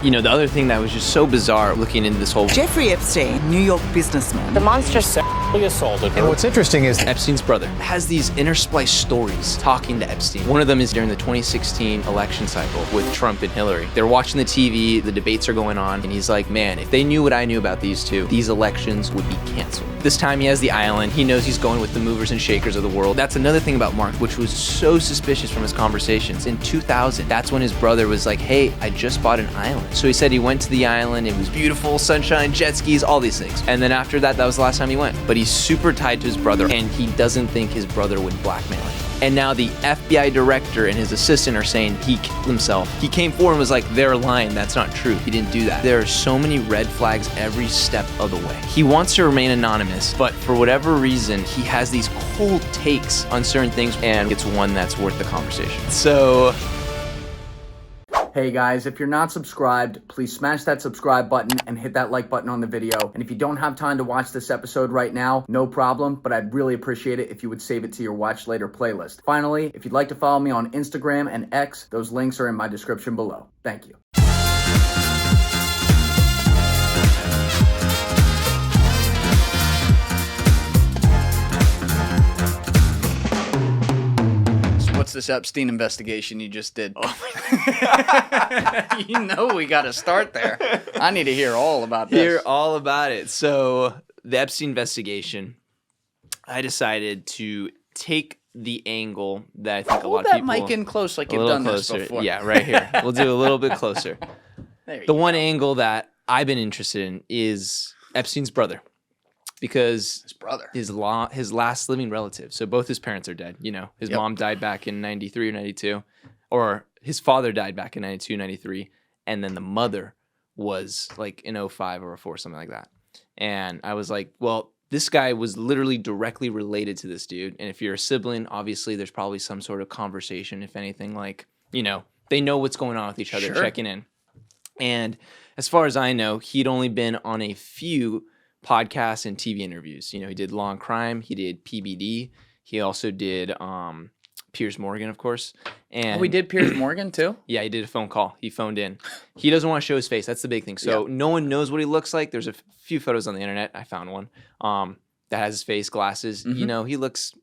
You know, the other thing that was just so bizarre looking into this whole... Jeffrey Epstein, New York businessman. The monster sexually assaulted her. And what's interesting is Epstein's brother has these interspliced stories talking to Epstein. One of them is during the 2016 election cycle with Trump and Hillary. They're watching the TV, the debates are going on, and he's like, man, if they knew what I knew about these two, these elections would be canceled. This time he has the island. He knows he's going with the movers and shakers of the world. That's another thing about Mark, which was so suspicious from his conversations. In 2000, that's when his brother was like, hey, I just bought an island. So he said he went to the island, it was beautiful, sunshine, jet skis, all these things. And then after that, that was the last time he went. But he's super tied to his brother, and he doesn't think his brother would blackmail him. And now the FBI director and his assistant are saying he killed himself. He came forward and was like, they're lying, that's not true. He didn't do that. There are so many red flags every step of the way. He wants to remain anonymous, but for whatever reason, he has these cold takes on certain things, and it's one that's worth the conversation. So... Hey guys, if you're not subscribed, please smash that subscribe button and hit that like button on the video. And if you don't have time to watch this episode right now, no problem, but I'd really appreciate it if you would save it to your watch later playlist. Finally, if you'd like to follow me on Instagram and X, those links are in my description below. Thank you. What's this Epstein investigation you just did? Oh. You know we got to start there. I need to hear all about this. Hear all about it. So the Epstein investigation, I decided to take the angle that I think a lot of people... Hold that mic in close like you've done closer. This before. Yeah, right here. We'll do a little bit closer. There you The go. one angle that I've been interested in is Epstein's brother. Because his brother, his last living relative. So both his parents are dead. You know, his mom died back in 93 or 92, or his father died back in 92, 93. And then the mother was like in 05 or 04, something like that. And I was like, well, this guy was literally directly related to this dude. And if you're a sibling, obviously there's probably some sort of conversation, if anything, like, you know, they know what's going on with each other, checking in. And as far as I know, he'd only been on a few podcasts and TV interviews. You know, he did Law and Crime, he did PBD, he also did Piers Morgan, of course. And we did Piers Morgan too? Yeah, he did a phone call. He phoned in. He doesn't want to show his face. That's the big thing. So no one knows what he looks like. There's a few photos on the internet. I found one that has his face, glasses. You know, he looks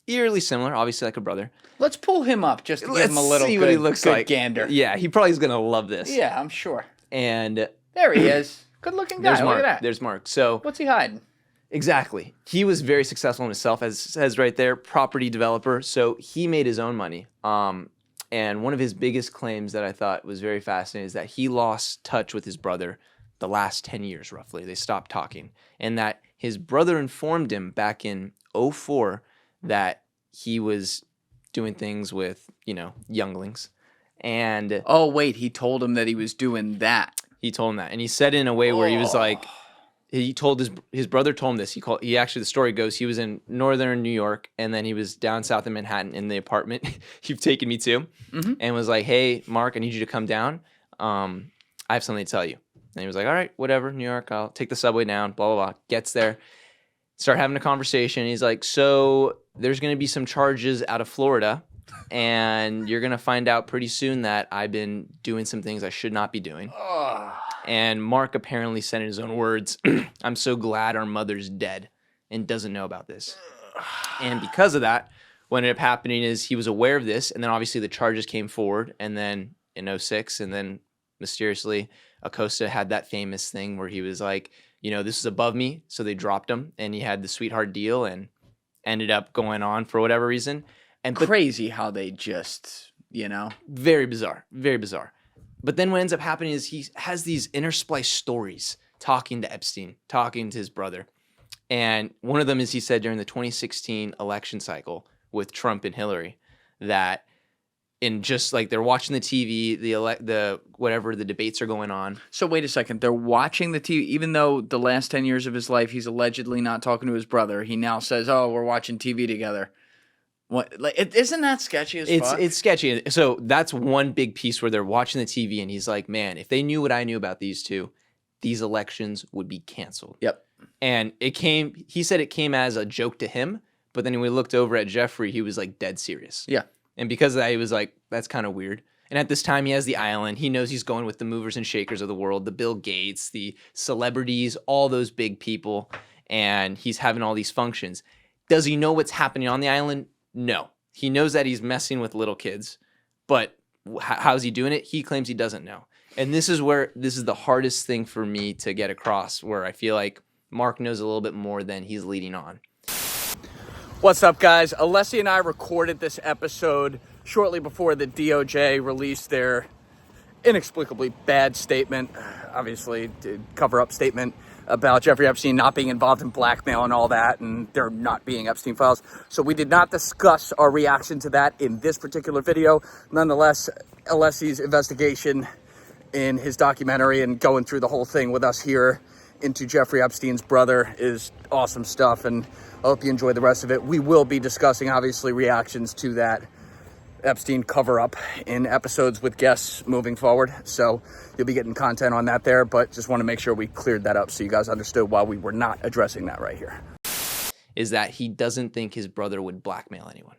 eerily similar, obviously like a brother. Let's pull him up just to give him a little see what he looks like. gander. Yeah, he probably is going to love this. Yeah, I'm sure. And there he is. Good-looking guy. There's Look Mark. at that. There's Mark. So what's he hiding? Exactly. He was very successful in himself, as it says right there, property developer. So he made his own money. And one of his biggest claims that I thought was very fascinating is that he lost touch with his brother the last 10 years, roughly. They stopped talking. And that his brother informed him back in 04 that he was doing things with, you know, younglings. And oh, wait, he told him that he was doing that. He told him that. And he said it in a way where he was like, he told his brother told him this. He actually, the story goes, he was in northern New York, and then he was down south in Manhattan in the apartment you've taken me to, and was like, hey, Mark, I need you to come down. I have something to tell you. And he was like, all right, whatever, New York, I'll take the subway down, blah, blah, blah. Gets there, start having a conversation. He's like, so there's going to be some charges out of Florida, and you're going to find out pretty soon that I've been doing some things I should not be doing. And Mark apparently said in his own words, I'm so glad our mother's dead and doesn't know about this. And because of that, what ended up happening is he was aware of this, and then obviously the charges came forward, and then in 06, and then mysteriously Acosta had that famous thing where he was like, you know, this is above me, so they dropped him, and he had the sweetheart deal and ended up going on for whatever reason. And crazy how they just, you know. Very bizarre, very bizarre. But then what ends up happening is he has these interspliced stories talking to Epstein, talking to his brother. And one of them is he said during the 2016 election cycle with Trump and Hillary that in just like they're watching the TV, the whatever the debates are going on. So wait a second, they're watching the TV, even though the last 10 years of his life he's allegedly not talking to his brother. He now says, "Oh, we're watching TV together." What? Like, isn't that sketchy as fuck? It's sketchy. So that's one big piece where they're watching the TV, and he's like, "Man, if they knew what I knew about these two, these elections would be canceled." Yep. And he said it came as a joke to him, but then when we looked over at Jeffrey, he was like dead serious. Yeah. And because of that, he was like, that's kind of weird. And at this time, he has the island. He knows he's going with the movers and shakers of the world, the Bill Gates, the celebrities, all those big people, and he's having all these functions. Does he know what's happening on the island? No. He knows that he's messing with little kids, but how's he doing it? He claims he doesn't know. And this is the hardest thing for me to get across, where I feel like Mark knows a little bit more than he's leading on. What's up, guys? Alessi and I recorded this episode shortly before the DOJ released their inexplicably bad statement, obviously cover-up statement about Jeffrey Epstein not being involved in blackmail and all that, and there not being Epstein files. So we did not discuss our reaction to that in this particular video. Nonetheless, Alessi's investigation in his documentary and going through the whole thing with us here into Jeffrey Epstein's brother is awesome stuff, and I hope you enjoy the rest of it. We will be discussing, obviously, reactions to that Epstein cover-up in episodes with guests moving forward, so you'll be getting content on that there, but just want to make sure we cleared that up so you guys understood why we were not addressing that right here. Is that he doesn't think his brother would blackmail anyone.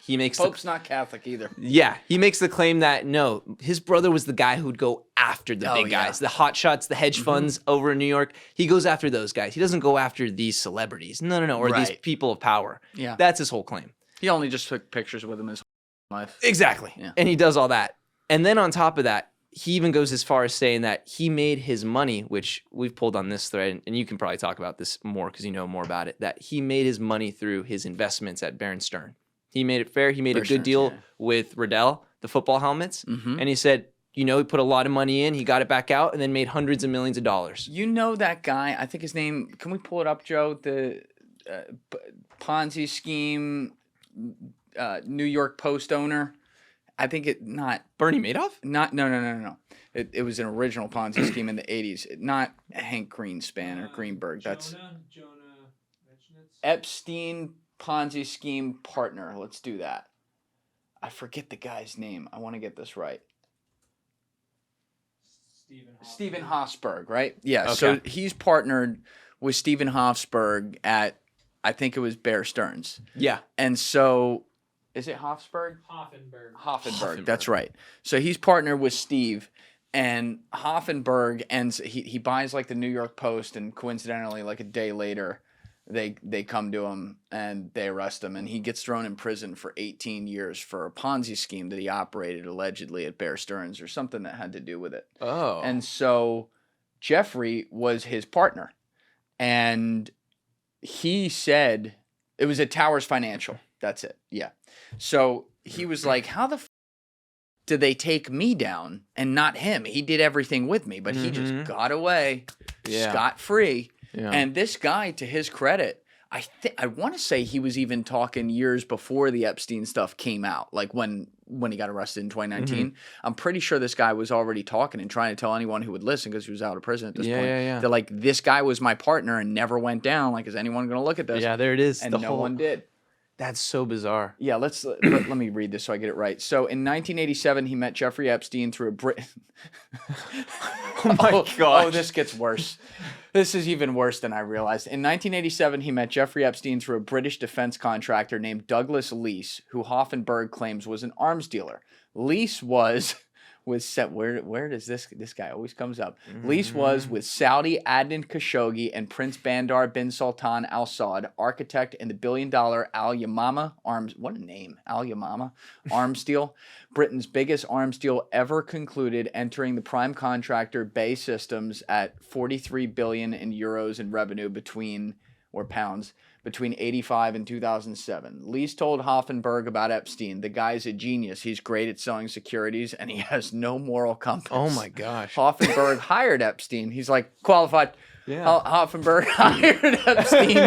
He makes Pope's not Catholic either. Yeah, he makes the claim that no, his brother was the guy who'd go after the big guys, the hot shots, the hedge funds over in New York. He goes after those guys. He doesn't go after these celebrities. No, or these people of power. Yeah, that's his whole claim. He only just took pictures with him his whole life. Exactly. Yeah. And he does all that. And then on top of that, he even goes as far as saying that he made his money, which we've pulled on this thread, and you can probably talk about this more because you know more about it, that he made his money through his investments at Bear Stern. He made it fair. He made a good deal with Riddell, the football helmets. And he said, he put a lot of money in, he got it back out, and then made hundreds of millions of dollars. You know that guy, I think his name, can we pull it up, Joe? The Ponzi scheme New York Post owner. I think Bernie Madoff? No. It was an original Ponzi scheme in the 80s. Not Hank Greenspan or Greenberg. That's Jonah Epstein Ponzi scheme partner. Let's do that. I forget the guy's name. I want to get this right. Stephen Hoffenberg, right? Yeah. Okay. So he's partnered with Stephen Hoffenberg at, I think it was Bear Stearns. Yeah. And so, is it Hoffenberg? Hoffenberg. That's right. So he's partnered with Steve, and Hoffenberg ends. He buys like the New York Post, and coincidentally, like a day later, they come to him and they arrest him, and he gets thrown in prison for 18 years for a Ponzi scheme that he operated allegedly at Bear Stearns or something that had to do with it. Oh. And so Jeffrey was his partner, and he said it was at Towers Financial. That's it. Yeah. So he was like, how the did they take me down and not him? He did everything with me, but he just got away scot-free. Yeah. And this guy, to his credit, I want to say he was even talking years before the Epstein stuff came out, like when he got arrested in 2019. I'm pretty sure this guy was already talking and trying to tell anyone who would listen, because he was out of prison at this point. That like, this guy was my partner and never went down. Like, is anyone going to look at this? Yeah, there it is. And no one did. That's so bizarre. Yeah, let me read this so I get it right. So in 1987, he met Jeffrey Epstein through a Oh my gosh. Oh, this gets worse. This is even worse than I realized. In 1987, he met Jeffrey Epstein through a British defense contractor named Douglas Leese, who Hoffenberg claims was an arms dealer. Leese was where does this guy always comes up? Leese was with Saudi Adnan Khashoggi and Prince Bandar bin Sultan Al Saud, architect in the billion-dollar Al Yamama arms. What a name, Al Yamama arms deal, Britain's biggest arms deal ever concluded, entering the prime contractor Bay Systems at 43 billion in euros in revenue between 85 and 2007. Leese told Hoffenberg about Epstein. The guy's a genius. He's great at selling securities, and he has no moral compass. Oh, my gosh. Hoffenberg hired Epstein. He's like, qualified. Yeah. Hoffenberg hired Epstein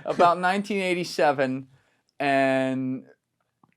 about 1987 and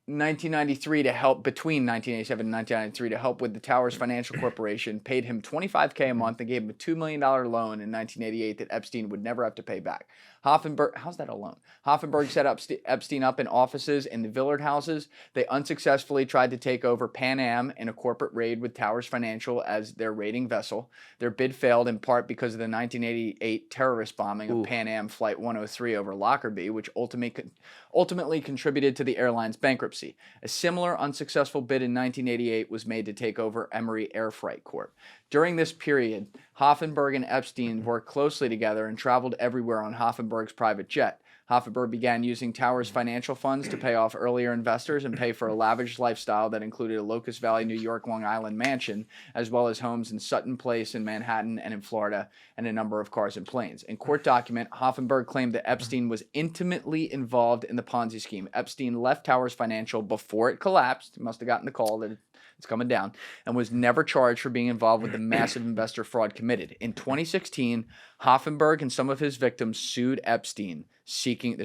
1993 to help, between 1987 and 1993, to help with the Towers Financial Corporation, paid him $25K a month and gave him a $2 million loan in 1988 that Epstein would never have to pay back. Hoffenberg, how's that a loan? Hoffenberg set up Epstein up in offices in the Villard houses. They unsuccessfully tried to take over Pan Am in a corporate raid with Towers Financial as their raiding vessel. Their bid failed in part because of the 1988 terrorist bombing of Pan Am Flight 103 over Lockerbie, which ultimately contributed to the airline's bankruptcy. bankruptcy. A similar unsuccessful bid in 1988 was made to take over Emory Air Freight Corp. During this period, Hoffenberg and Epstein worked closely together and traveled everywhere on Hoffenberg's private jet. Hoffenberg began using Tower's financial funds to pay off earlier investors and pay for a lavish lifestyle that included a Locust Valley, New York, Long Island mansion, as well as homes in Sutton Place in Manhattan and in Florida, and a number of cars and planes. In court document, Hoffenberg claimed that Epstein was intimately involved in the Ponzi scheme. Epstein left Tower's Financial before it collapsed. He must have gotten the call that it's coming down, and was never charged for being involved with the massive investor fraud committed. In 2016, Hoffenberg and some of his victims sued Epstein, seeking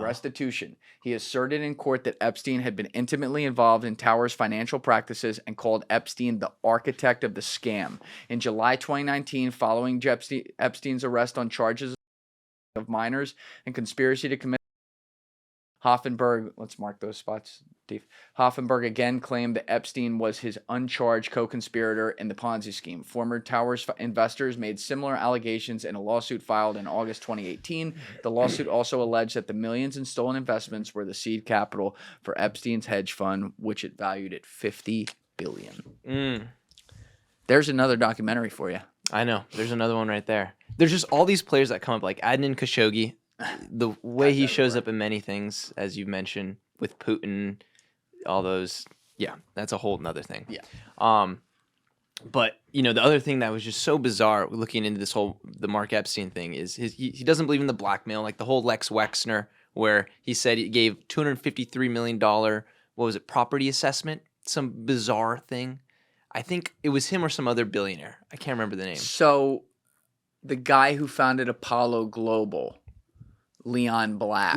restitution. He asserted in court that Epstein had been intimately involved in Tower's financial practices and called Epstein the architect of the scam. In July 2019, following Epstein's arrest on charges of minors and conspiracy to commit, Hoffenberg, let's mark those spots, Deef. Hoffenberg again claimed that Epstein was his uncharged co-conspirator in the Ponzi scheme. Former Towers investors made similar allegations in a lawsuit filed in August 2018. The lawsuit also alleged that the millions in stolen investments were the seed capital for Epstein's hedge fund, which it valued at $50 billion. There's another documentary for you. I know. There's another one right there. There's just all these players that come up, like Adnan Khashoggi. The way he shows up in many things, as you mentioned, with Putin, all those, yeah, that's a whole nother thing. Yeah. But, you know, the other thing that was just so bizarre looking into this whole, the Mark Epstein thing is he doesn't believe in the blackmail, like the whole Lex Wexner, where he said he gave $253 million, what was it, property assessment? Some bizarre thing. I think it was him or some other billionaire. I can't remember the name. So the guy who founded Apollo Global, Leon Black,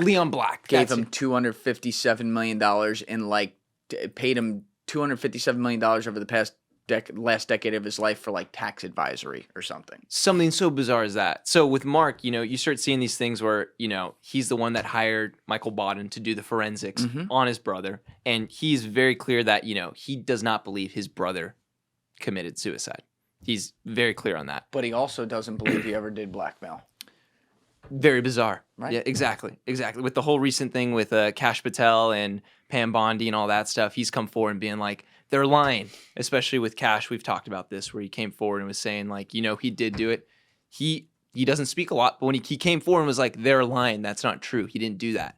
gave him $257 million in, like, paid him $257 million over the past last decade of his life for, like, tax advisory or something. Something so bizarre as that. So with Mark, you know, you start seeing these things where, you know, he's the one that hired Michael Bodden to do the forensics on his brother. And he's very clear that, you know, he does not believe his brother committed suicide. He's very clear on that. But he also doesn't believe he ever did blackmail. Very bizarre. Right? Yeah, exactly. With the whole recent thing with Kash Patel and Pam Bondi and all that stuff, he's come forward and being like, they're lying. Especially with Kash, we've talked about this, where he came forward and was saying, like, you know, he did do it. He doesn't speak a lot, but when he came forward and was like, they're lying, that's not true. He didn't do that.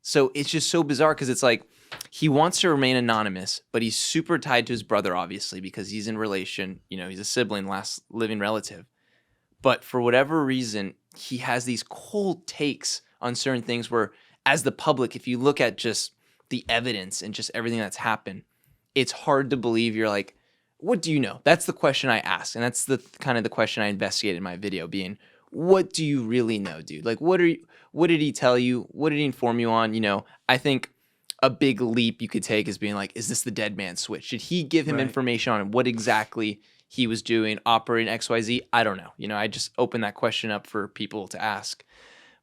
So it's just so bizarre because it's like, he wants to remain anonymous, but he's super tied to his brother, obviously, because he's in relation. You know, he's a sibling, last living relative. But for whatever reason, he has these cold takes on certain things where, as the public, if you look at just the evidence and just everything that's happened, it's hard to believe. You're like, what do you know? That's the question I asked. And that's the kind of the question I investigated in my video, being, what do you really know, dude? Like, what did he tell you? What did he inform you on? You know, I think a big leap you could take is being like, is this the dead man switch? Did he give him information on what exactly he was doing, operating XYZ? I don't know. You know, I just opened that question up for people to ask.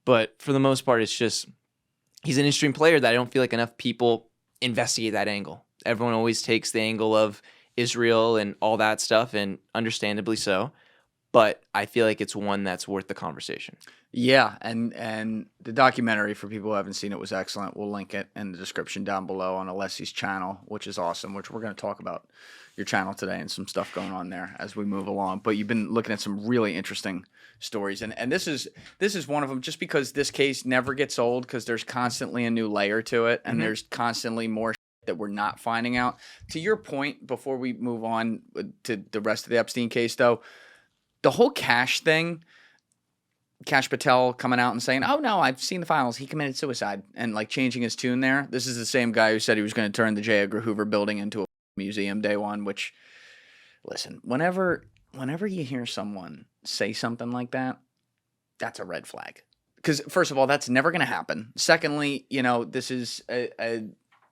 But for the most part, it's just, he's an interesting player that I don't feel like enough people investigate that angle. Everyone always takes the angle of Israel and all that stuff, and understandably so. But I feel like it's one that's worth the conversation. Yeah, and the documentary, for people who haven't seen it, was excellent. We'll link it in the description down below on Alessi's channel, which is awesome, which we're going to talk about your channel today and some stuff going on there as we move along. But you've been looking at some really interesting stories, and this is one of them, just because this case never gets old, because there's constantly a new layer to it, and there's constantly more that we're not finding out. To your point, before we move on to the rest of the Epstein case, though, the whole Kash thing, Kash Patel coming out and saying, oh, no, I've seen the files, he committed suicide, and, like, changing his tune there. This is the same guy who said he was going to turn the J. Edgar Hoover building into a museum day one, which, listen, whenever you hear someone say something like that, that's a red flag. Because, first of all, that's never going to happen. Secondly, you know, this is a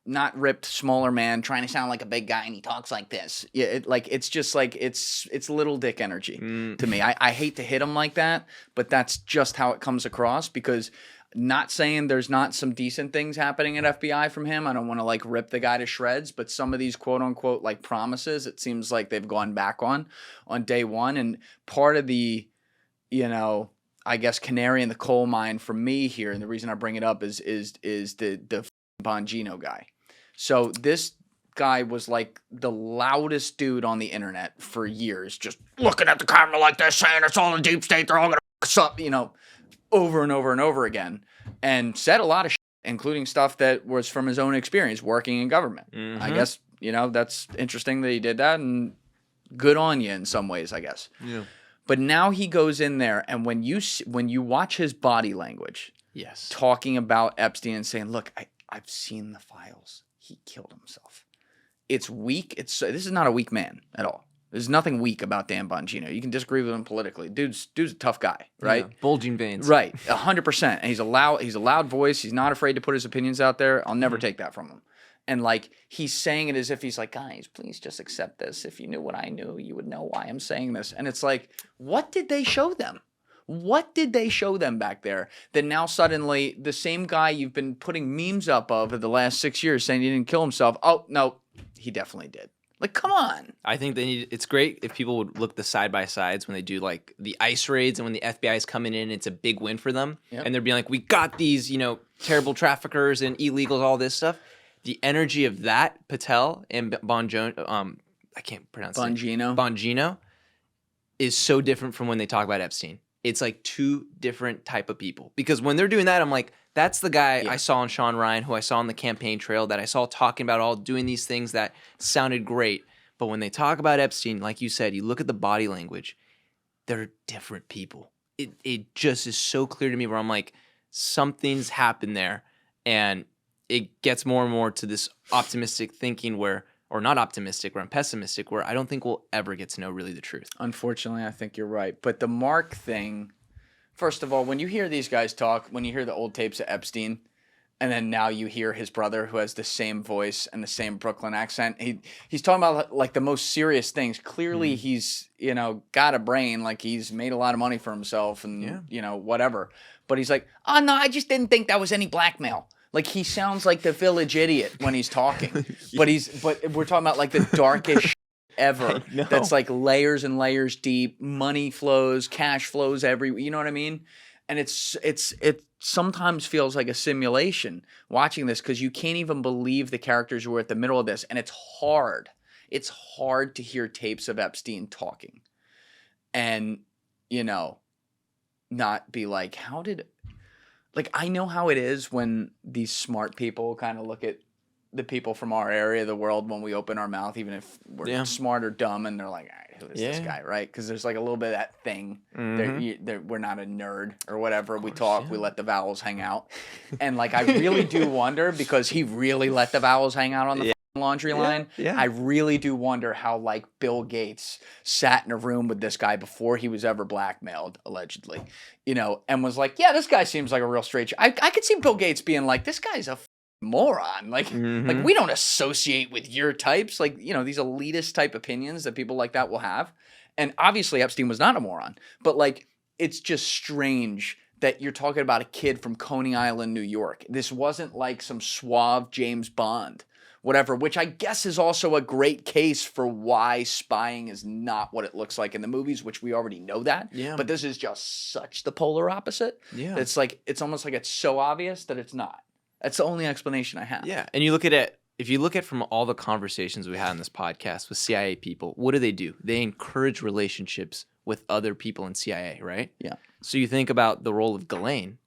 not ripped, smaller man trying to sound like a big guy, and he talks like this. Yeah, it's just like, it's little dick energy to me. I hate to hit him like that, but that's just how it comes across. Because, not saying there's not some decent things happening at FBI from him, I don't want to, like, rip the guy to shreds, but some of these quote unquote, like, promises, it seems like they've gone back on day one. And part of the, you know, I guess, canary in the coal mine for me here, and the reason I bring it up is the Bongino guy. So this guy was like the loudest dude on the internet for years, just looking at the camera like this, saying it's all a deep state, they're all gonna f us up, you know, over and over and over again, and said a lot of shit, including stuff that was from his own experience working in government. I guess, you know, that's interesting that he did that, and good on you in some ways, I guess. Yeah. But now he goes in there, and when you watch his body language, Yes. talking about Epstein and saying, "Look, I've seen the files. He killed himself." It's weak. This is not a weak man at all. There's nothing weak about Dan Bongino. You can disagree with him politically. Dude's a tough guy, right? Yeah. Bulging veins. Right, 100%. And he's a loud voice. He's not afraid to put his opinions out there. I'll never take that from him. And like he's saying it as if he's like, guys, please just accept this. If you knew what I knew, you would know why I'm saying this. And it's like, what did they show them? What did they show them back there that now suddenly the same guy you've been putting memes up of the last 6 years saying he didn't kill himself? Oh, no, he definitely did. Like, come on. I think it's great if people would look the side by sides when they do like the ICE raids and when the FBI is coming in, it's a big win for them. Yep. And they're being like, we got these, you know, terrible traffickers and illegals, all this stuff. The energy of that, Patel and Bongino, I can't pronounce Bongino. Bongino is so different from when they talk about Epstein. It's like two different type of people. Because when they're doing that, I'm like, that's the guy I saw on Sean Ryan, who I saw on the campaign trail, that I saw talking about all doing these things that sounded great. But when they talk about Epstein, like you said, you look at the body language, they're different people. It just is so clear to me where I'm like, something's happened there. And it gets more and more to this optimistic thinking where, or not optimistic, where I'm pessimistic, where I don't think we'll ever get to know really the truth. Unfortunately, I think you're right. But the Mark thing, first of all, when you hear these guys talk, when you hear the old tapes of Epstein, and then now you hear his brother who has the same voice and the same Brooklyn accent, he's talking about like the most serious things. Clearly he's, you know, got a brain, like he's made a lot of money for himself and, you know, whatever. But he's like, oh, no, I just didn't think that was any blackmail. Like he sounds like the village idiot when he's talking, but we're talking about like the darkest ever. That's like layers and layers deep. Money flows, cash flows you know what I mean? And it sometimes feels like a simulation watching this because you can't even believe the characters who are at the middle of this, and it's hard. It's hard to hear tapes of Epstein talking, and you know, not be like, like, I know how it is when these smart people kind of look at the people from our area of the world when we open our mouth, even if we're smart or dumb, and they're like, all right, who is this guy, right? Because there's like a little bit of that thing. We're not a nerd or whatever. We talk, we let the vowels hang out. And like, I really do wonder, because he really let the vowels hang out on the laundry line. I really do wonder how like Bill Gates sat in a room with this guy before he was ever blackmailed, allegedly, you know, and was like, yeah, this guy seems like a real straight. I could see Bill Gates being like, this guy's a moron. Like we don't associate with your types, like, you know, these elitist type opinions that people like that will have. And obviously Epstein was not a moron, but like, it's just strange that you're talking about a kid from Coney Island, New York. This wasn't like some suave James Bond, whatever, which I guess is also a great case for why spying is not what it looks like in the movies, which we already know that. Yeah. But this is just such the polar opposite. Yeah. It's like, it's almost like it's so obvious that it's not. That's the only explanation I have. Yeah. And you look at it, if you look at from all the conversations we had on this podcast with CIA people, what do? They encourage relationships with other people in CIA, right? Yeah. So you think about the role of Ghislaine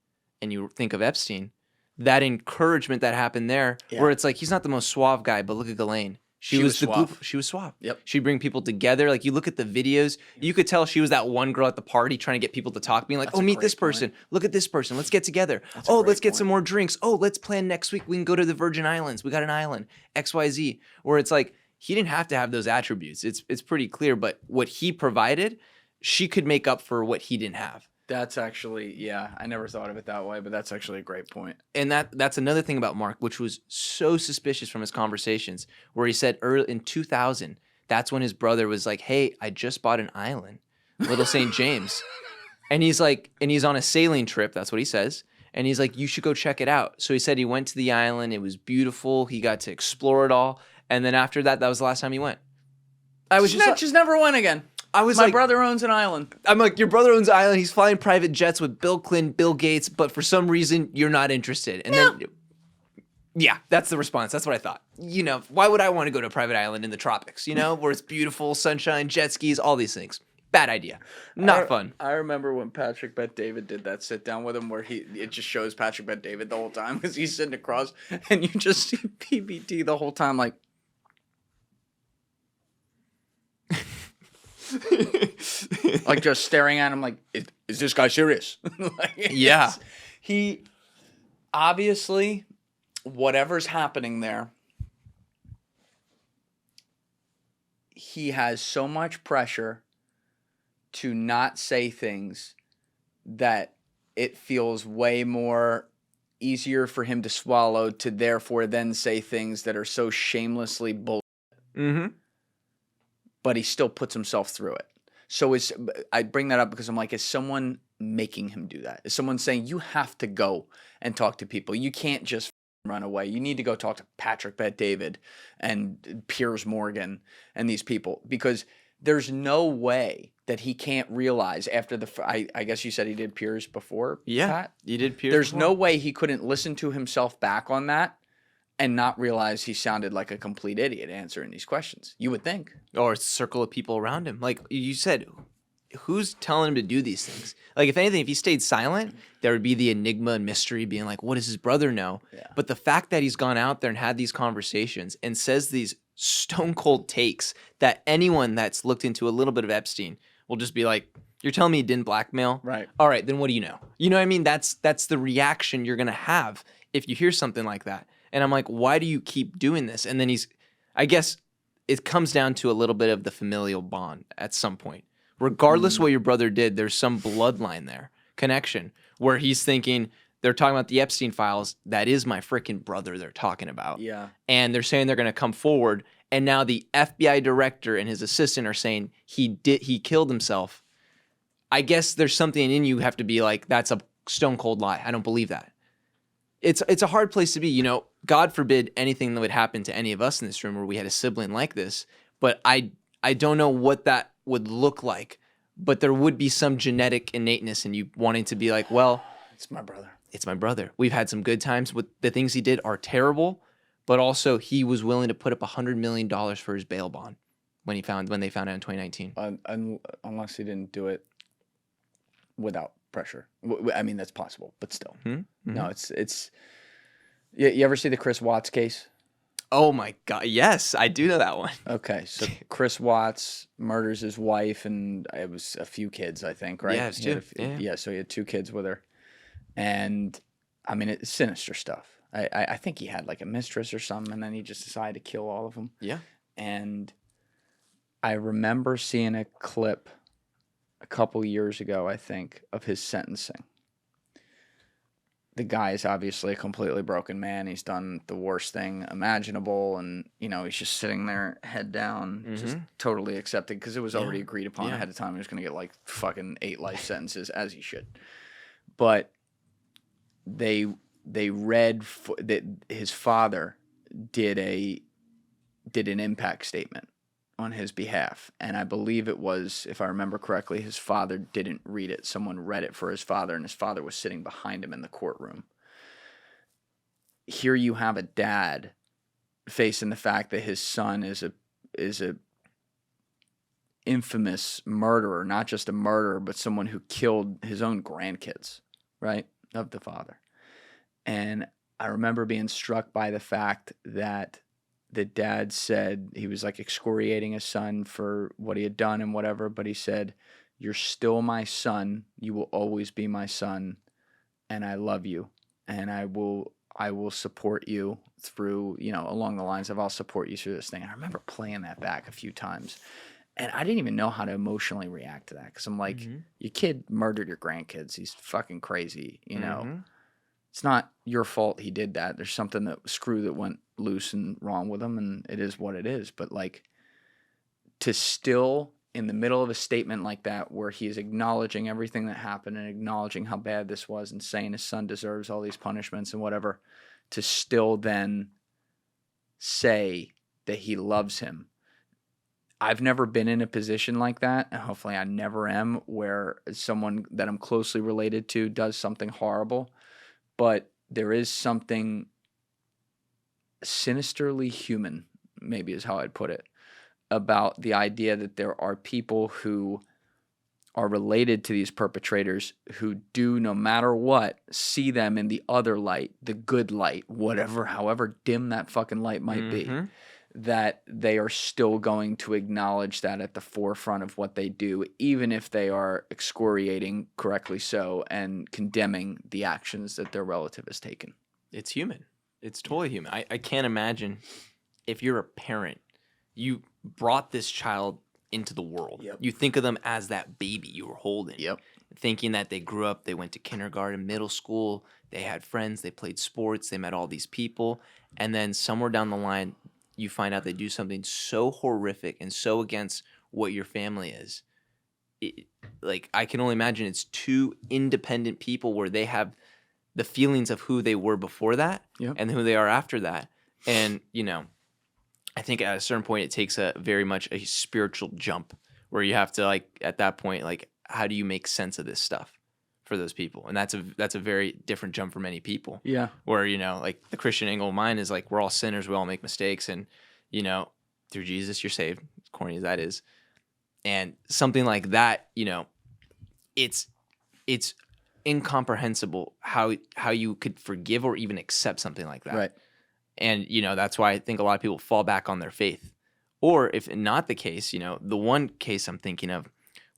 and you think of Epstein, that encouragement that happened there, where it's like, he's not the most suave guy, but look at Ghislaine. She was suave. She was suave. Yep. She'd bring people together. Like, you look at the videos, you could tell she was that one girl at the party trying to get people to talk, being like, oh, meet this person. Look at this person. Let's get together. Oh, let's get some more drinks. Oh, let's plan next week. We can go to the Virgin Islands. We got an island, XYZ. Where it's like, he didn't have to have those attributes. It's pretty clear. But what he provided, she could make up for what he didn't have. That's actually, yeah, I never thought of it that way, but that's actually a great point. And that's another thing about Mark, which was so suspicious from his conversations, where he said early in 2000, that's when his brother was like, hey, I just bought an island, Little St. James. And he's like, and he's on a sailing trip, that's what he says. And he's like, you should go check it out. So he said he went to the island, it was beautiful, he got to explore it all. And then after that, that was the last time he went. I was just never went again. My brother owns an island. I'm like, your brother owns an island. He's flying private jets with Bill Clinton, Bill Gates, but for some reason you're not interested. And then Yeah, that's the response. That's what I thought. Why would I want to go to a private island in the tropics, where it's beautiful, sunshine, jet skis, all these things? Bad idea. Not fun. I remember when Patrick Bet David did that sit down with him where it just shows Patrick Bet David the whole time because he's sitting across and you just see PBD the whole time like. Like just staring at him like, is this guy serious? Yeah. He obviously, whatever's happening there, he has so much pressure to not say things that it feels way more easier for him to swallow to therefore then say things that are so shamelessly bull. Mm-hmm. But he still puts himself through it. So I bring that up because I'm like, is someone making him do that? Is someone saying you have to go and talk to people? You can't just run away. You need to go talk to Patrick Bet David and Piers Morgan and these people because there's no way that he can't realize after I guess you said he did Piers before. Yeah, Pat? you did Piers. There's before. no way he couldn't listen to himself back on that and not realize he sounded like a complete idiot answering these questions. You would think. Or a circle of people around him. Like you said, who's telling him to do these things? Like, if anything, if he stayed silent, there would be the enigma and mystery being like, what does his brother know? Yeah. But the fact that he's gone out there and had these conversations and says these stone cold takes that anyone that's looked into a little bit of Epstein will just be like, you're telling me he didn't blackmail? Right. All right, then what do you know? You know what I mean? That's the reaction you're going to have if you hear something like that. And I'm like, why do you keep doing this? And then I guess it comes down to a little bit of the familial bond at some point. Regardless what your brother did, there's some bloodline there, connection, where he's thinking, they're talking about the Epstein files. That is my freaking brother they're talking about. Yeah. And they're saying they're going to come forward. And now the FBI director and his assistant are saying he killed himself. I guess there's something in you have to be like, that's a stone cold lie. I don't believe that. It's a hard place to be. God forbid anything that would happen to any of us in this room where we had a sibling like this. But I don't know what that would look like. But there would be some genetic innateness in you wanting to be like, well, It's my brother. it's my brother. We've had some good times. With the things he did are terrible, but also he was willing to put up $100 million for his bail bond when they found out in 2019. Unless he didn't do it without pressure. I mean, that's possible, but still. Mm-hmm. No, it's. You ever see the Chris Watts case? Oh my God! Yes, I do know that one. Okay, so Chris Watts murders his wife, and it was a few kids, I think, right? Yeah, it was two. Yeah. So he had 2 kids with her, and I mean, it's sinister stuff. I think he had like a mistress or something, and then he just decided to kill all of them. Yeah. And I remember seeing a clip a couple years ago, I think, of his sentencing. The guy is obviously a completely broken man. He's done the worst thing imaginable, and he's just sitting there, head down, just totally accepted because it was already agreed upon ahead of time. He was going to get like fucking 8 life sentences, as he should. But they read that his father did an impact statement on his behalf, and I believe it was, if I remember correctly, his father didn't read it. Someone read it for his father, and his father was sitting behind him in the courtroom. Here you have a dad facing the fact that his son is a infamous murderer, not just a murderer, but someone who killed his own grandkids, right, of the father. And I remember being struck by the fact that the dad said he was like excoriating his son for what he had done and whatever, but he said, "You're still my son. You will always be my son, and I love you, and I will support you through, along the lines of I'll support you through this thing." And I remember playing that back a few times, and I didn't even know how to emotionally react to that because I'm like, your kid murdered your grandkids. He's fucking crazy, It's not your fault he did that. There's something that went loose and wrong with him, and it is what it is. But like, to still in the middle of a statement like that, where he is acknowledging everything that happened and acknowledging how bad this was and saying his son deserves all these punishments and whatever, to still then say that he loves him. I've never been in a position like that, and hopefully I never am, where someone that I'm closely related to does something horrible. But there is something sinisterly human, maybe is how I'd put it, about the idea that there are people who are related to these perpetrators who do, no matter what, see them in the other light, the good light, whatever, however dim that fucking light might be, that they are still going to acknowledge that at the forefront of what they do, even if they are excoriating, correctly so, and condemning the actions that their relative has taken. It's human. It's totally human. I can't imagine if you're a parent, you brought this child into the world. Yep. You think of them as that baby you were holding. Yep. Thinking that they grew up, they went to kindergarten, middle school, they had friends, they played sports, they met all these people. And then somewhere down the line, you find out they do something so horrific and so against what your family is. Like, I can only imagine it's two independent people where they have the feelings of who they were before that and who they are after that. And, you know, I think at a certain point it takes a very much a spiritual jump where you have to, like, at that point, like, how do you make sense of this stuff for those people? And that's a very different jump for many people. Yeah. Where, you know, like the Christian angle of mine is like, we're all sinners, we all make mistakes, and, you know, through Jesus you're saved, as corny as that is. And something like that, you know, it's incomprehensible how you could forgive or even accept something like that. Right. And, you know, that's why I think a lot of people fall back on their faith. Or if not the case, you know, the one case I'm thinking of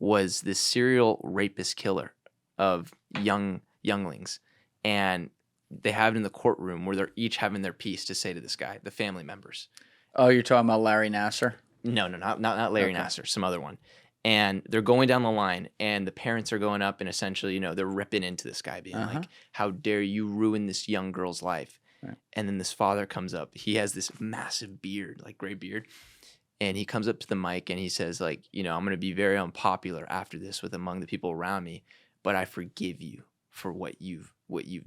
was this serial rapist killer of younglings. And they have it in the courtroom where they're each having their piece to say to this guy, the family members. Oh, you're talking about Larry Nassar? No, not Larry Nassar, some other one. And they're going down the line, and the parents are going up and essentially, you know, they're ripping into this guy, being like, how dare you ruin this young girl's life? Right. And then this father comes up. He has this massive beard, like gray beard. And he comes up to the mic and he says, like, you know, I'm going to be very unpopular after this with among the people around me, but I forgive you for what you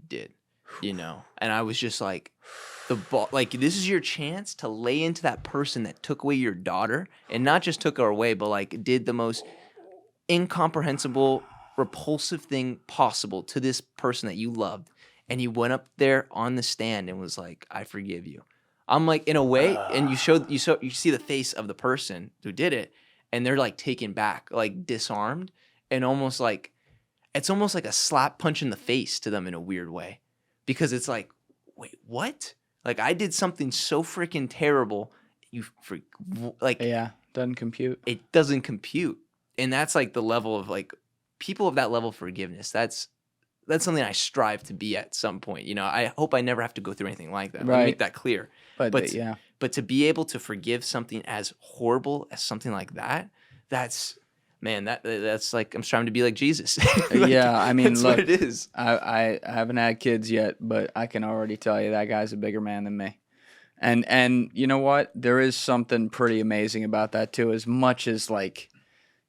did, you know? And I was just like, like, this is your chance to lay into that person that took away your daughter, and not just took her away, but like did the most incomprehensible, repulsive thing possible to this person that you loved. And he went up there on the stand and was like, I forgive you. I'm like, in a way, and you see the face of the person who did it, and they're like taken back, like disarmed, and almost like, it's almost like a slap punch in the face to them in a weird way. Because it's like, wait, what? Like, I did something so freaking terrible. Doesn't compute. It doesn't compute. And that's like the level of, like, people of that level of forgiveness. That's something I strive to be at some point. You know, I hope I never have to go through anything like that. Let me make that clear. But to be able to forgive something as horrible as something like that, that's like, I'm striving to be like Jesus. Like, yeah, I mean, that's look, what it is. I haven't had kids yet, but I can already tell you that guy's a bigger man than me. And you know what? There is something pretty amazing about that too. As much as, like,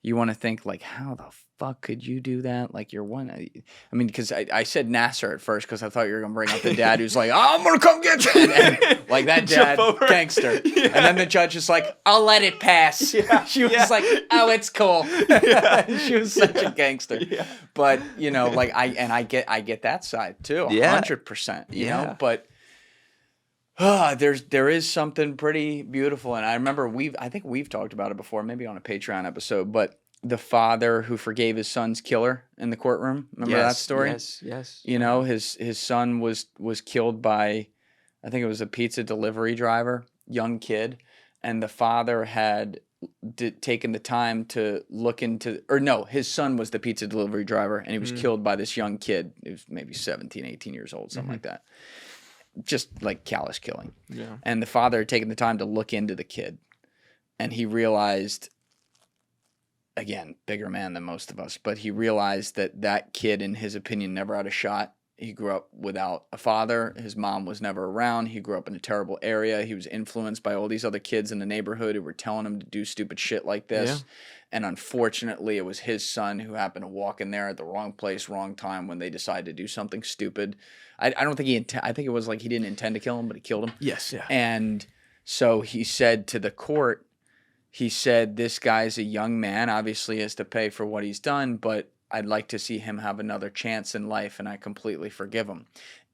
you want to think, like, how the fuck could you do that? Like, you're one. I mean, because I said Nassar at first because I thought you were gonna bring up the dad who's like, I'm gonna come get you, and like that dad, gangster. Yeah. And then the judge is like, I'll let it pass. Yeah. She was like, oh, it's cool. Yeah. She was such a gangster. Yeah. But you know, like, I get that side too, 100%. You know, but. There is something pretty beautiful, and I remember I think we've talked about it before, maybe on a Patreon episode, but the father who forgave his son's killer in the courtroom. Remember that story? Yes. You know, his son was killed by, I think it was a pizza delivery driver, young kid, and the father had taken the time to look into, or no, his son was the pizza delivery driver, and he was killed by this young kid. He was maybe 17, 18 years old, something like that. Just like callous killing. Yeah. And the father had taken the time to look into the kid, and he realized, again, bigger man than most of us, but he realized that kid, in his opinion, never had a shot. He grew up without a father. His mom was never around. He grew up in a terrible area. He was influenced by all these other kids in the neighborhood who were telling him to do stupid shit like this. Yeah. And unfortunately, it was his son who happened to walk in there at the wrong place, wrong time when they decided to do something stupid. I don't think I think it was like he didn't intend to kill him, but he killed him. Yes, yeah. And so he said to the court, he said, this guy's a young man, obviously has to pay for what he's done, but I'd like to see him have another chance in life, and I completely forgive him.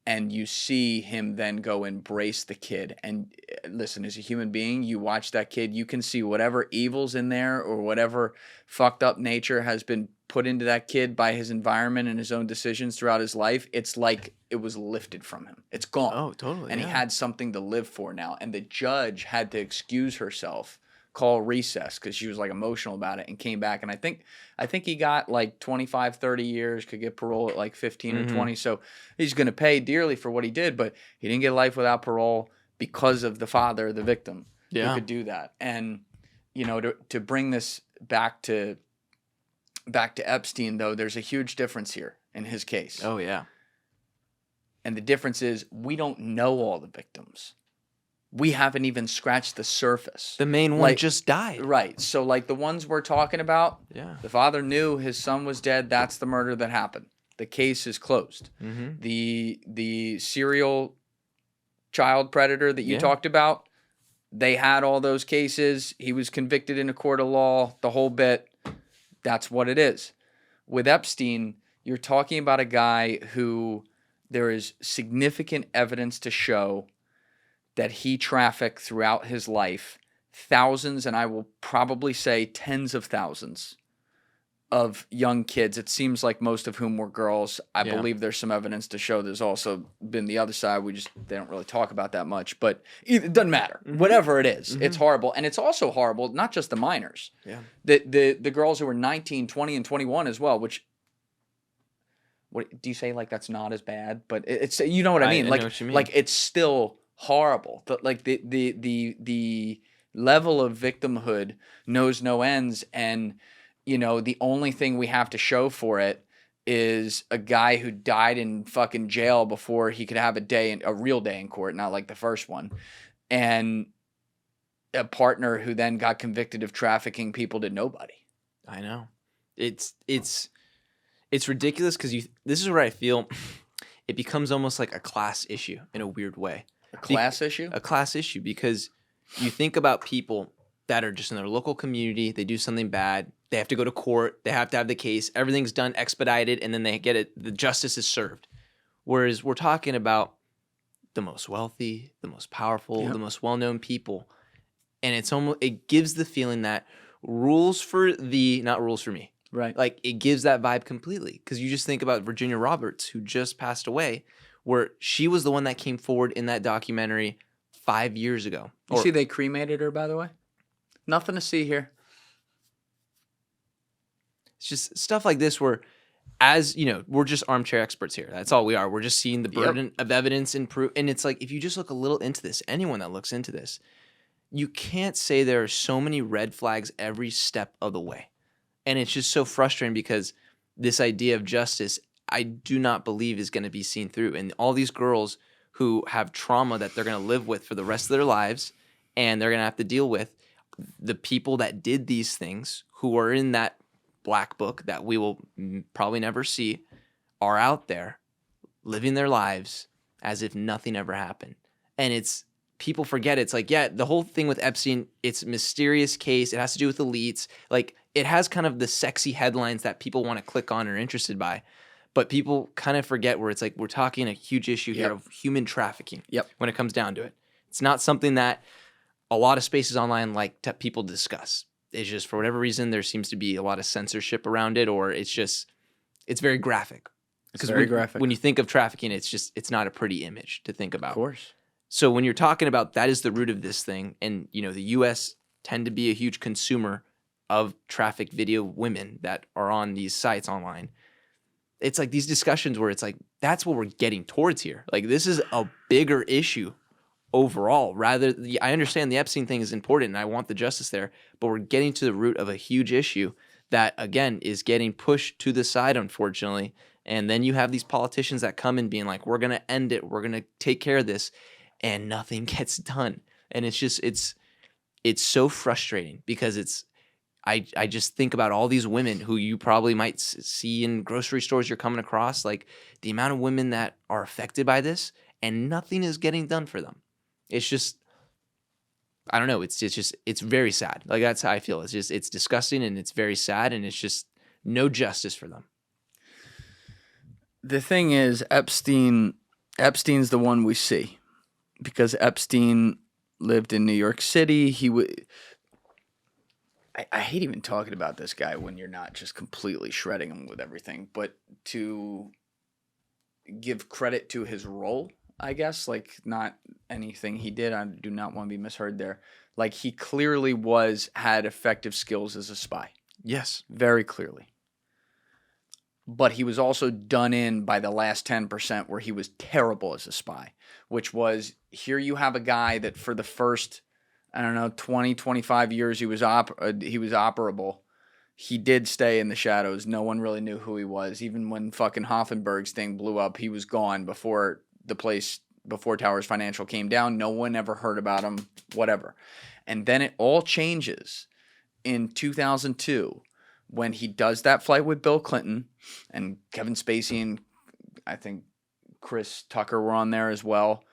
and you see him then go embrace the kid. And listen, as a human being, you watch that kid, you can see whatever evil's in there or whatever fucked up nature has been put into that kid by his environment and his own decisions throughout his life. It's like it was lifted from him. It's gone. Oh, totally. And he had something to live for now. And the judge had to excuse herself, call recess, because she was like emotional about it, and came back. And I think he got like 25, 30 years, could get parole at like 15 or 20. So he's going to pay dearly for what he did, but he didn't get life without parole because of the father, the victim, who could do that. And, you know, to bring this back to Epstein, though, there's a huge difference here in his case. Oh, yeah. And the difference is we don't know all the victims. We haven't even scratched the surface. The main one just died. Right. So, like, the ones we're talking about, the father knew his son was dead. That's the murder that happened. The case is closed. The serial child predator that you talked about, they had all those cases. He was convicted in a court of law, the whole bit. That's what it is. With Epstein, you're talking about a guy who there is significant evidence to show that he trafficked throughout his life thousands, and I will probably say tens of thousands of young kids. It seems like most of whom were girls. I believe there's some evidence to show there's also been the other side. They don't really talk about that much, but it doesn't matter. Whatever it is, it's horrible. And it's also horrible, not just the minors. Yeah. The girls who were 19, 20, and 21 as well, which, what do you say, like, that's not as bad? But it's, you know what I mean? I know what you mean. Like, it's still horrible. Like, the level of victimhood knows no ends, and, you know, the only thing we have to show for it is a guy who died in fucking jail before he could have a real day in court, not like the first one, and a partner who then got convicted of trafficking people to nobody. I know. It's ridiculous because this is where I feel it becomes almost like a class issue in a weird way. A class issue? A class issue, because you think about people that are just in their local community, they do something bad, they have to go to court, they have to have the case, everything's done expedited, and then they get it, the justice is served. Whereas we're talking about the most wealthy, the most powerful, the most well-known people, and it gives the feeling that rules for thee, not rules for me. Right. Like, it gives that vibe completely, because you just think about Virginia Roberts, who just passed away, where she was the one that came forward in that documentary 5 years ago. You see they cremated her, by the way? Nothing to see here. It's just stuff like this where, as you know, we're just armchair experts here. That's all we are. We're just seeing the burden of evidence and proof. And it's like, if you just look a little into this, anyone that looks into this, you can't say there are so many red flags every step of the way. And it's just so frustrating, because this idea of justice, I do not believe is going to be seen through. And all these girls who have trauma that they're going to live with for the rest of their lives, and they're going to have to deal with the people that did these things, who are in that black book that we will probably never see, are out there living their lives as if nothing ever happened. And people forget it's like, the whole thing with Epstein, it's a mysterious case. It has to do with elites. Like, it has kind of the sexy headlines that people want to click on or are interested by. But people kind of forget where it's like, we're talking a huge issue here of human trafficking when it comes down to it. It's not something that a lot of spaces online like people discuss. It's just, for whatever reason, there seems to be a lot of censorship around it, or it's very graphic. It's very graphic. When you think of trafficking, it's not a pretty image to think about. Of course. So when you're talking about that is the root of this thing, and you know the U.S. tend to be a huge consumer of trafficked video women that are on these sites online. It's like these discussions where it's like, that's what we're getting towards here. Like, this is a bigger issue overall. I understand the Epstein thing is important and I want the justice there, but we're getting to the root of a huge issue that, again, is getting pushed to the side, unfortunately. And then you have these politicians that come in being like, we're going to end it, we're going to take care of this, and nothing gets done. And it's just, it's so frustrating, because I just think about all these women who you probably might see in grocery stores you're coming across, like the amount of women that are affected by this, and nothing is getting done for them. It's just, I don't know. It's very sad. Like, that's how I feel. It's disgusting, and it's very sad, and it's just no justice for them. The thing is, Epstein Epstein's the one we see because Epstein lived in New York City. I hate even talking about this guy when you're not just completely shredding him with everything, but to give credit to his role, I guess, like not anything he did. I do not want to be misheard there. Like he clearly had effective skills as a spy. Yes. Very clearly. But he was also done in by the last 10% where he was terrible as a spy, which was here you have a guy that for the first, 20, 25 years he was operable. He did stay in the shadows. No one really knew who he was. Even when fucking Hoffenberg's thing blew up, he was gone before Towers Financial came down. No one ever heard about him, whatever. And then it all changes in 2002 when he does that flight with Bill Clinton and Kevin Spacey and I think Chris Tucker were on there as well,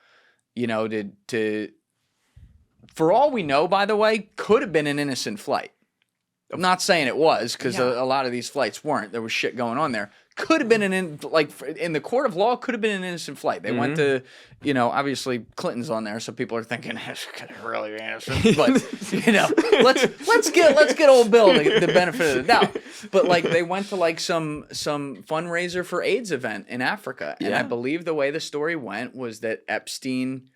for all we know, by the way, could have been an innocent flight. I'm not saying it was because a lot of these flights weren't. There was shit going on there. Could have been in the court of law, could have been an innocent flight. They went to, obviously Clinton's on there, so people are thinking it's really innocent. But let's get old Bill the benefit of the doubt. But they went to some fundraiser for AIDS event in Africa, and I believe the way the story went was that Epstein,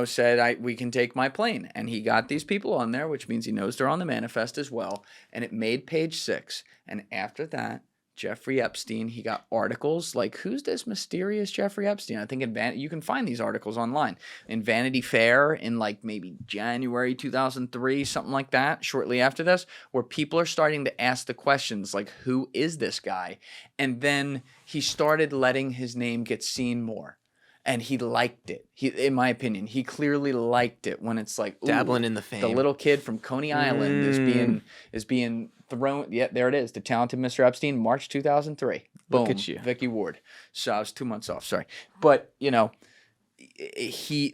said, we can take my plane. And he got these people on there, which means he knows they're on the manifest as well. And it made page 6. And after that, Jeffrey Epstein, he got articles like, who's this mysterious Jeffrey Epstein? I think you can find these articles online. In Vanity Fair in maybe January 2003, something like that, shortly after this, where people are starting to ask the questions like, who is this guy? And then he started letting his name get seen more. And he liked it. In my opinion, he clearly liked it when it's like dabbling in the fame. The little kid from Coney Island is being thrown. Yeah, there it is. The talented Mr. Epstein, March 2003. Boom. Look at you, Vicky Ward. So I was 2 months off. Sorry, but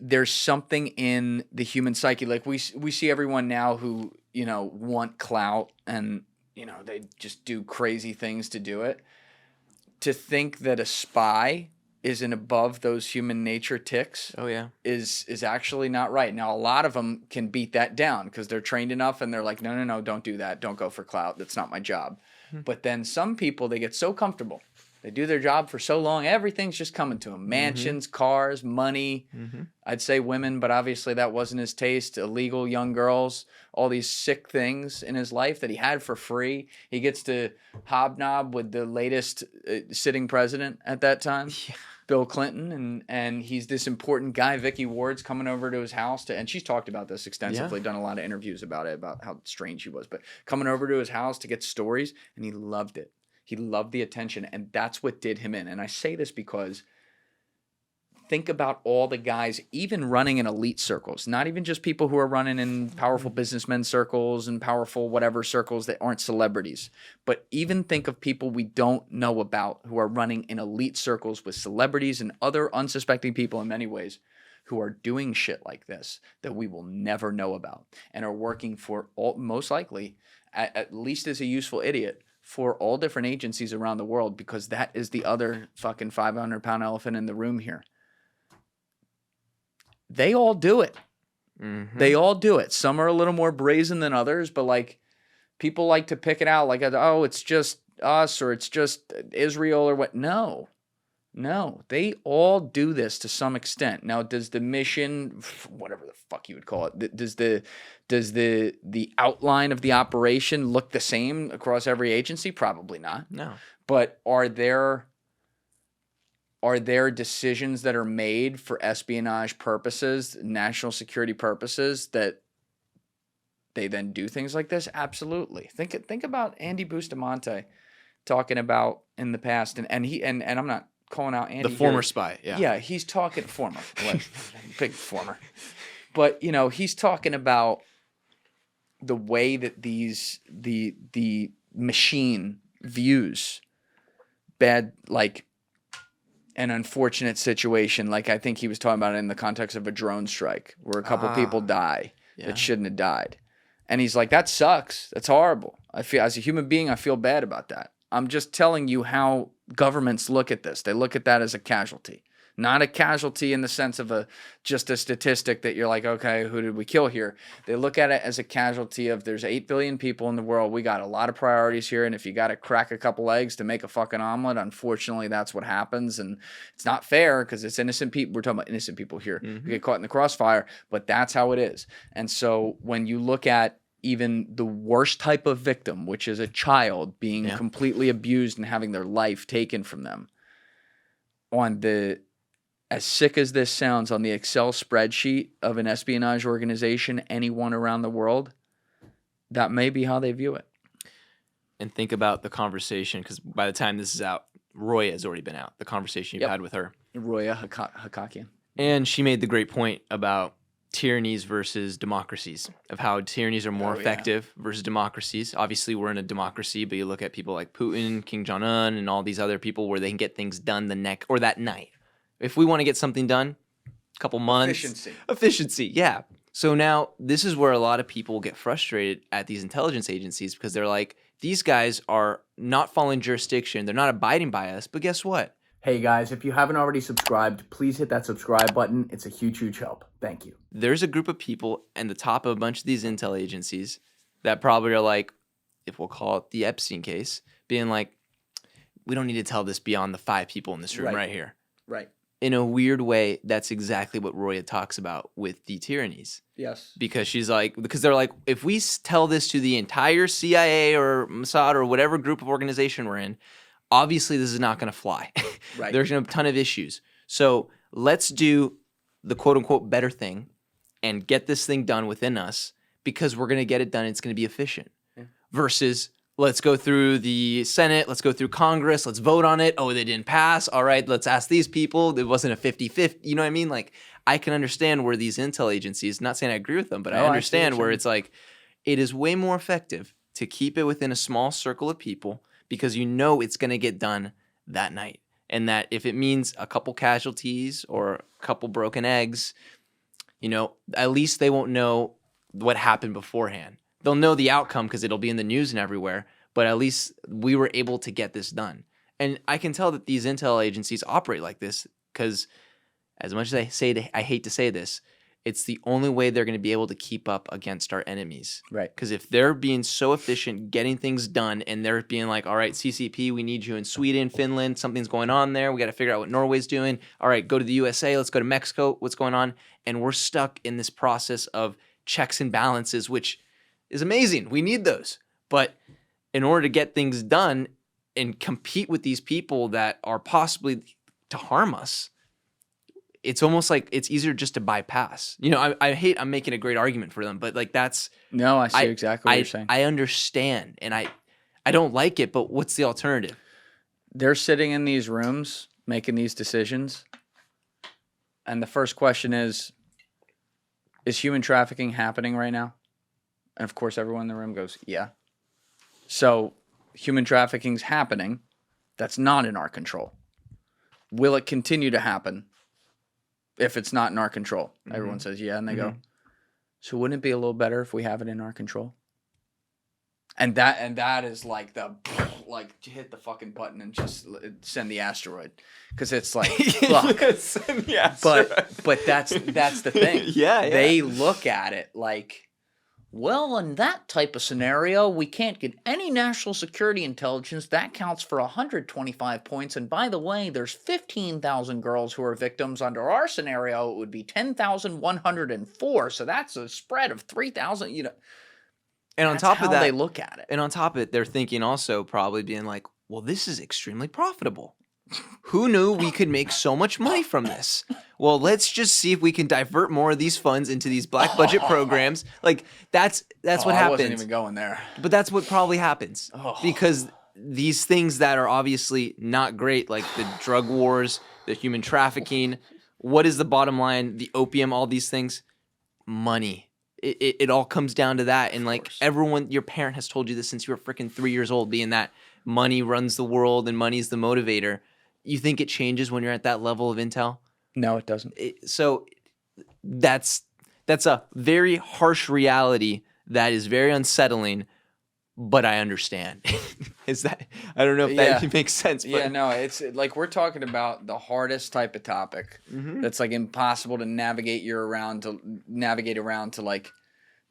there's something in the human psyche. Like we see everyone now who want clout and they just do crazy things to do it. To think that a spy isn't above those human nature ticks is actually not right. Now, a lot of them can beat that down because they're trained enough and they're like, no, don't do that. Don't go for clout. That's not my job. But then some people, they get so comfortable. They do their job for so long, everything's just coming to them. Mansions, cars, money. I'd say women, but obviously that wasn't his taste. Illegal young girls, all these sick things in his life that he had for free. He gets to hobnob with the latest sitting president at that time, Bill Clinton, and he's this important guy. Vicky Ward's coming over to his house, and she's talked about this extensively, done a lot of interviews about it, about how strange he was, but coming over to his house to get stories, and he loved it. He loved the attention, and that's what did him in. And I say this because think about all the guys, even running in elite circles, not even just people who are running in powerful businessmen circles and powerful whatever circles that aren't celebrities. But even think of people we don't know about who are running in elite circles with celebrities and other unsuspecting people in many ways who are doing shit like this that we will never know about and are working for most likely, at least as a useful idiot, for all different agencies around the world, because that is the other fucking 500-pound elephant in the room here. They all do it. They all do it. Some are a little more brazen than others, but people like to pick it out like, oh, it's just us or it's just Israel or what. No, they all do this to some extent. Now, does the mission, whatever the fuck you would call it, does the outline of the operation look the same across every agency? Probably not. No. But are there decisions that are made for espionage purposes, national security purposes, that they then do things like this? Absolutely. Think about Andy Bustamante talking about in the past, and I'm not calling out Andy. The former here. spy, yeah. Yeah, he's talking former, big former. But he's talking about the way that the machine views bad, an unfortunate situation. I think he was talking about it in the context of a drone strike where a couple people die that shouldn't have died. And he's like, that sucks. That's horrible. I feel, as a human being, I feel bad about that. I'm just telling you how governments look at this. They look at that as a casualty, Not a casualty in the sense of just a statistic that you're like, okay, who did we kill here? They look at it as a casualty of there's 8 billion people in the world. We got a lot of priorities here. And if you got to crack a couple eggs to make a fucking omelet, unfortunately, that's what happens. And it's not fair because it's innocent people. We're talking about innocent people here who get caught in the crossfire, but that's how it is. And so when you look at even the worst type of victim, which is a child being completely abused and having their life taken from them, as sick as this sounds, on the Excel spreadsheet of an espionage organization, anyone around the world, that may be how they view it. And think about the conversation, because by the time this is out, Roya has already been out, the conversation you've had with her. Roya Hakakian. And she made the great point about tyrannies versus democracies, of how tyrannies are more effective versus democracies. Obviously, we're in a democracy, but you look at people like Putin, Kim Jong-un, and all these other people where they can get things done that night. If we want to get something done, a couple months. Efficiency, yeah. So now this is where a lot of people get frustrated at these intelligence agencies because they're like, these guys are not following jurisdiction. They're not abiding by us. But guess what? Hey guys, if you haven't already subscribed, please hit that subscribe button. It's a huge, huge help. Thank you. There's a group of people at the top of a bunch of these intel agencies that probably are like, if we'll call it the Epstein case, being like, we don't need to tell this beyond the 5 people in this room right here. Right. In a weird way, that's exactly what Roya talks about with the tyrannies. Yes. Because they're like, if we tell this to the entire CIA or Mossad or whatever group of organization we're in, obviously this is not going to fly. Right. There's going to be a ton of issues. So let's do the quote unquote better thing and get this thing done within us because we're going to get it done. It's going to be efficient versus let's go through the Senate. Let's go through Congress. Let's vote on it. Oh, they didn't pass. All right, let's ask these people. It wasn't a 50-50. You know what I mean? Like, I can understand where these intel agencies, not saying I agree with them, but I understand where it's like, it is way more effective to keep it within a small circle of people because you know it's going to get done that night. And that if it means a couple casualties or a couple broken eggs, you know, at least they won't know what happened beforehand. They'll know the outcome because it'll be in the news and everywhere, but at least we were able to get this done. And I can tell that these intel agencies operate like this because as much as I hate to say this, it's the only way they're going to be able to keep up against our enemies. Right. Because if they're being so efficient getting things done and they're being like, all right, CCP, we need you in Sweden, Finland, something's going on there. We got to figure out what Norway's doing. All right, go to the USA. Let's go to Mexico. What's going on? And we're stuck in this process of checks and balances, which is amazing. We need those. But in order to get things done and compete with these people that are possibly to harm us, it's almost like it's easier just to bypass. You know, I'm making a great argument for them, but like that's... No, I see exactly what you're saying. I understand, and I don't like it, but what's the alternative? They're sitting in these rooms making these decisions, and the first question is human trafficking happening right now? And of course, everyone in the room goes, yeah. So human trafficking's happening. That's not in our control. Will it continue to happen if it's not in our control? Mm-hmm. Everyone says, yeah. And they go, so wouldn't it be a little better if we have it in our control? And that is like hit the fucking button and just send the asteroid. Because it's like, fuck. Send the asteroid. But that's the thing. Yeah. They look at it like, well, in that type of scenario, we can't get any national security intelligence. That counts for 125 points. And by the way, there's 15,000 girls who are victims. Under our scenario, it would be 10,104. So that's a spread of 3,000, you know. And on top of that, they look at it. And on top of it, they're thinking also probably being like, well, this is extremely profitable. Who knew we could make so much money from this? Well, let's just see if we can divert more of these funds into these black budget programs. Like that's what happens. I wasn't even going there. But that's what probably happens because these things that are obviously not great, like the drug wars, the human trafficking, what is the bottom line? The opium, all these things, money. It all comes down to that. And like everyone, your parent has told you this since you were freaking 3 years old, being that money runs the world and money's the motivator. You think it changes when you're at that level of intel? No, it doesn't. So that's a very harsh reality that is very unsettling. but I understand. Is that, I don't know if that makes sense. But. Yeah, no, it's like we're talking about the hardest type of topic that's like impossible to navigate around to like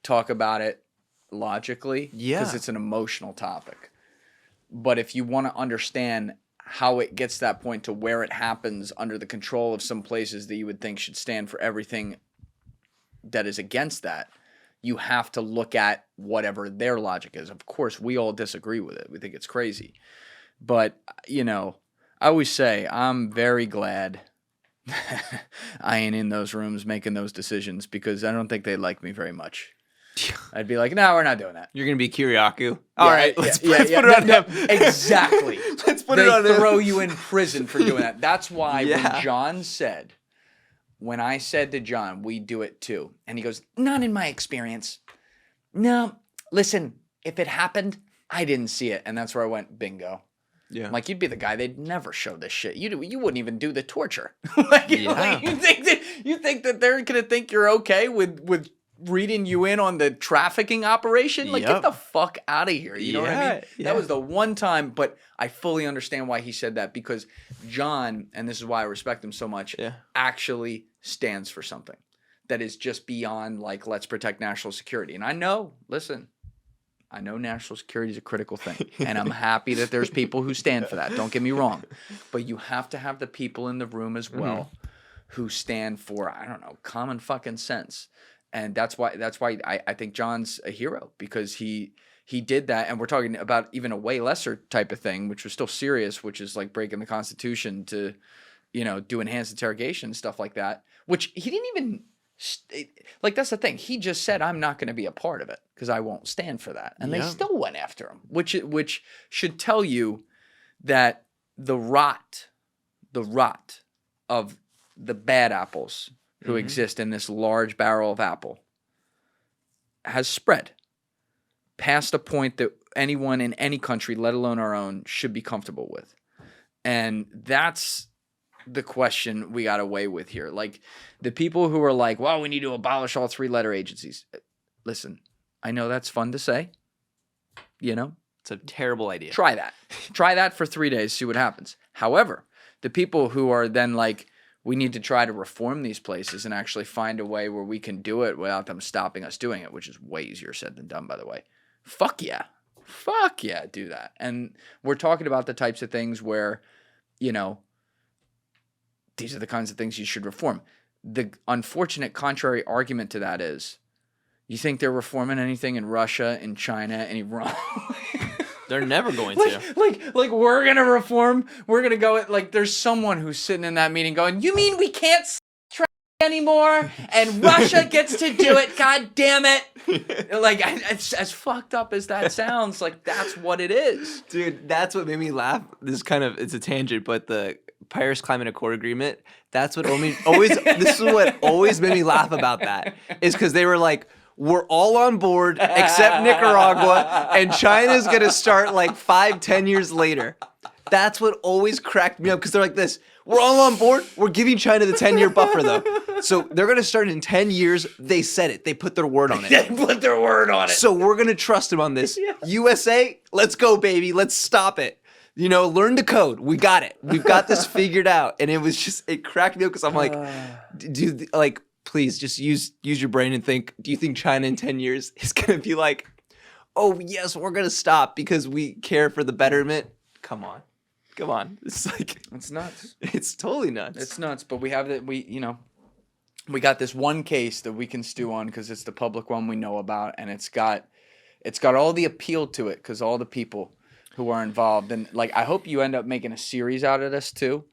talk about it logically. Yeah. Because it's an emotional topic. But if you want to understand how it gets to that point to where it happens under the control of some places that you would think should stand for everything that is against that, you have to look at whatever their logic is. Of course, we all disagree with it. We think it's crazy. But, you know, I always say I'm very glad I ain't in those rooms making those decisions because I don't think they like me very much. I'd be like, no, we're not doing that. You're going to be Kiriakou. All right, let's put it on no, him. Exactly. Let's put it on him. They throw you in prison for doing that. That's why when John said, when I said to John, we do it too. And he goes, not in my experience. No, listen, if it happened, I didn't see it. And that's where I went, bingo. Yeah. I'm like, you'd be the guy, they'd never show this shit. You wouldn't even do the torture. like, you think that they're going to think you're okay with reading you in on the trafficking operation? Like, get the fuck out of here. You know what I mean? That was the one time, but I fully understand why he said that because John, and this is why I respect him so much, actually stands for something that is just beyond like, let's protect national security. And I know, listen, I know national security is a critical thing, and I'm happy that there's people who stand for that. Don't get me wrong. But you have to have the people in the room as well who stand for, I don't know, common fucking sense. And that's why I think John's a hero because he did that. And we're talking about even a way lesser type of thing, which was still serious, which is like breaking the Constitution to, you know, do enhanced interrogation, stuff like that, which he didn't even like. That's the thing. He just said, I'm not going to be a part of it because I won't stand for that. And they still went after him, which should tell you that the rot of the bad apples who exist in this large barrel of apple has spread past a point that anyone in any country, let alone our own, should be comfortable with. And that's the question we got away with here. Like the people who are like, well, we need to abolish all three-letter agencies. Listen, I know that's fun to say, you know? It's a terrible idea. Try that. Try that for 3 days, see what happens. However, the people who are then like, we need to try to reform these places and actually find a way where we can do it without them stopping us doing it, which is way easier said than done, by the way. Fuck yeah. Fuck yeah, do that. And we're talking about the types of things where, you know, these are the kinds of things you should reform. The unfortunate contrary argument to that is, you think they're reforming anything in Russia, in China, and Iran? They're never going to. Like we're going to reform. We're going to go. Like there's someone who's sitting in that meeting going, you mean we can't anymore and Russia gets to do it? God damn it. Like as fucked up as that sounds, like that's what it is. Dude, that's what made me laugh. It's a tangent, but the Paris Climate Accord Agreement, that's what this is what always made me laugh about that is because they were like, we're all on board except Nicaragua, and China's going to start like 5-10 years later. That's what always cracked me up because they're like this. We're all on board. We're giving China the 10-year buffer, though. So they're going to start in 10 years. They said it. They put their word on it. They put their word on it. So we're going to trust them on this. USA, let's go, baby. Let's stop it. You know, learn the code. We got it. We've got this figured out. And it cracked me up because I'm like, dude, like, please just use your brain and think, do you think China in 10 years is going to be like, oh, yes, we're going to stop because we care for the betterment? Come on. It's like, it's nuts. It's totally nuts. It's nuts. But we have we got this one case that we can stew on because it's the public one we know about. And it's got all the appeal to it because all the people who are involved. And like, I hope you end up making a series out of this too.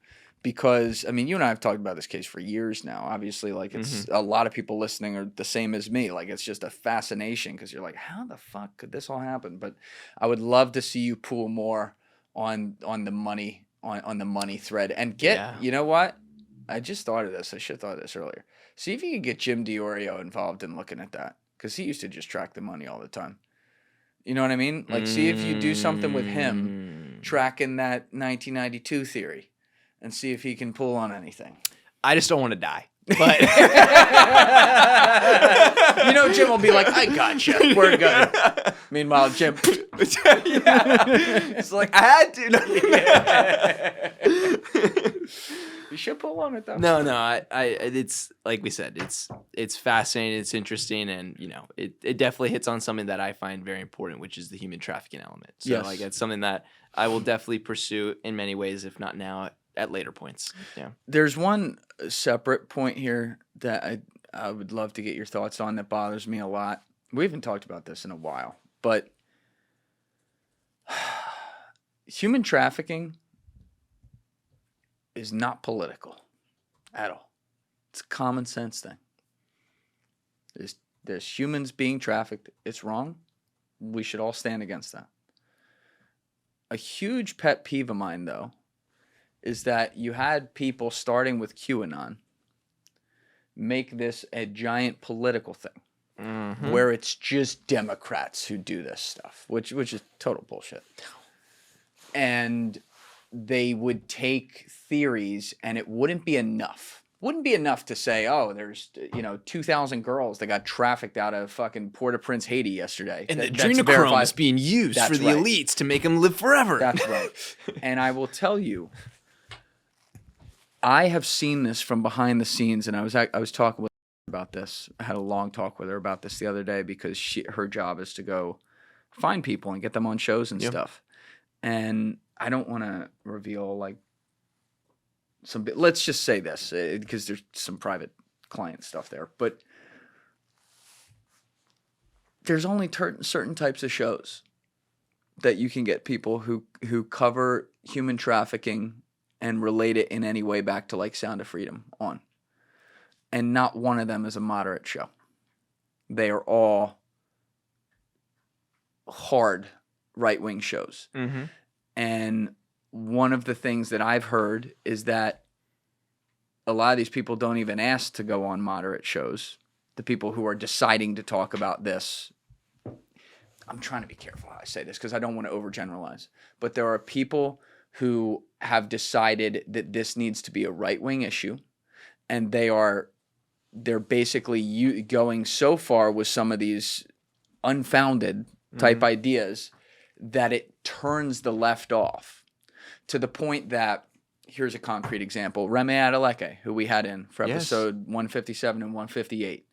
Because, I mean, you and I have talked about this case for years now. Obviously, like, it's a lot of people listening are the same as me. Like, it's just a fascination because you're like, how the fuck could this all happen? But I would love to see you pool more on the money, on the money thread. And you know what? I just thought of this. I should have thought of this earlier. See if you could get Jim DiOrio involved in looking at that. Because he used to just track the money all the time. You know what I mean? Like, see if you do something with him tracking that 1992 theory. And see if he can pull on anything. I just don't want to die. But You know, Jim will be like, I gotcha. We're good. Meanwhile, Jim. it's like I had to. You should pull on it though. No, it's like we said, it's fascinating, it's interesting, and it definitely hits on something that I find very important, which is the human trafficking element. So Yes. like it's something that I will definitely pursue in many ways, if not now, at later points. Yeah. There's one separate point here that I would love to get your thoughts on that bothers me a lot. We haven't talked about this in a while, but human trafficking is not political at all. It's a common sense thing. There's humans being trafficked. It's wrong. We should all stand against that. A huge pet peeve of mine, though, is that you had people starting with QAnon make this a giant political thing, where it's just Democrats who do this stuff, which is total bullshit. And they would take theories, and it wouldn't be enough. Wouldn't be enough to say, oh, there's 2,000 girls that got trafficked out of fucking Port-au-Prince, Haiti yesterday. And the That's adrenochrome verified. is being used That's for the right. elites to make them live forever. That's right. And I will tell you, I have seen this from behind the scenes, and I was talking with her about this. I had a long talk with her about this the other day because her job is to go find people and get them on shows and stuff. And I don't want to reveal like let's just say this because there's some private client stuff there, but there's only certain types of shows that you can get people who cover human trafficking and relate it in any way back to like Sound of Freedom on. And not one of them is a moderate show. They are all hard right-wing shows. Mm-hmm. And one of the things that I've heard is that a lot of these people don't even ask to go on moderate shows. The people who are deciding to talk about this, I'm trying to be careful how I say this because I don't want to overgeneralize, but there are people who have decided that this needs to be a right-wing issue, and they're basically going so far with some of these unfounded type ideas that it turns the left off to the point that, here's a concrete example, Remy Adeleke, who we had in for episode 157 and 158.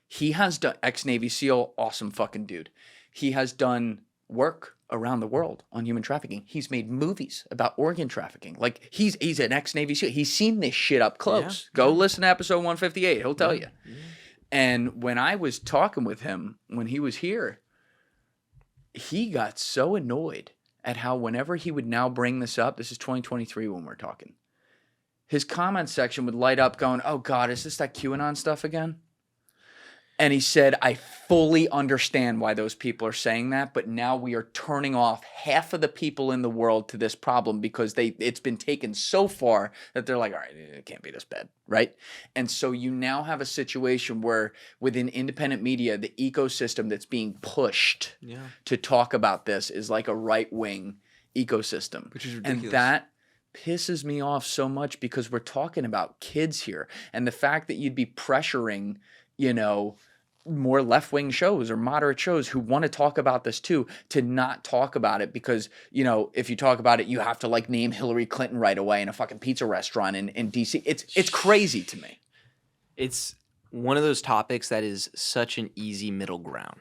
He has done, ex-Navy SEAL, awesome fucking dude. He has done work around the world on human trafficking. He's made movies about organ trafficking. Like, he's an ex-Navy SEAL. He's seen this shit up close. Go listen to episode 158. He'll tell you. Yeah. And when I was talking with him, when he was here, he got so annoyed at how whenever he would now bring this up, this is 2023 when we're talking, his comment section would light up going, oh God, is this that QAnon stuff again? And he said, I fully understand why those people are saying that, but now we are turning off half of the people in the world to this problem because it's been taken so far that they're like, all right, it can't be this bad, right? And so you now have a situation where within independent media, the ecosystem that's being pushed to talk about this is like a right-wing ecosystem. Which is ridiculous. And that pisses me off so much because we're talking about kids here. And the fact that you'd be pressuring, more left-wing shows or moderate shows who want to talk about this too, to not talk about it because, if you talk about it, you have to like name Hillary Clinton right away in a fucking pizza restaurant in DC. It's crazy to me. It's one of those topics that is such an easy middle ground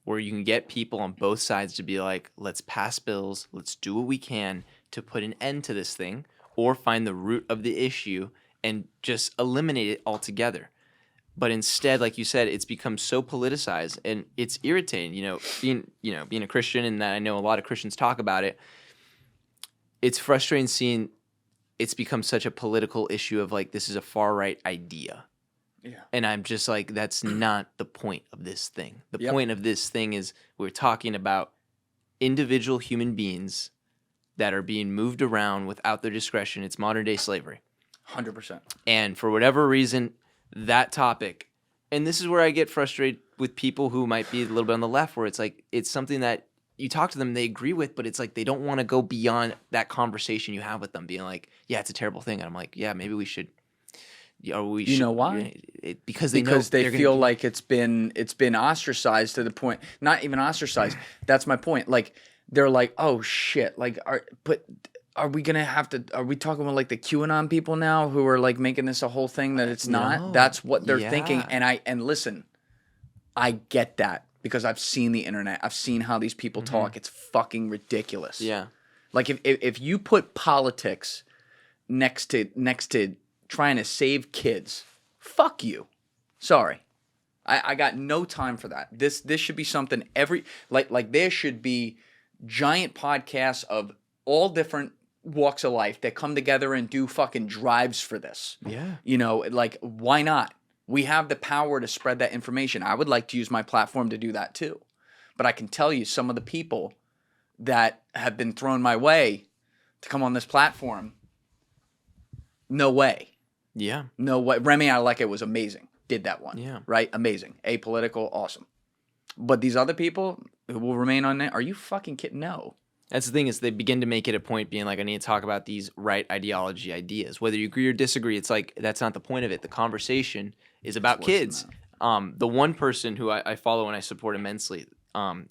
where you can get people on both sides to be like, let's pass bills, let's do what we can to put an end to this thing or find the root of the issue and just eliminate it altogether. But instead, like you said, it's become so politicized and it's irritating, being a Christian, and that I know a lot of Christians talk about it. It's frustrating seeing it's become such a political issue of like, this is a far right idea. Yeah. And I'm just like, that's not the point of this thing. The point of this thing is we're talking about individual human beings that are being moved around without their discretion. It's modern day slavery. 100%. And for whatever reason, that topic, and this is where I get frustrated with people who might be a little bit on the left, where it's like, it's something that you talk to them, they agree with, but it's like they don't want to go beyond that conversation you have with them being like, yeah, it's a terrible thing. And I'm like, yeah, maybe we should Are we? You know why? Because they feel like it's been ostracized to the point, not even ostracized. That's my point. Like they're like, oh shit. Like, are we gonna have to? Are we talking about like the QAnon people now who are like making this a whole thing that it's not? No. That's what they're thinking. Yeah. And listen, I get that because I've seen the internet. I've seen how these people talk. It's fucking ridiculous. Yeah. Like if you put politics next to trying to save kids, fuck you. Sorry. I got no time for that. This should be something like there should be giant podcasts of all different walks of life that come together and do fucking drives for this. Yeah. You know, like why not? We have the power to spread that information. I would like to use my platform to do that too. But I can tell you some of the people that have been thrown my way to come on this platform, no way. Yeah. No way. Remy Aleke was amazing. Did that one. Yeah. Right? Amazing. Apolitical, awesome. But these other people who will remain on there, are you fucking kidding? No. That's the thing is they begin to make it a point being like, I need to talk about these right ideology ideas. Whether you agree or disagree, it's like, that's not the point of it. The conversation is about kids. The one person who I follow and I support immensely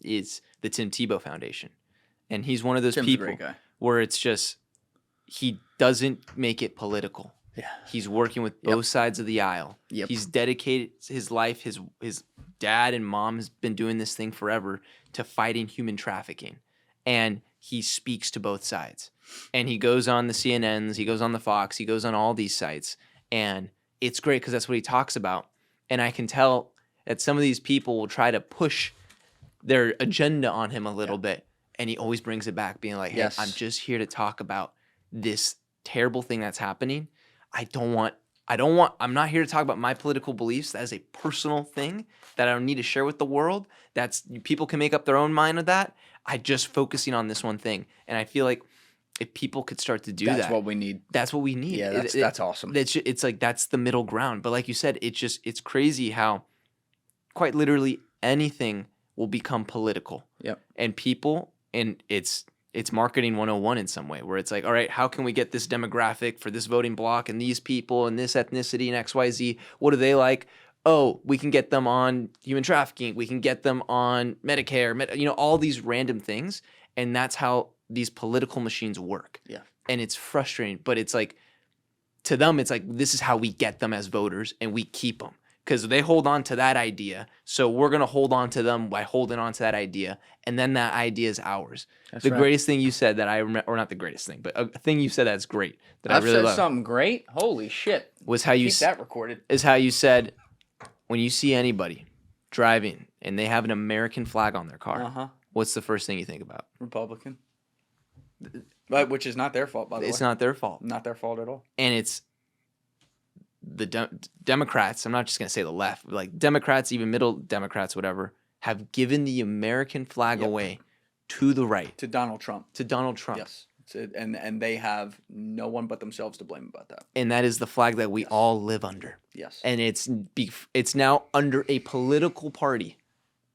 is the Tim Tebow Foundation. And he's one of those Tim's a people great guy. where it's just, he doesn't make it political. Yeah. He's working with both sides of the aisle. Yep. He's dedicated his life, his dad and mom has been doing this thing forever to fighting human trafficking. And he speaks to both sides. And he goes on the CNNs, he goes on the Fox, he goes on all these sites. And it's great because that's what he talks about. And I can tell that some of these people will try to push their agenda on him a little bit. And he always brings it back, being like, hey, I'm just here to talk about this terrible thing that's happening. I'm not here to talk about my political beliefs. That is a personal thing that I don't need to share with the world. People can make up their own mind of that. I just focusing on this one thing. And I feel like if people could start to do that. That's what we need. That's what we need. Yeah, that's awesome. It's like, that's the middle ground. But like you said, it's crazy how quite literally anything will become political. Yep. And people, and it's marketing 101 in some way, where it's like, all right, how can we get this demographic for this voting block and these people and this ethnicity and XYZ? What do they like? Oh, we can get them on human trafficking. We can get them on Medicare, all these random things. And that's how these political machines work. Yeah. And it's frustrating, but it's like, to them, it's like, this is how we get them as voters and we keep them. Because they hold on to that idea. So we're going to hold on to them by holding on to that idea. And then that idea is ours. That's the greatest thing you said that I remember, or not the greatest thing, but a thing you said that's great, that I really love. I've said something great? Holy shit. Was how you keep that recorded. Is how you said, when you see anybody driving and they have an American flag on their car, what's the first thing you think about? Republican. But which is not their fault, by the way. It's not their fault. Not their fault at all. And it's the Democrats, I'm not just going to say the left, like Democrats, even middle Democrats, whatever, have given the American flag away to the right. To Donald Trump. Yes. And they have no one but themselves to blame about that. And that is the flag that we all live under. Yes. And it's now under a political party,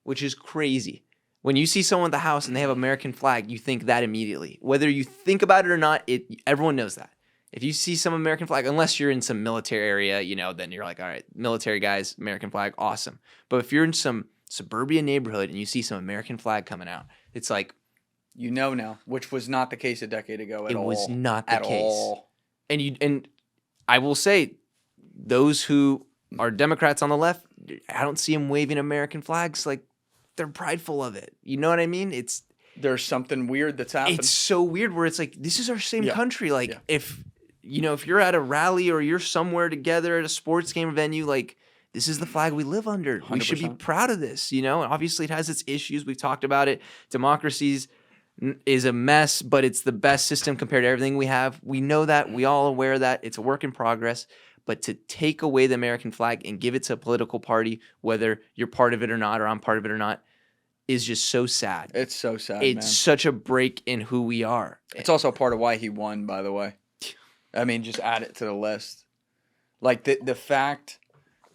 which is crazy. When you see someone at the house and they have American flag, you think that immediately. Whether you think about it or not, everyone knows that. If you see some American flag, unless you're in some military area, then you're like, all right, military guys, American flag, awesome. But if you're in some suburban neighborhood and you see some American flag coming out, it's like, now, which was not the case a decade ago at all. It was not the case. All. And I will say, those who are Democrats on the left, I don't see them waving American flags like they're prideful of it. You know what I mean? There's something weird that's happened. It's so weird where it's like, this is our same country. Like if you're at a rally or you're somewhere together at a sports game venue, like this is the flag we live under. 100%. We should be proud of this, And obviously it has its issues. We've talked about it. Democracies is a mess, but it's the best system compared to everything we have. We know that. We all aware of that. It's a work in progress. But to take away the American flag and give it to a political party, whether you're part of it or not, or I'm part of it or not, is just so sad. It's so sad, It's man. such a break in who we are. It's also part of why he won, by the way. I mean, just add it to the list. Like the fact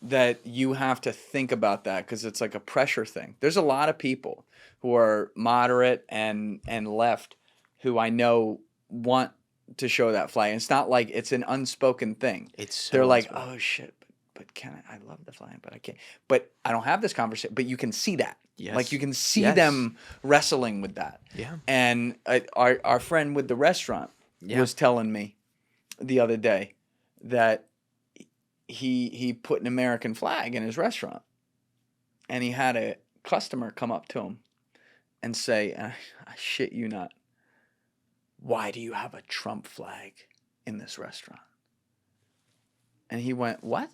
that you have to think about that because it's like a pressure thing. There's a lot of people who are moderate and left who I know want to show that flag. And it's not like it's an unspoken thing. They're like, oh shit, but can I love the flag, but I can't. But I don't have this conversation. But you can see that. Yes. Like you can see them wrestling with that. Yeah. And our friend with the restaurant was telling me the other day that he put an American flag in his restaurant, and he had a customer come up to him and say, I shit you not, why do you have a Trump flag in this restaurant? And he went, what?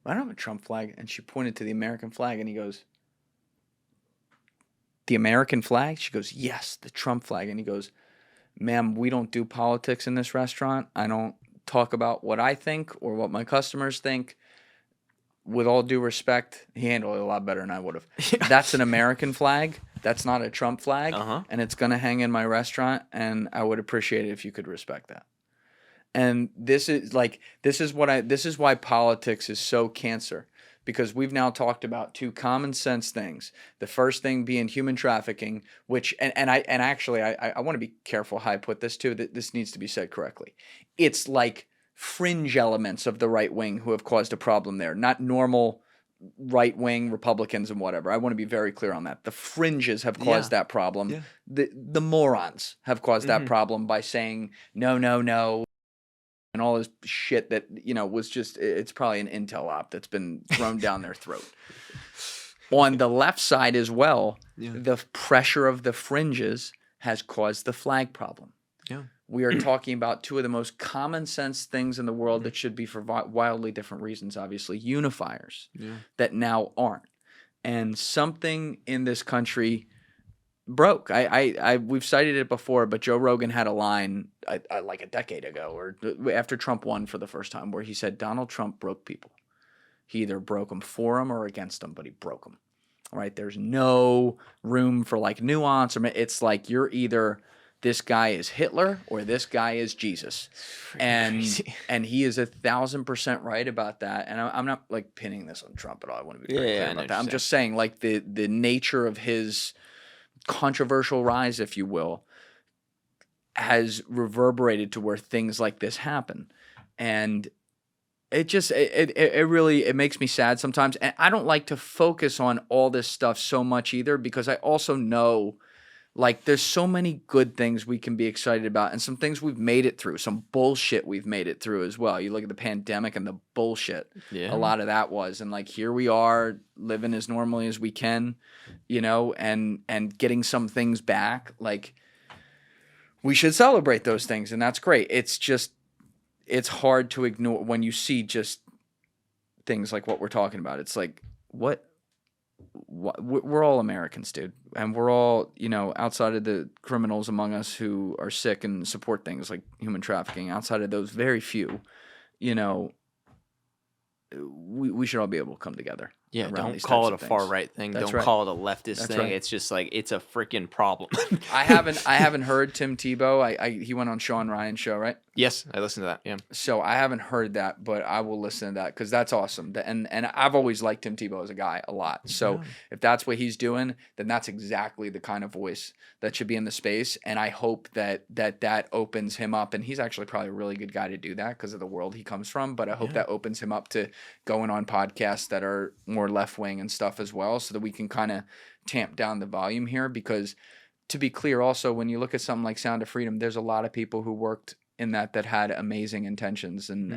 I don't have a Trump flag. And she pointed to the American flag, and he goes, the American flag? She goes, yes, the Trump flag. And he goes, ma'am, we don't do politics in this restaurant. I don't talk about what I think or what my customers think. With all due respect, he handled it a lot better than I would have. That's an American flag. That's not a Trump flag. And it's going to hang in my restaurant, and I would appreciate it if you could respect that. And this is why politics is so cancer, because we've now talked about two common sense things. The first thing being human trafficking, which I want to be careful how I put this too. That this needs to be said correctly. It's like fringe elements of the right wing who have caused a problem there, not normal right wing Republicans and whatever. I want to be very clear on that. The fringes have caused that problem. Yeah. The morons have caused that problem by saying no, and all this shit that, was just, it's probably an intel op that's been thrown down their throat. On the left side as well, the pressure of the fringes has caused the flag problem. Yeah. We are talking about two of the most common sense things in the world that should be for wildly different reasons, obviously, unifiers that now aren't. And something in this country broke. We've cited it before, but Joe Rogan had a line like a decade ago, or after Trump won for the first time, where he said Donald Trump broke people. He either broke them for them or against them, but he broke them. All right, there's no room for like nuance, or it's like you're either this guy is Hitler or this guy is Jesus, and he is 1,000% right about that. And I'm not like pinning this on Trump at all. I want to be very clear about that. I'm just saying like the nature of his controversial rise, if you will, has reverberated to where things like this happen. And it just it really makes me sad sometimes. And I don't like to focus on all this stuff so much either, because I also know like there's so many good things we can be excited about, and some things we've made it through, some bullshit we've made it through as well. You look at the pandemic and the bullshit a lot of that was, and like here we are living as normally as we can, and getting some things back. Like we should celebrate those things, and that's great. It's just, it's hard to ignore when you see just things like what we're talking about. It's like, what we're all Americans, dude, and we're all, outside of the criminals among us who are sick and support things like human trafficking, outside of those very few, we should all be able to come together. Yeah, don't call it a far right thing. Don't call it a leftist thing. Right. It's just like it's a freaking problem. I haven't heard Tim Tebow. He went on Sean Ryan's show, right? Yes, I listened to that. Yeah. So I haven't heard that, but I will listen to that because that's awesome. And I've always liked Tim Tebow as a guy a lot. So if that's what he's doing, then that's exactly the kind of voice that should be in the space. And I hope that opens him up. And he's actually probably a really good guy to do that because of the world he comes from. But I hope that opens him up to going on podcasts that are more left wing and stuff as well, so that we can kind of tamp down the volume here. Because to be clear, also when you look at something like Sound of Freedom, there's a lot of people who worked in that had amazing intentions and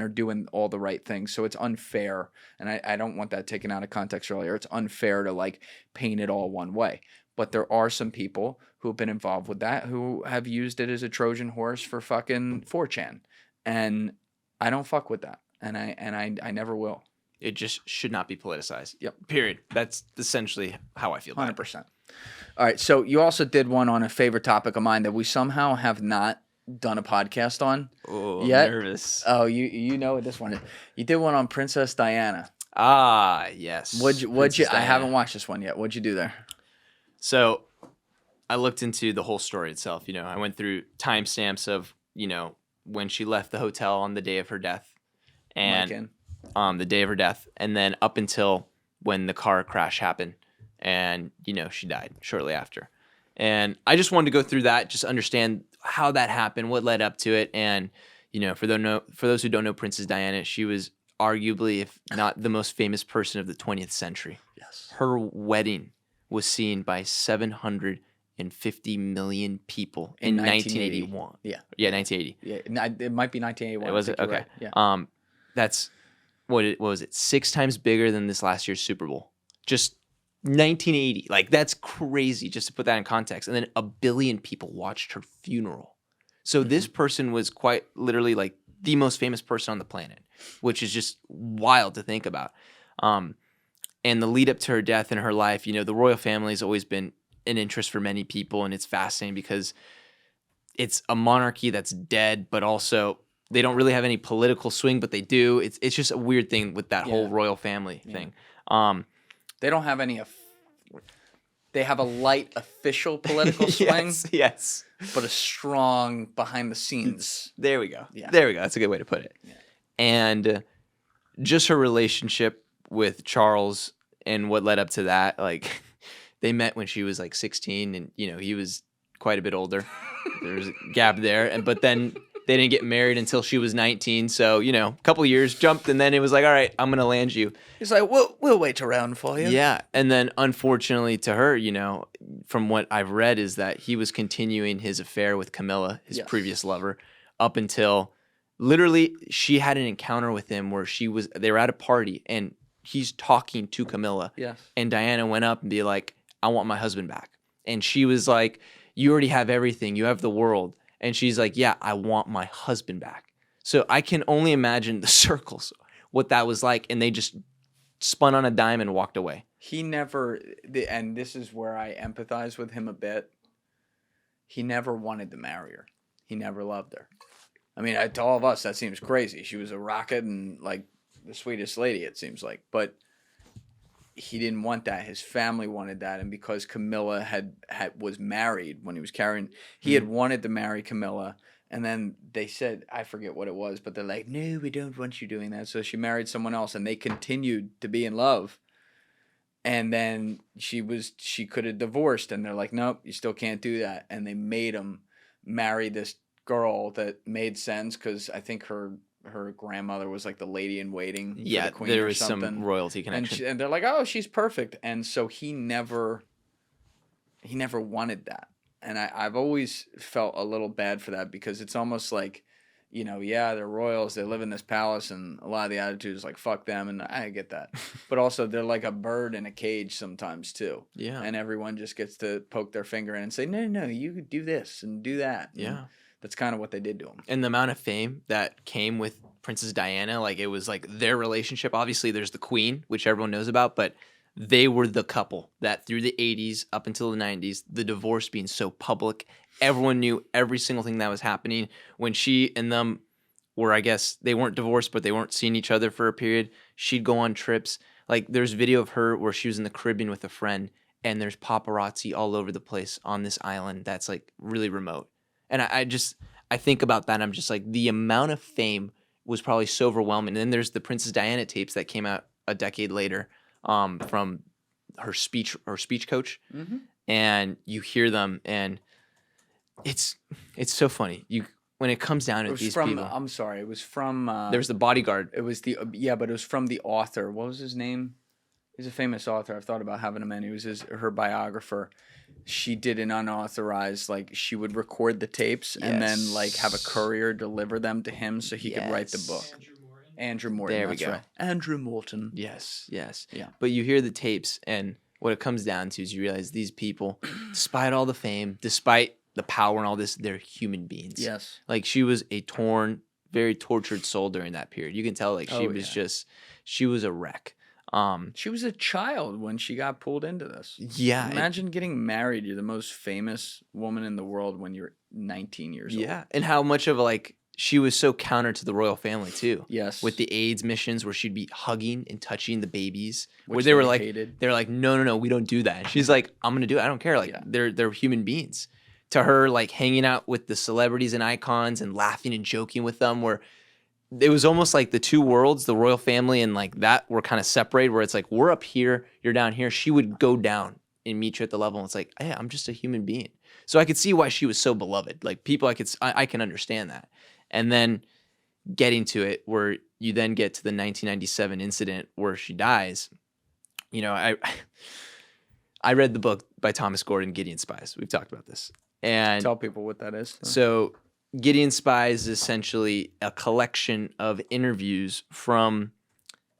are doing all the right things. So it's unfair, and I don't want that taken out of context earlier. It's unfair to like paint it all one way. But there are some people who have been involved with that who have used it as a Trojan horse for fucking 4chan, and I don't fuck with that, and I never will. It just should not be politicized. Yep. Period. That's essentially how I feel about 100%. All right. So you also did one on a favorite topic of mine that we somehow have not done a podcast on yet. I'm nervous. Oh, you know what this one is. You did one on Princess Diana. Ah, yes. What'd you? I haven't watched this one yet. What'd you do there? So I looked into the whole story itself. I went through timestamps of, when she left the hotel on the day of her death. And the day of her death, and then up until when the car crash happened, and she died shortly after. And I just wanted to go through that, just understand how that happened, what led up to it, and for those who don't know Princess Diana, she was arguably, if not the most famous person of the 20th century. Yes. Her wedding was seen by 750 million people in 1981. Yeah. Yeah, 1980. Yeah, it might be 1981. It was okay. Right. Yeah. That's what was it? 6 times bigger than this last year's Super Bowl. Just 1980. Like, that's crazy, just to put that in context. And then 1 billion people watched her funeral. So this person was quite literally like the most famous person on the planet, which is just wild to think about. And the lead up to her death and her life, the royal family has always been an interest for many people, and it's fascinating because it's a monarchy that's dead, but also they don't really have any political swing, but they do. It's just a weird thing with that whole royal family thing. They don't have any. They have a light official political swing. Yes. But a strong behind the scenes. There we go. Yeah. There we go. That's a good way to put it. Yeah. And just her relationship with Charles and what led up to that, like they met when she was like 16, and he was quite a bit older. There was a gap there, but then they didn't get married until she was 19. So a couple years jumped, and then it was like, all right, I'm gonna land you. He's like, we'll wait around for you. Yeah, and then unfortunately to her, from what I've read, is that he was continuing his affair with Camilla, his previous lover, up until literally she had an encounter with him where they were at a party and he's talking to Camilla. Yes. And Diana went up and be like, I want my husband back. And she was like, you already have everything. You have the world. And she's like, yeah, I want my husband back. So I can only imagine the circles, what that was like. And they just spun on a dime and walked away. He never, and this is where I empathize with him a bit. He never wanted to marry her. He never loved her. I mean, to all of us, that seems crazy. She was a rocket and like the sweetest lady, it seems like. But he didn't want that. His family wanted that. And because Camilla was married when he was carrying, he had wanted to marry Camilla. And then they said, I forget what it was, but they're like, no, we don't want you doing that. So she married someone else, and they continued to be in love. And then she could have divorced, and they're like, nope, you still can't do that. And they made him marry this girl that made sense because I think her grandmother was like the lady in waiting for the queen there or was something. some royalty connection. And they're like, oh, she's perfect. And so he never wanted that. And I've always felt a little bad for that because it's almost like, they're royals, they live in this palace, and a lot of the attitude is like, fuck them, and I get that. But also, they're like a bird in a cage sometimes, too. Yeah. And everyone just gets to poke their finger in and say, no, you do this and do that. And Yeah. that's kind of what they did to him. And the amount of fame that came with Princess Diana, like it was like their relationship. Obviously, there's the queen, which everyone knows about, but they were the couple that through the 80s up until the 90s, the divorce being so public, everyone knew every single thing that was happening. When she and them were, I guess, they weren't divorced, but they weren't seeing each other for a period, she'd go on trips. Like there's video of her where she was in the Caribbean with a friend, and there's paparazzi all over the place on this island that's like really remote. And I think about that, and I'm just like, the amount of fame was probably so overwhelming. And then there's the Princess Diana tapes that came out a decade later from her speech coach. Mm-hmm. And you hear them, and it's so funny. When it comes down to these people. I'm sorry, it was from. There's the bodyguard. It was but it was from the author. What was his name? He's a famous author. I've thought about having him in. He was her biographer. She did an unauthorized, like she would record the tapes and then like have a courier deliver them to him so he could write the book. Andrew Morton. There we go. Right. Andrew Morton. Yes. Yeah. But you hear the tapes, and what it comes down to is you realize these people, despite all the fame, despite the power and all this, they're human beings. Yes. Like she was a torn, very tortured soul during that period. You can tell like she was a wreck. She was a child when she got pulled into this. Yeah. Imagine getting married. You're the most famous woman in the world when you're 19 years old. Yeah. And how much of she was so counter to the royal family too. Yes. With the AIDS missions where she'd be hugging and touching the babies. Which where they were like, hated. they're like, no, we don't do that. And she's like, I'm going to do it. I don't care. Like they're human beings. To her, like hanging out with the celebrities and icons and laughing and joking with them, where it was almost like the two worlds, the royal family and like that, were kind of separated, where it's like, we're up here, you're down here. She would go down and meet you at the level. And it's like, hey, I'm just a human being. So I could see why she was so beloved. Like people, I can understand that. And then getting to it where you then get to the 1997 incident where she dies. You know, I read the book by Thomas Gordon, Gideon Spies. We've talked about this. And Tell people what that is. so Gideon Spies is essentially a collection of interviews from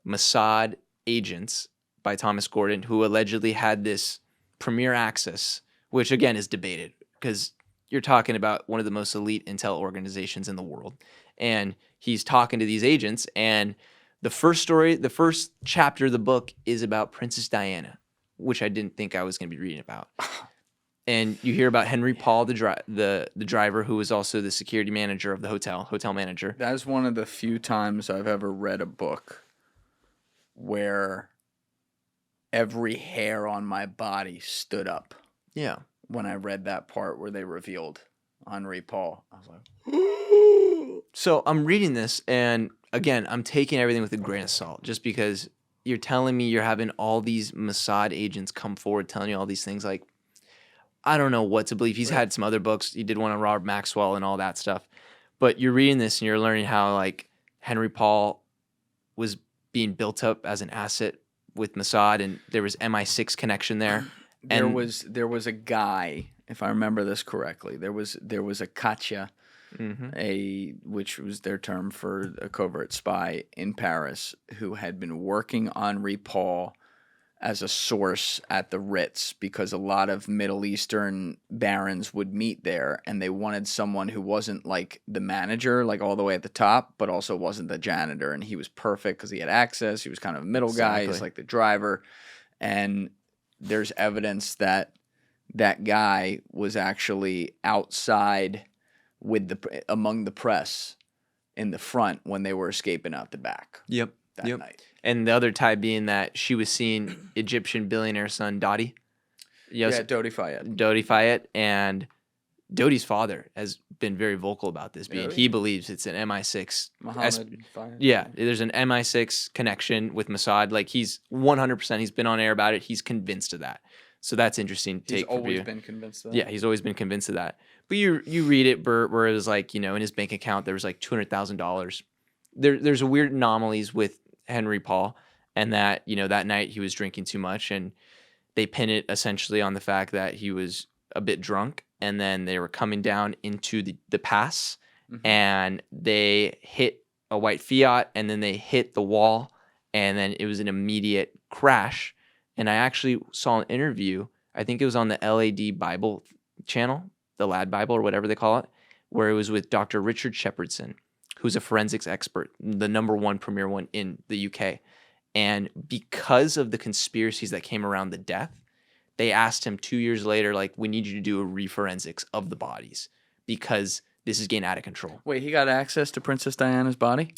Mossad agents by Thomas Gordon, who allegedly had this premier access, which again is debated because you're talking about one of the most elite intel organizations in the world. And he's talking to these agents. And the first chapter of the book is about Princess Diana, which I didn't think I was going to be reading about. And you hear about Henry Paul, the driver, who was also the security manager of the hotel manager. That is one of the few times I've ever read a book where every hair on my body stood up. Yeah. When I read that part where they revealed Henry Paul. I was like, so I'm reading this, and again, I'm taking everything with a grain of salt, just because you're telling me you're having all these Mossad agents come forward telling you all these things. Like, I don't know what to believe. He's had some other books. He did one on Robert Maxwell and all that stuff. But you're reading this and you're learning how like Henry Paul was being built up as an asset with Mossad, and there was MI6 connection there. There was a guy, if I remember this correctly. There was a Katya, which was their term for a covert spy in Paris, who had been working Henri Paul as a source at the Ritz because a lot of Middle Eastern barons would meet there, and they wanted someone who wasn't like the manager, like all the way at the top, but also wasn't the janitor. And he was perfect because he had access. He was kind of a middle guy. He's like the driver. And there's evidence that that guy was actually outside with among the press in the front when they were escaping out the back. Yep. That night. And the other tie being that she was seeing Egyptian billionaire son Dodi. Yeah, Dodi Fayed. Dodi Fayed. And Dodi's father has been very vocal about this, being he believes it's an MI6. Mohammed Fayed. Yeah, there's an MI6 connection with Mossad. Like he's 100%, he's been on air about it. He's convinced of that. So that's interesting. He's always been convinced of that. Yeah, he's always been convinced of that. But you read it where it was like, you know, in his bank account, there was like $200,000. There's a weird anomalies with Henry Paul, and that, you know, that night he was drinking too much, and they pin it essentially on the fact that he was a bit drunk, and then they were coming down into the pass, and they hit a white Fiat, and then they hit the wall, and then it was an immediate crash. And I actually saw an interview, I think it was on the LAD Bible channel, the Lad Bible or whatever they call it, where it was with Dr. Richard Shepherdson, who's a forensics expert, the #1 premier one in the UK. And because of the conspiracies that came around the death, they asked him 2 years later, like, we need you to do a re-forensics of the bodies because this is getting out of control. Wait, he got access to Princess Diana's body?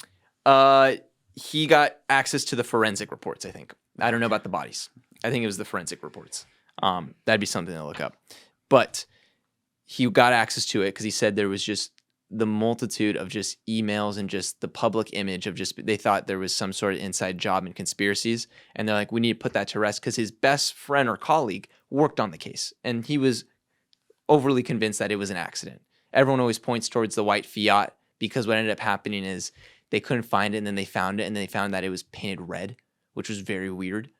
He got access to the forensic reports, I think. I don't know about the bodies. I think it was the forensic reports. That'd be something to look up. But he got access to it because he said there was just the multitude of just emails and just the public image of just, they thought there was some sort of inside job and conspiracies. And they're like, we need to put that to rest because his best friend or colleague worked on the case. And he was overly convinced that it was an accident. Everyone always points towards the white Fiat because what ended up happening is they couldn't find it, and then they found it, and they found that it was painted red, which was very weird.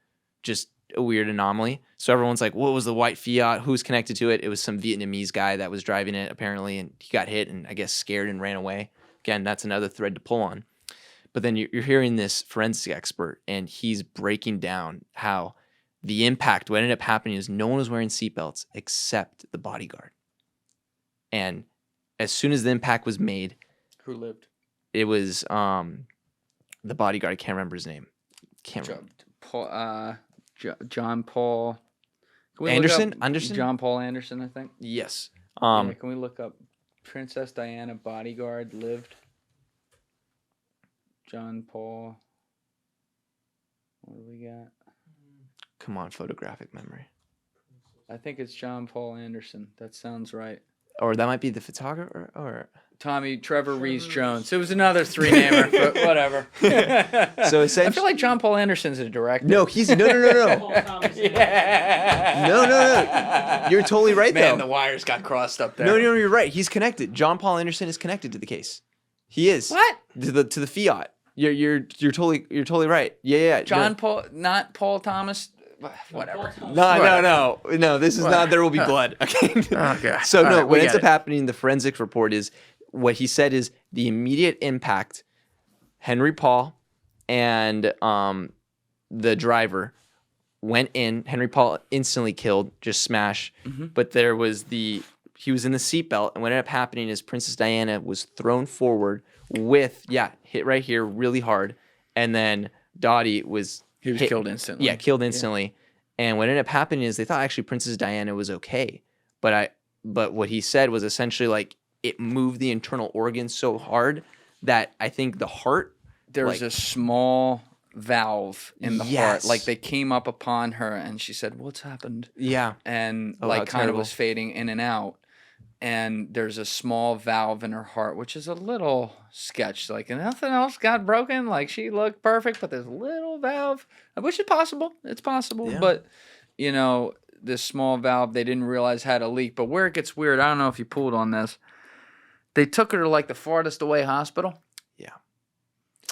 Just a weird anomaly. So everyone's like, what was the white Fiat? Who's connected to it? It was some Vietnamese guy that was driving it, apparently, and he got hit and I guess scared and ran away. Again, that's another thread to pull on. But then you're hearing this forensic expert, and he's breaking down how the impact, what ended up happening is no one was wearing seatbelts except the bodyguard. And as soon as the impact was made, who lived? It was the bodyguard. I can't remember his name. John Paul Anderson? John Paul Anderson, I think. Yes. Can we look up Princess Diana bodyguard lived? John Paul. What do we got? Come on, photographic memory. I think it's John Paul Anderson. That sounds right. Or that might be the photographer. Or Tommy Trevor Rees Jones. It was another three-namer, but whatever. So essentially, I feel like John Paul Anderson's a director. no, he's no. No. You're totally right, Man, though. the wires got crossed up there. No, you're right. He's connected. John Paul Anderson is connected to the case. He is. What? To the fiat. You're totally right. Yeah. John Paul, not Paul Thomas. Whatever. No. This is not. There will be blood. Okay. Okay. So All no, right, we what get ends up it. happening in the forensics report is what he said is the immediate impact. Henry Paul and the driver went in. Henry Paul instantly killed, just smash. But he was in the seatbelt, and what ended up happening is Princess Diana was thrown forward with hit right here really hard, and then Dottie was killed instantly. Yeah, killed instantly. And what ended up happening is they thought actually Princess Diana was okay, but what he said was essentially like it moved the internal organs so hard that I think the heart. There was a small valve in the heart. Like they came up upon her and she said, "What's happened?" Yeah. And how kind of terrible. was fading in and out. And there's a small valve in her heart, which is a little sketch. Like nothing else got broken. Like she looked perfect, but there's a little valve, which is possible. It's possible. Yeah. But, this small valve they didn't realize had a leak. But where it gets weird, I don't know if you pulled on this. They took her to like the farthest away hospital. Yeah.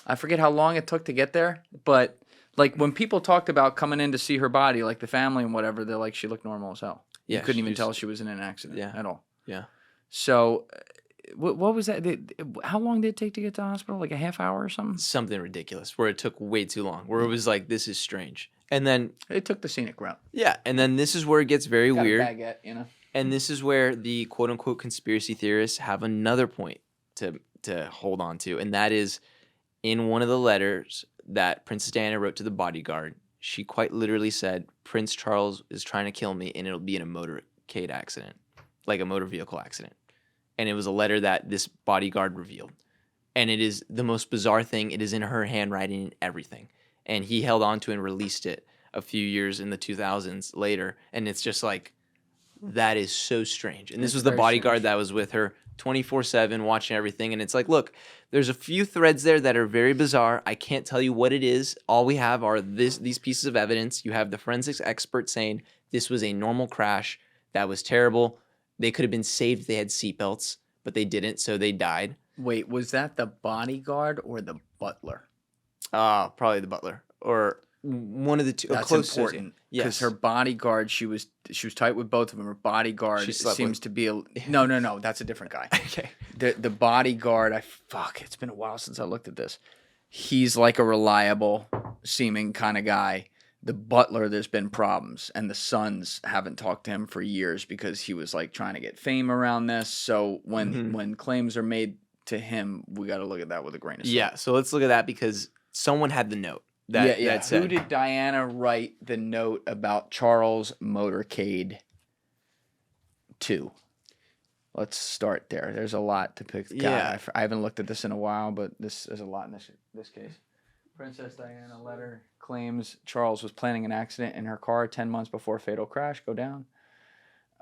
I forget how long it took to get there, but like when people talked about coming in to see her body, like the family and whatever, they're like, she looked normal as hell. Yeah, You couldn't she even was- tell she was in an accident at all. Yeah. So what was that? How long did it take to get to the hospital? Like a half hour or something? Something ridiculous where it took way too long, where it was like, this is strange. And then, They took the scenic route. and then this is where it gets very Got weird. a baguette, And this is where the quote unquote conspiracy theorists have another point to hold on to. And that is in one of the letters that Princess Diana wrote to the bodyguard, she quite literally said, Prince Charles is trying to kill me and it'll be in a motorcade accident, like a motor vehicle accident. And it was a letter that this bodyguard revealed. And it is the most bizarre thing. It is in her handwriting and everything. And he held on to and released it a few years in the 2000s later. And it's just like, that is so strange. And this was the bodyguard that was with her 24/7 watching everything. And it's like, look, there's a few threads there that are very bizarre. I can't tell you what it is. All we have are these pieces of evidence. You have the forensics expert saying this was a normal crash. That was terrible. They could have been saved if they had seatbelts, but they didn't, so they died. Wait, was that the bodyguard or the butler? Probably the butler or one of the two. That's close important because Yes. her bodyguard, she was tight with both of them. Her bodyguard She slept seems with- to be no, that's a different guy. Okay. The bodyguard, it's been a while since I looked at this. He's like a reliable seeming kind of guy. The butler, there's been problems, and the sons haven't talked to him for years because he was like trying to get fame around this. So when claims are made to him, we got to look at that with a grain of salt. Yeah, so let's look at that because someone had the note that said. Who did Diana write the note about Charles Motorcade to? Let's start there. There's a lot to pick. God, Yeah. I haven't looked at this in a while, but there's a lot in this case. Princess Diana letter claims Charles was planning an accident in her car 10 months before fatal crash go down.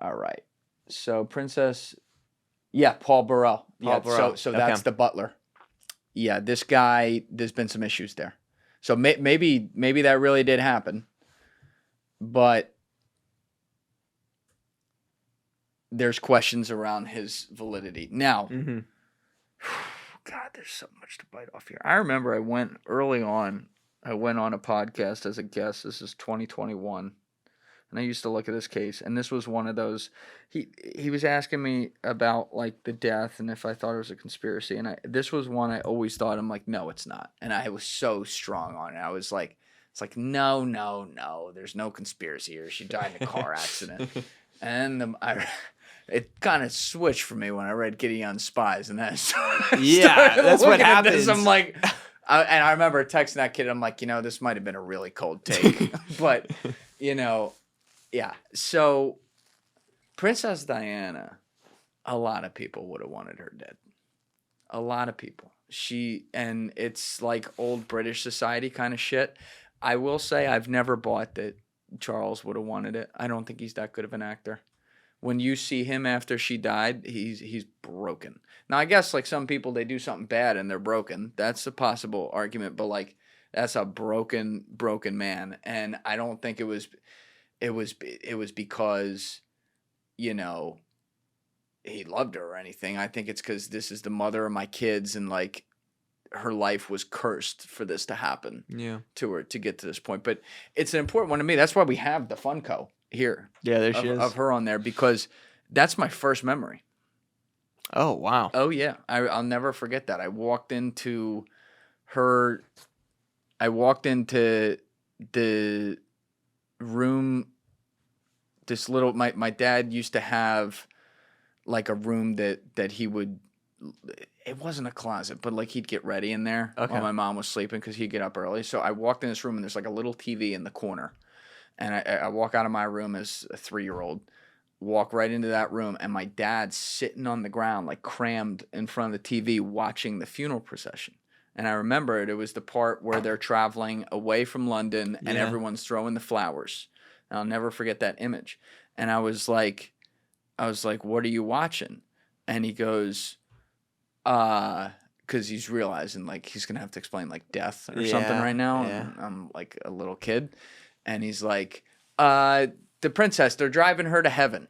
All right. So Paul Burrell. Burrell. So that's the butler. Yeah, this guy, there's been some issues there. So maybe that really did happen. But there's questions around his validity. Now, God, there's so much to bite off here. I remember I went on a podcast as a guest. This is 2021. And I used to look at this case, and this was one of those. He was asking me about like the death and if I thought it was a conspiracy, and this was one I always thought. I'm like, no, it's not, and I was so strong on it. I was like, it's like no, there's no conspiracy here. She died in a car accident, and it kind of switched for me when I read Gideon's Spies, and then I started that's what looking at this. happens. I'm like, and I remember texting that kid. I'm like, this might have been a really cold take, but yeah. So Princess Diana, a lot of people would have wanted her dead. A lot of people. And it's like old British society kind of shit. I will say I've never bought that Charles would have wanted it. I don't think he's that good of an actor. when you see him after she died, he's broken. Now, I guess like some people, they do something bad and they're broken. That's a possible argument, but like that's a broken man. And I don't think it was because, you know, he loved her or anything. I think it's because this is the mother of my kids, and like her life was cursed for this to happen to her to get to this point. But it's an important one to me. That's why we have the Funko here. Yeah, there she is. Of her on there, because that's my first memory. Oh, wow. Oh, yeah. I'll never forget that. I walked into the room, this little, my dad used to have like a room that he would, it wasn't a closet, but like he'd get ready in there while my mom was sleeping because he'd get up early. So I walked in this room and there's like a little TV in the corner. And I walk out of my room as a 3-year-old, walk right into that room, and my dad's sitting on the ground, like crammed in front of the TV, watching the funeral procession. And I remember it was the part where they're traveling away from London and everyone's throwing the flowers. And I'll never forget that image. And I was like, what are you watching? And he goes, because he's realizing like he's going to have to explain like death or something right now. Yeah. And I'm like a little kid. And he's like, the princess, they're driving her to heaven.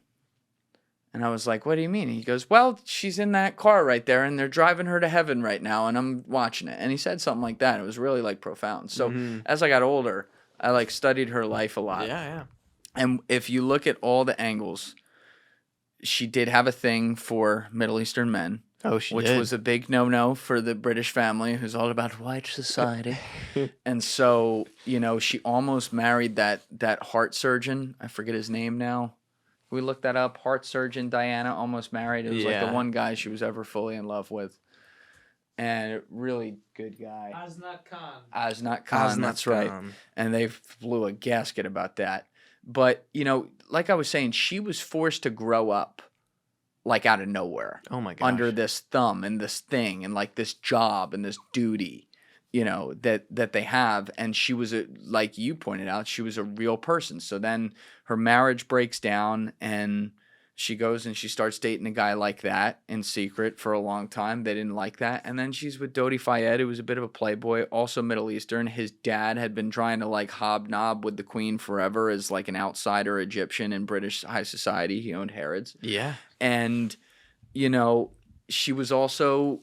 And I was like, what do you mean? And he goes, well, she's in that car right there, and they're driving her to heaven right now, and I'm watching it. And he said something like that. It was really, like, profound. So as I got older, I, like, studied her life a lot. Yeah. And if you look at all the angles, she did have a thing for Middle Eastern men. Oh, she which did. was a big no-no for the British family, who's all about white society. And so, you know, she almost married that heart surgeon. I forget his name now. We looked that up. Heart surgeon Diana almost married. It was like the one guy she was ever fully in love with. And really good guy. Asnat Khan, that's right. And they blew a gasket about that. But, you know, like I was saying, she was forced to grow up like out of nowhere. Oh my gosh. Under this thumb and this thing and like this job and this duty, you know, that they have. And she was, like you pointed out, she was a real person. So then her marriage breaks down and she goes and she starts dating a guy like that in secret for a long time. They didn't like that. And then she's with Dodi Fayed, who was a bit of a playboy, also Middle Eastern. His dad had been trying to like hobnob with the queen forever as like an outsider Egyptian in British high society. He owned Harrods. Yeah. And, you know, she was also,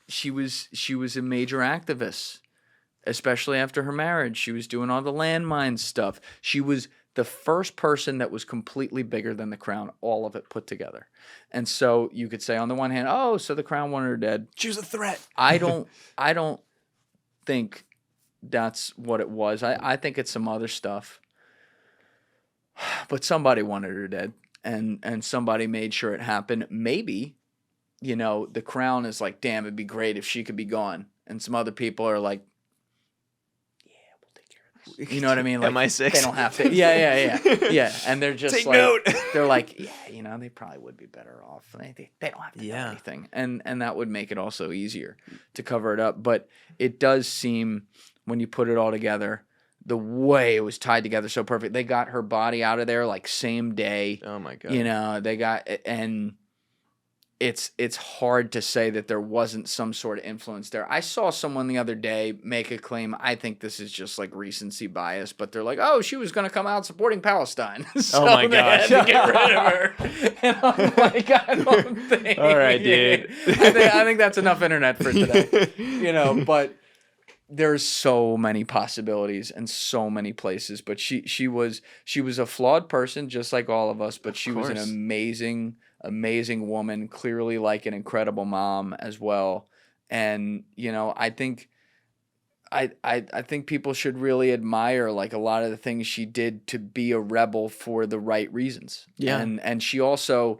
she was a major activist, especially after her marriage. She was doing all the landmine stuff. She was the first person that was completely bigger than the crown, all of it put together. And so you could say on the one hand, oh, so the crown wanted her dead. She was a threat. I don't think that's what it was. I think it's some other stuff. But somebody wanted her dead, and somebody made sure it happened. Maybe, you know, the crown is like, damn, it'd be great if she could be gone. And some other people are like, you know what I mean? Like, MI6. They don't have to. Yeah. And they're just Take like, note. They're like, yeah, you know, they probably would be better off. They don't have to do Yeah. anything. And that would make it also easier to cover it up. But it does seem, when you put it all together, the way it was tied together so perfect. They got her body out of there like same day. Oh my God. You know, they got, and it's hard to say that there wasn't some sort of influence there. I saw someone the other day make a claim. I think this is just like recency bias, but they're like, "Oh, she was going to come out supporting Palestine." So oh my they gosh. had to get rid of her. And I'm like, I don't think. All right, dude. I think that's enough internet for today. You know, but there's so many possibilities and so many places. But she was a flawed person, just like all of us. But she was an amazing woman, clearly like an incredible mom as well. And, you know, I think people should really admire like a lot of the things she did to be a rebel for the right reasons. Yeah. And she also,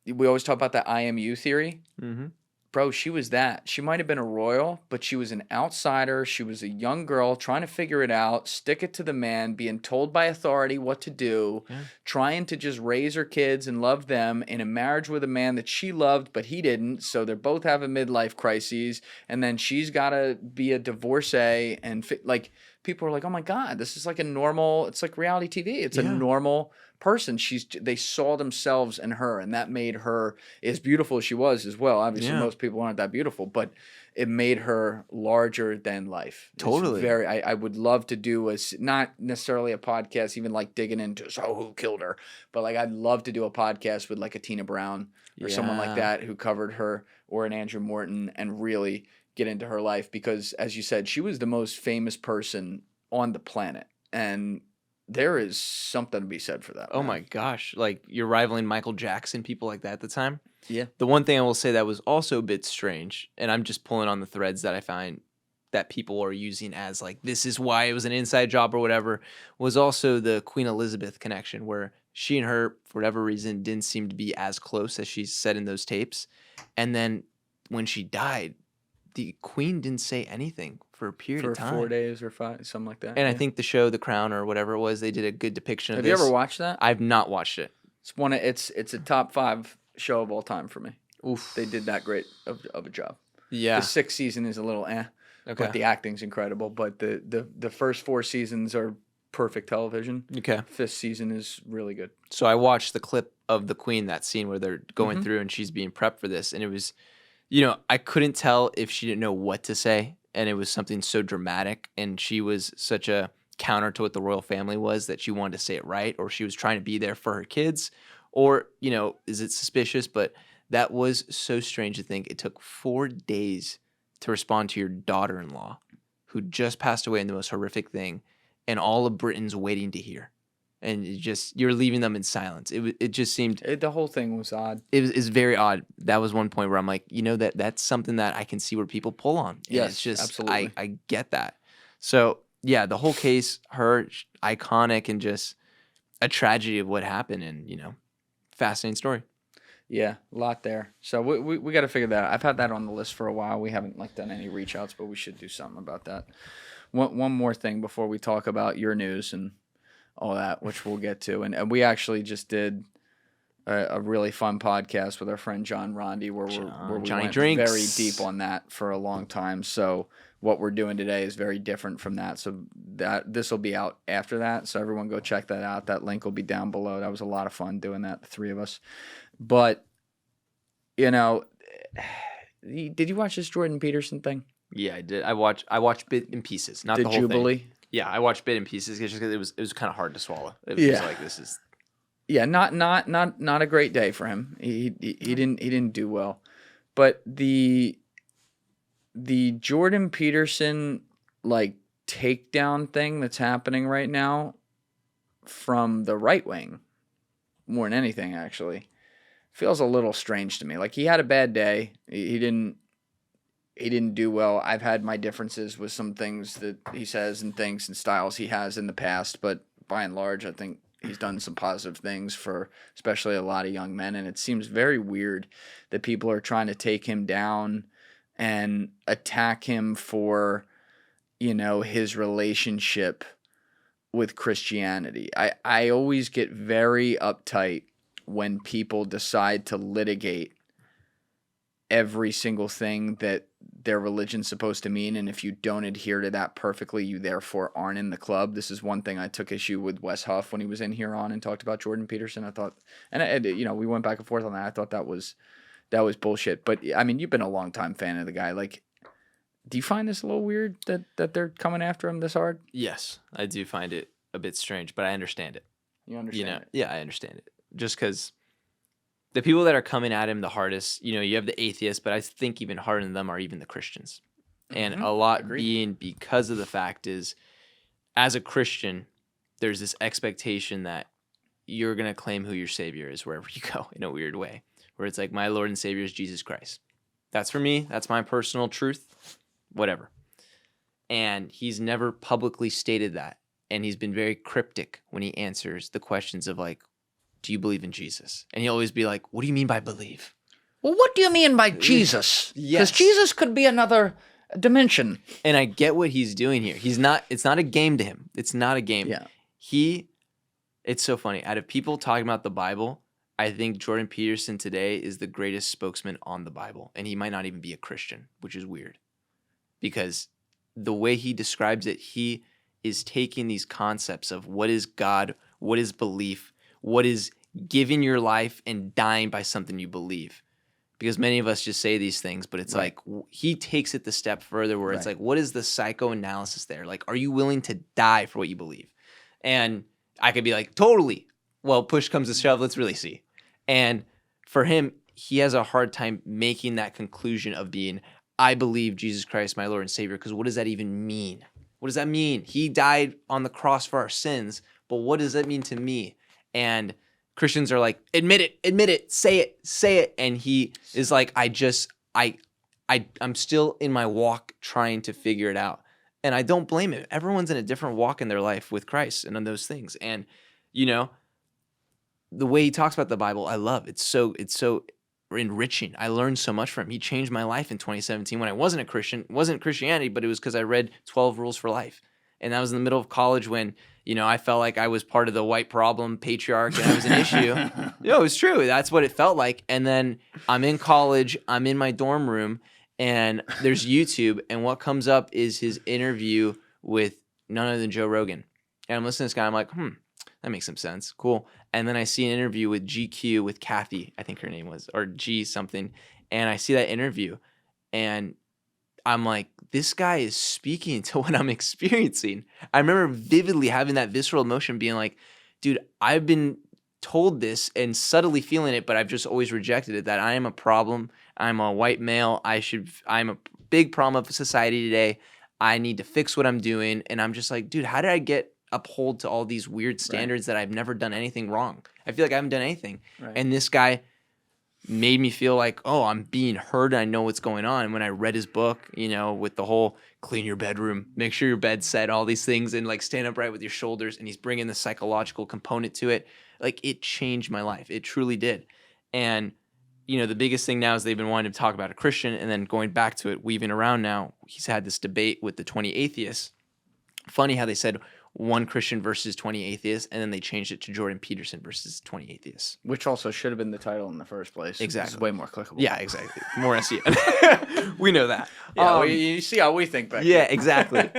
we always talk about the IMU theory. Mm-hmm. Bro, she was that. She might have been a royal, but she was an outsider. She was a young girl trying to figure it out, stick it to the man, being told by authority what to do, trying to just raise her kids and love them in a marriage with a man that she loved, but he didn't. So they're both having midlife crises. And then she's got to be a divorcee and like people are like, oh my God, this is like a normal, it's like reality TV. It's a normal person. They saw themselves in her, and that made her as beautiful as she was as well. Obviously, most people aren't that beautiful, but it made her larger than life. Totally. I would love to do not necessarily a podcast, even like digging into who killed her, but like I'd love to do a podcast with like a Tina Brown or someone like that who covered her, or an Andrew Morton, and really get into her life, because as you said, she was the most famous person on the planet, and there is something to be said for that. Oh my gosh, like you're rivaling Michael Jackson, people like that at the time. Yeah. The one thing I will say that was also a bit strange, and I'm just pulling on the threads that I find that people are using as like, this is why it was an inside job or whatever, was also the Queen Elizabeth connection, where she and her, for whatever reason, didn't seem to be as close as she said in those tapes. And then when she died, the Queen didn't say anything for a period of time. For 4 days or 5, something like that. And I think the show The Crown or whatever it was, they did a good depiction of this. Have you ever watched that? I've not watched it. It's a top 5 show of all time for me. Oof. They did that great of a job. Yeah. The 6th season is a little Okay. but the acting's incredible. But the first 4 seasons are perfect television. Okay. 5th season is really good. So I watched the clip of the Queen, that scene where they're going through and she's being prepped for this. And it was, I couldn't tell if she didn't know what to say. And it was something so dramatic. And she was such a counter to what the royal family was, that she wanted to say it right, or she was trying to be there for her kids. Or, is it suspicious? But that was so strange to think. It took 4 days to respond to your daughter-in-law, who just passed away in the most horrific thing, and all of Britain's waiting to hear. And you're leaving them in silence. It just seemed... The whole thing was odd. It was very odd. That was one point where I'm like, that's something that I can see where people pull on. And Yes, it's just, absolutely. I get that. So, yeah, the whole case, her, iconic, and just a tragedy of what happened, and, fascinating story. Yeah, a lot there. So we got to figure that out. I've had that on the list for a while. We haven't done any reach outs, but we should do something about that. One more thing before we talk about your news and all that, which we'll get to. And we actually just did a really fun podcast with our friend John Rondi, where we Johnny went Drinks. very deep on that for a long time. So what we're doing today is very different from that. So this will be out after that. So everyone go check that out. That link will be down below. That was a lot of fun doing that, the 3 of us. But, did you watch this Jordan Peterson thing? Yeah, I did. I watched bit and pieces, not The the whole Jubilee? thing. Yeah, I watched bit and pieces just because it was kind of hard to swallow. It was just like, this is... Yeah, not a great day for him. He didn't do well. But the Jordan Peterson takedown thing that's happening right now from the right wing, more than anything actually, feels a little strange to me. Like, he had a bad day. He didn't do well. I've had my differences with some things that he says and thinks and styles he has in the past, but by and large, I think he's done some positive things for especially a lot of young men, and it seems very weird that people are trying to take him down and attack him for, his relationship with Christianity. I always get very uptight when people decide to litigate every single thing that their religion's supposed to mean, and if you don't adhere to that perfectly, you therefore aren't in the club. This is one thing I took issue with Wes Huff when he was in here on and talked about Jordan Peterson. I thought, and we went back and forth on that. I thought that was bullshit. But I mean, you've been a longtime fan of the guy. Like, do you find this a little weird that they're coming after him this hard? Yes, I do find it a bit strange, but I understand it. You understand it? Yeah, I understand it. Just because the people that are coming at him the hardest, you have the atheists, but I think even harder than them are even the Christians. And a lot being because of the fact is, as a Christian, there's this expectation that you're going to claim who your savior is wherever you go, in a weird way, where it's like, my Lord and Savior is Jesus Christ. That's for me. That's my personal truth, whatever. And he's never publicly stated that. And he's been very cryptic when he answers the questions of like, do you believe in Jesus? And he'll always be like, what do you mean by believe? Well, what do you mean by Jesus? Because Yes. Jesus could be another dimension. And I get what he's doing here. It's not a game to him. It's not a game. Yeah. It's so funny. Out of people talking about the Bible, I think Jordan Peterson today is the greatest spokesman on the Bible. And he might not even be a Christian, which is weird. Because the way he describes it, he is taking these concepts of what is God, what is belief, what is giving your life and dying by something you believe. Because many of us just say these things, but it's like he takes it the step further where it's like, what is the psychoanalysis there? Like, are you willing to die for what you believe? And I could be like, totally. Well, push comes to shove, let's really see. And for him, he has a hard time making that conclusion of being, I believe Jesus Christ, my Lord and Savior, because what does that even mean? What does that mean? He died on the cross for our sins, but what does that mean to me? And Christians are like, admit it, say it. And he is like, I'm still in my walk trying to figure it out. And I don't blame him. Everyone's in a different walk in their life with Christ and on those things. And, you know, the way he talks about the Bible, I love. It's so enriching. I learned so much from him. He changed my life in 2017 when I wasn't a Christian. It wasn't Christianity, but it was because I read 12 Rules for Life. And that was in the middle of college when, you know, I felt like I was part of the white problem, patriarch, and I was an issue. It was true. That's what it felt like. And then I'm in college, I'm in my dorm room, and there's YouTube, and what comes up is his interview with none other than Joe Rogan. And I'm listening to this guy, I'm like, that makes some sense. Cool. And then I see an interview with GQ with Kathy, I think her name was, or G something. And I see that interview, and I'm like, this guy is speaking to what I'm experiencing. I remember vividly having that visceral emotion being like, dude, I've been told this and subtly feeling it, but I've just always rejected it, that I am a problem. I'm a white male. I'm a big problem of society today. I need to fix what I'm doing. And I'm just like, dude, how did I get uphold to all these weird standards that I've never done anything wrong? I feel like I haven't done anything. Right. And this guy made me feel like, oh, I'm being heard and I know what's going on. And when I read his book, you know, with the whole clean your bedroom, make sure your bed's set, all these things, and like stand upright with your shoulders, and he's bringing the psychological component to it, like it changed my life. It truly did. And, you know, the biggest thing now is they've been wanting to talk about a Christian, and then going back to it, weaving around now, he's had this debate with the 20 atheists. Funny how they said one Christian versus 20 atheists, and then they changed it to Jordan Peterson versus 20 atheists. Which also should have been the title in the first place. Exactly. It's way more clickable. Yeah, exactly. More SEO. We know that. Yeah, you see how we think back Yeah, exactly.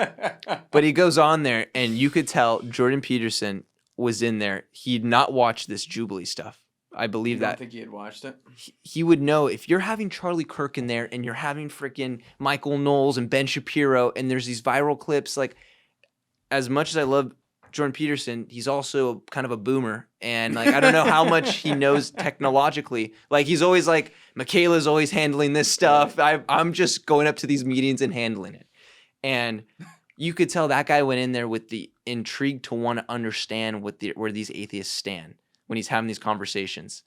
But he goes on there, and you could tell Jordan Peterson was in there. He'd not watched this Jubilee stuff. I believe that. I don't think he had watched it. He would know if you're having Charlie Kirk in there, and you're having freaking Michael Knowles and Ben Shapiro, and there's these viral clips, like, as much as I love Jordan Peterson, he's also kind of a boomer. And like, I don't know how much he knows technologically. Like, he's always like, Michaela's always handling this stuff. I'm just going up to these meetings and handling it. And you could tell that guy went in there with the intrigue to want to understand where these atheists stand when he's having these conversations.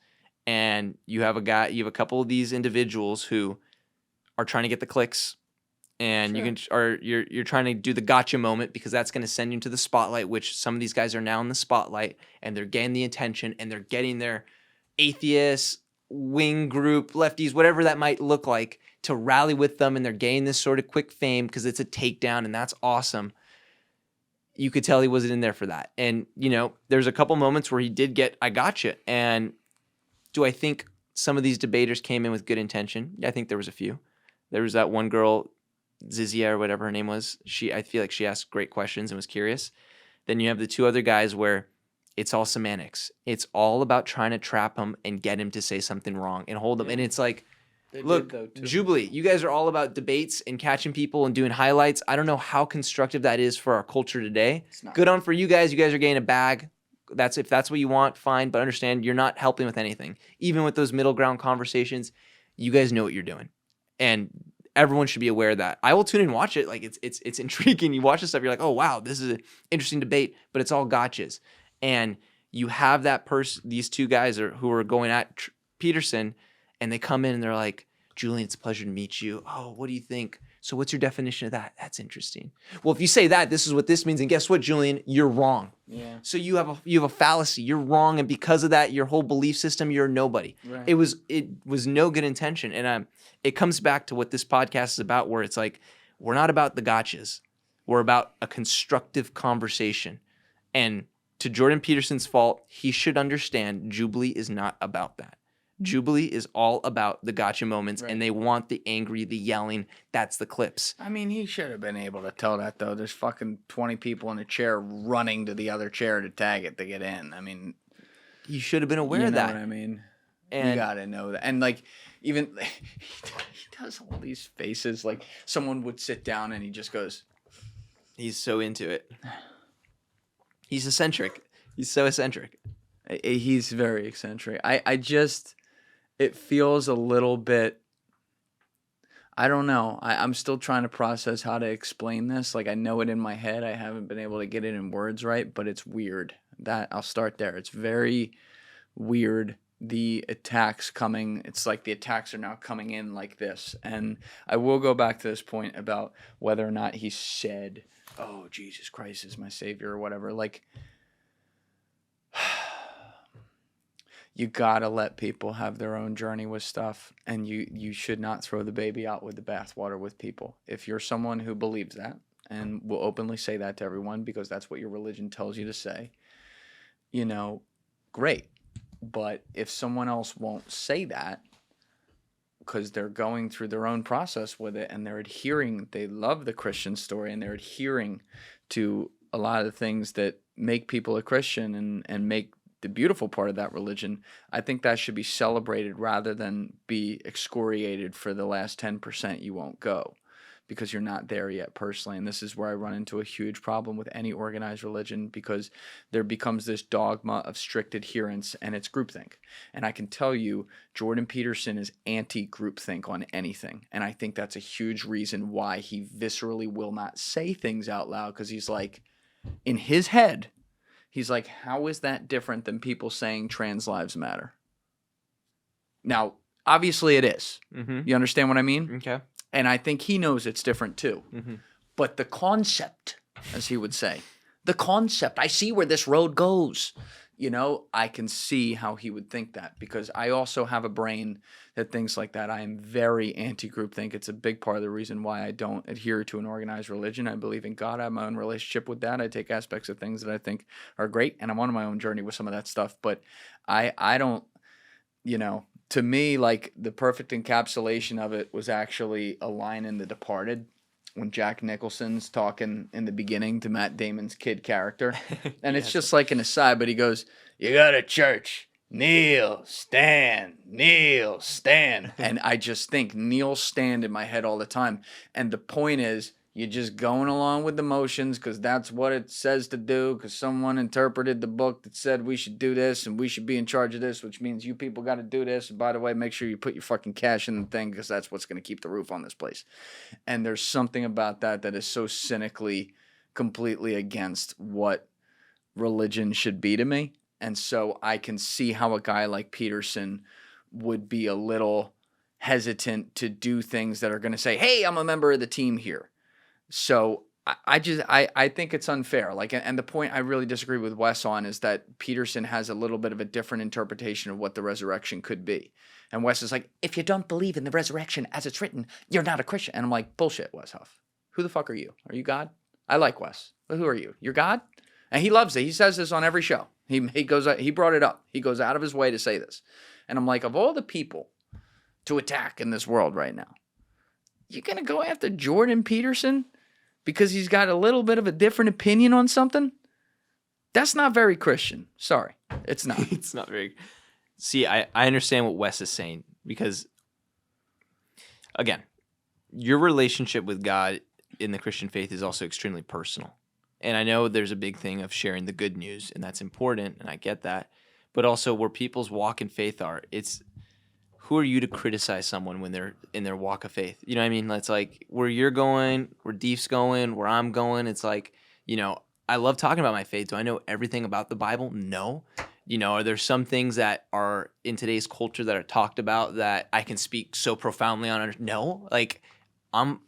And you have a couple of these individuals who are trying to get the clicks. And you're trying to do the gotcha moment, because that's going to send you to the spotlight, which some of these guys are now in the spotlight, and they're getting the attention, and they're getting their atheists, wing group, lefties, whatever that might look like, to rally with them, and they're getting this sort of quick fame because it's a takedown, and that's awesome. You could tell he wasn't in there for that. And, you know, there's a couple moments where he did get, I gotcha. And do I think some of these debaters came in with good intention? Yeah, I think there was a few. There was that one girl, Zizia or whatever her name was. I feel like she asked great questions and was curious. Then you have the two other guys where it's all semantics. It's all about trying to trap him and get him to say something wrong and hold him. Yeah. And it's like, look, Jubilee, you guys are all about debates and catching people and doing highlights. I don't know how constructive that is for our culture today. Good on for you guys. You guys are getting a bag. If that's what you want, fine. But understand, you're not helping with anything. Even with those middle ground conversations, you guys know what you're doing. And everyone should be aware of that. I will tune in and watch it. Like, it's intriguing. You watch this stuff, you're like, oh wow, this is an interesting debate, but it's all gotchas. And you have that person, these two guys who are going at Peterson, and they come in and they're like, Julian, it's a pleasure to meet you. Oh, what do you think? So what's your definition of that? That's interesting. Well, if you say that, this is what this means. And guess what, Julian? You're wrong. Yeah. So you have a fallacy. You're wrong. And because of that, your whole belief system, you're nobody. Right. It was no good intention. And it comes back to what this podcast is about, where it's like, we're not about the gotchas. We're about a constructive conversation. And to Jordan Peterson's fault, he should understand Jubilee is not about that. Jubilee is all about the gotcha moments, and they want the angry, the yelling. That's the clips. I mean, he should have been able to tell that, though. There's fucking 20 people in a chair running to the other chair to tag it to get in. I mean, You should have been aware of that. You know what I mean? And you gotta know that. And like, even he does all these faces. Like, someone would sit down and he just goes. He's so into it. He's eccentric. He's so eccentric. He's very eccentric. I just, it feels a little bit, I don't know. I'm still trying to process how to explain this. Like, I know it in my head. I haven't been able to get it in words right, but it's weird. I'll start there. It's very weird. The attacks coming, it's like the attacks are now coming in like this. And I will go back to this point about whether or not he said, oh, Jesus Christ is my savior or whatever. Like, you gotta let people have their own journey with stuff, and you should not throw the baby out with the bathwater with people. If you're someone who believes that and will openly say that to everyone because that's what your religion tells you to say, you know, great. But if someone else won't say that because they're going through their own process with it and they're adhering, they love the Christian story and they're adhering to a lot of the things that make people a Christian and make the beautiful part of that religion, I think that should be celebrated rather than be excoriated for the last 10% you won't go because you're not there yet personally. And this is where I run into a huge problem with any organized religion because there becomes this dogma of strict adherence and it's groupthink. And I can tell you, Jordan Peterson is anti-groupthink on anything. And I think that's a huge reason why he viscerally will not say things out loud because he's like, in his head, he's like, how is that different than people saying trans lives matter? Now, obviously it is. Mm-hmm. You understand what I mean? Okay. And I think he knows it's different too. Mm-hmm. But the concept, as he would say, the concept, I see where this road goes. You know, I can see how he would think that because I also have a brain that thinks like that. I am very anti-groupthink. It's a big part of the reason why I don't adhere to an organized religion. I believe in God. I have my own relationship with that. I take aspects of things that I think are great, and I'm on my own journey with some of that stuff. But I don't, you know, to me, like the perfect encapsulation of it was actually a line in The Departed when Jack Nicholson's talking in the beginning to Matt Damon's kid character. And it's just like an aside, but he goes, you go to church, kneel, stand, kneel, stand. And I just think kneel, stand in my head all the time. And the point is, you're just going along with the motions because that's what it says to do because someone interpreted the book that said we should do this and we should be in charge of this, which means you people got to do this. And by the way, make sure you put your fucking cash in the thing because that's what's going to keep the roof on this place. And there's something about that is so cynically, completely against what religion should be to me. And so I can see how a guy like Peterson would be a little hesitant to do things that are going to say, hey, I'm a member of the team here. So I think it's unfair. Like, and the point I really disagree with Wes on is that Peterson has a little bit of a different interpretation of what the resurrection could be. And Wes is like, if you don't believe in the resurrection as it's written, you're not a Christian. And I'm like, bullshit, Wes Huff. Who the fuck are you? Are you God? I like Wes. But who are you? You're God? And he loves it. He says this on every show. He brought it up. He goes out of his way to say this. And I'm like, of all the people to attack in this world right now, you're going to go after Jordan Peterson because he's got a little bit of a different opinion on something? That's not very Christian. Sorry. It's not. It's not very. See, I understand what Wes is saying because, again, your relationship with God in the Christian faith is also extremely personal. And I know there's a big thing of sharing the good news, and that's important, and I get that. But also where people's walk in faith are, it's who are you to criticize someone when they're in their walk of faith? You know what I mean? It's like where you're going, where Deef's going, where I'm going. It's like, you know, I love talking about my faith. Do I know everything about the Bible? No. You know, are there some things that are in today's culture that are talked about that I can speak so profoundly on? No. Like, I'm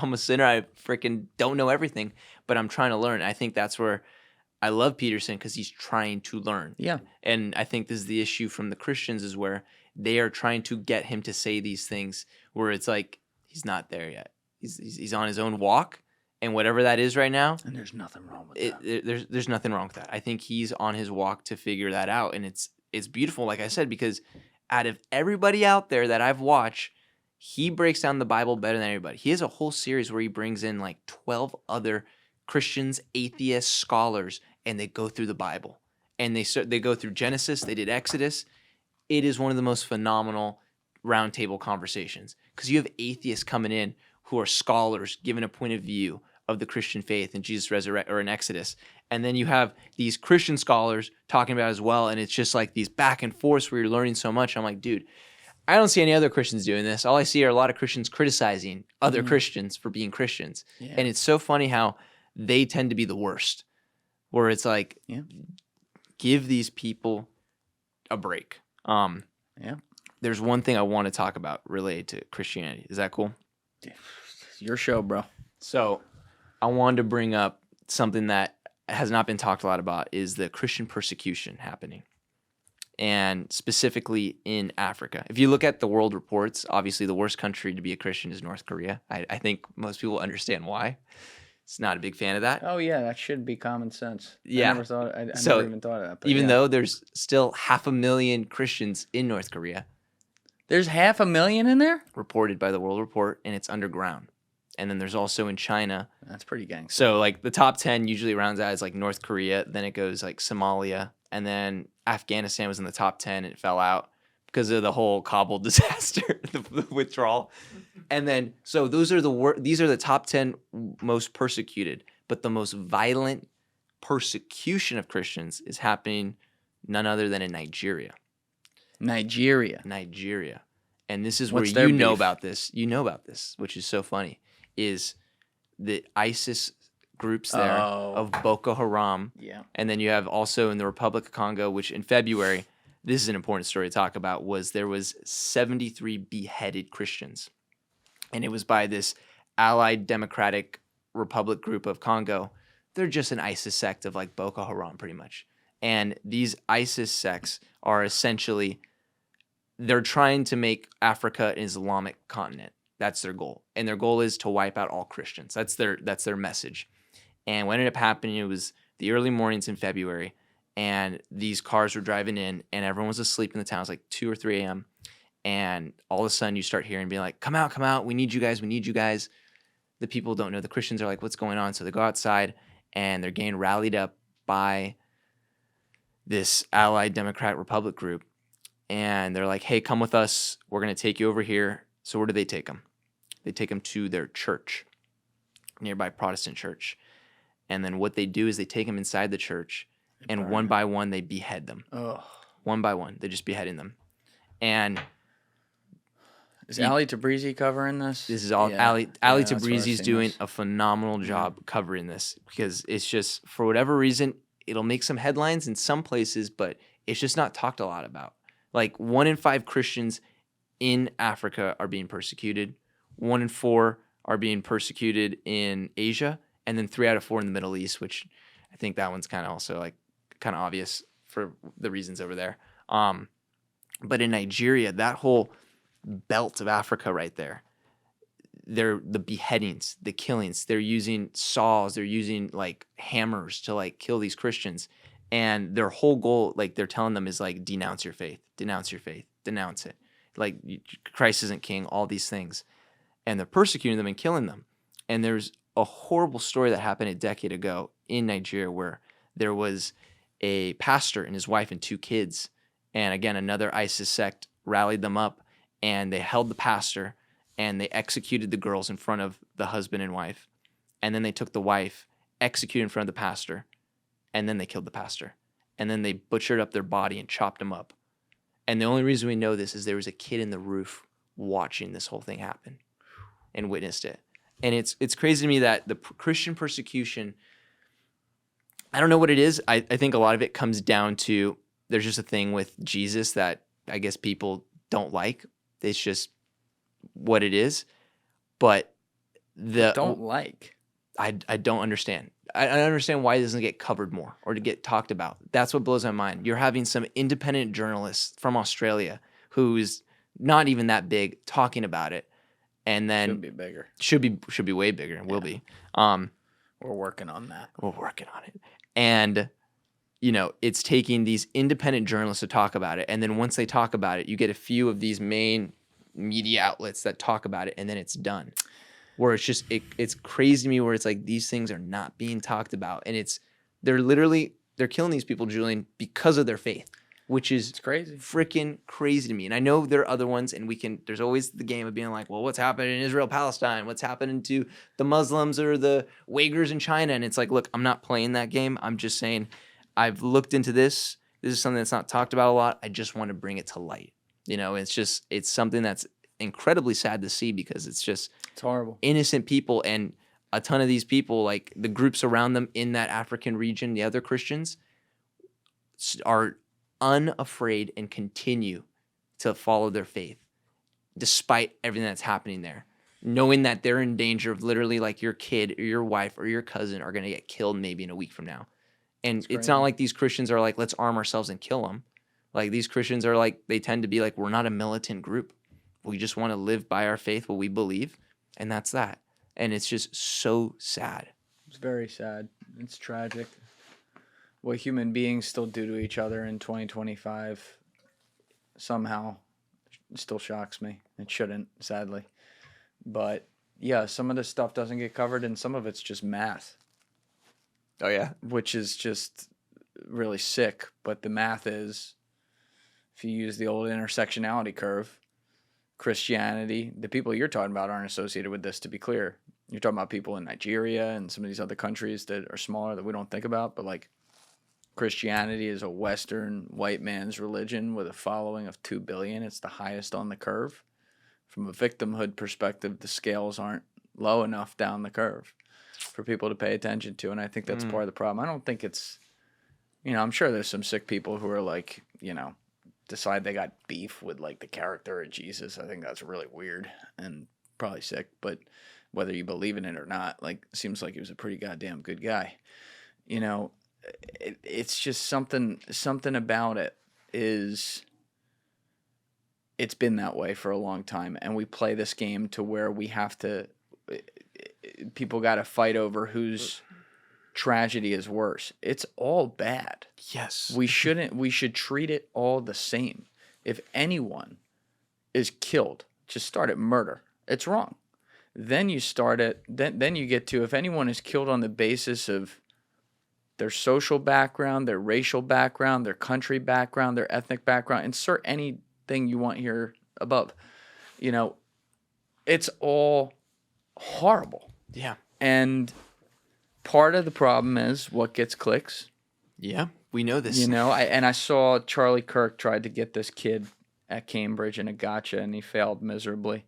a sinner. I freaking don't know everything, but I'm trying to learn. I think that's where I love Peterson because he's trying to learn. Yeah. And I think this is the issue from the Christians is where they are trying to get him to say these things where it's like he's not there yet. He's on his own walk, and whatever that is right now. And there's nothing wrong with that. There's nothing wrong with that. I think he's on his walk to figure that out, and it's beautiful, like I said, because out of everybody out there that I've watched, he breaks down the Bible better than anybody. He has a whole series where he brings in like 12 other Christians, atheists, scholars, and they go through the Bible. And they go through Genesis, they did Exodus. It is one of the most phenomenal roundtable conversations because you have atheists coming in who are scholars giving a point of view of the Christian faith and Jesus resurrect or in Exodus. And then you have these Christian scholars talking about it as well. And it's just like these back and forths where you're learning so much. I'm like, dude, I don't see any other Christians doing this. All I see are a lot of Christians criticizing other Christians for being Christians. Yeah. And it's so funny how they tend to be the worst, where it's like, give these people a break. There's one thing I want to talk about related to Christianity. Is that cool? It's your show, bro. So I wanted to bring up something that has not been talked a lot about is the Christian persecution happening, and specifically in Africa. If you look at the world reports, obviously the worst country to be a Christian is North Korea. I think most people understand why. It's not a big fan of that. Oh, yeah, that should be common sense. Yeah. I never even thought of that. But even though there's still 500,000 Christians in North Korea. There's 500,000 in there? Reported by the World Report, and it's underground. And then there's also in China. That's pretty gangster. So like the top 10 usually rounds out as like North Korea, then it goes like Somalia, and then Afghanistan was in the top 10 and it fell out because of the whole Kabul disaster, the withdrawal. And then so these are the top 10 most persecuted, but the most violent persecution of Christians is happening none other than in Nigeria. Nigeria. And this is What's where you their know beef? about this. You know about this, which is so funny, is the ISIS groups there of Boko Haram. Yeah. And then you have also in the Republic of Congo, which in February, this is an important story to talk about, there was 73 beheaded Christians. And it was by this Allied Democratic Republic group of Congo. They're just an ISIS sect of like Boko Haram pretty much. And these ISIS sects are essentially, they're trying to make Africa an Islamic continent. That's their goal. And their goal is to wipe out all Christians. That's their message. And what ended up happening, it was the early mornings in February, and these cars were driving in, and everyone was asleep in the town. It was like 2 or 3 a.m. And all of a sudden you start hearing being like, come out, we need you guys. The people don't know. The Christians are like, what's going on? So they go outside, and they're getting rallied up by this Allied Democratic Republic group. And they're like, hey, come with us. We're going to take you over here. So where do they take them? They take them to their church, nearby Protestant church. And then what they do is they take them inside the church, and one by one, they behead them. Oh. One by one, they're just beheading them. And is Ali Tabrizi covering this? This is all Ali Tabrizi's doing a phenomenal job covering this, because it's just, for whatever reason, it'll make some headlines in some places, but it's just not talked a lot about. Like 1 in 5 Christians in Africa are being persecuted. 1 in 4 are being persecuted in Asia, and then 3 out of 4 in the Middle East, which I think that one's kind of also like kind of obvious for the reasons over there. But in Nigeria, that whole belt of Africa right there, the beheadings, the killings, they're using saws, they're using like hammers to like kill these Christians. And their whole goal, like they're telling them, is like, denounce your faith, denounce it. Like Christ isn't king, all these things. And they're persecuting them and killing them. And there's a horrible story that happened a decade ago in Nigeria where there was a pastor and his wife and 2 kids. And again, another ISIS sect rallied them up, and they held the pastor and they executed the girls in front of the husband and wife. And then they took the wife, executed in front of the pastor, and then they killed the pastor. And then they butchered up their body and chopped him up. And the only reason we know this is there was a kid in the roof watching this whole thing happen and witnessed it. And it's crazy to me that the Christian persecution, I don't know what it is. I think a lot of it comes down to, there's just a thing with Jesus that I guess people don't like. It's just what it is. But I don't understand. I understand why it doesn't get covered more or to get talked about. That's what blows my mind. You're having some independent journalist from Australia who's not even that big talking about it, and then Should be bigger. Should be way bigger and will be. We're working on that. We're working on it. And you know, it's taking these independent journalists to talk about it. And then once they talk about it, you get a few of these main media outlets that talk about it, and then it's done. Where it's just, it's crazy to me where it's like these things are not being talked about. And they're killing these people, Julian, because of their faith, which is crazy, freaking crazy to me. And I know there are other ones, and there's always the game of being like, well, what's happening in Israel, Palestine? What's happening to the Muslims or the Uyghurs in China? And it's like, look, I'm not playing that game. I'm just saying I've looked into this. This is something that's not talked about a lot. I just want to bring it to light. You know, it's something that's incredibly sad to see because it's horrible. Innocent people, and a ton of these people, like the groups around them in that African region, the other Christians, are unafraid and continue to follow their faith despite everything that's happening there, knowing that they're in danger of literally like your kid or your wife or your cousin are going to get killed maybe in a week from now. And it's not like these Christians are like, let's arm ourselves and kill them. Like these Christians are like, they tend to be like, we're not a militant group. We just want to live by our faith, what we believe, and that's that. And it's just so sad. It's very sad. It's tragic. What human beings still do to each other in 2025 somehow still shocks me. It shouldn't, sadly. But yeah, some of this stuff doesn't get covered, and some of it's just math. Oh, yeah? Which is just really sick. But the math is, if you use the old intersectionality curve, Christianity, the people you're talking about aren't associated with this, to be clear. You're talking about people in Nigeria and some of these other countries that are smaller that we don't think about, but like Christianity is a Western white man's religion with a following of 2 billion. It's the highest on the curve. From a victimhood perspective, the scales aren't low enough down the curve for people to pay attention to, and I think that's part of the problem. I don't think it's, I'm sure there's some sick people who are like, decide they got beef with like the character of Jesus. I think that's really weird and probably sick, but whether you believe in it or not, like, it seems like he was a pretty goddamn good guy. It's just something about it is, it's been that way for a long time, and we play this game to where we have to, people got to fight over whose tragedy is worse. It's all bad. Yes. We should treat it all the same. If anyone is killed, just start at murder. It's wrong. Then you start at, then you get to, if anyone is killed on the basis of their social background, their racial background, their country background, their ethnic background, insert anything you want here above. It's all horrible. Yeah. And part of the problem is what gets clicks. Yeah, we know this. I saw Charlie Kirk tried to get this kid at Cambridge in a gotcha, and he failed miserably.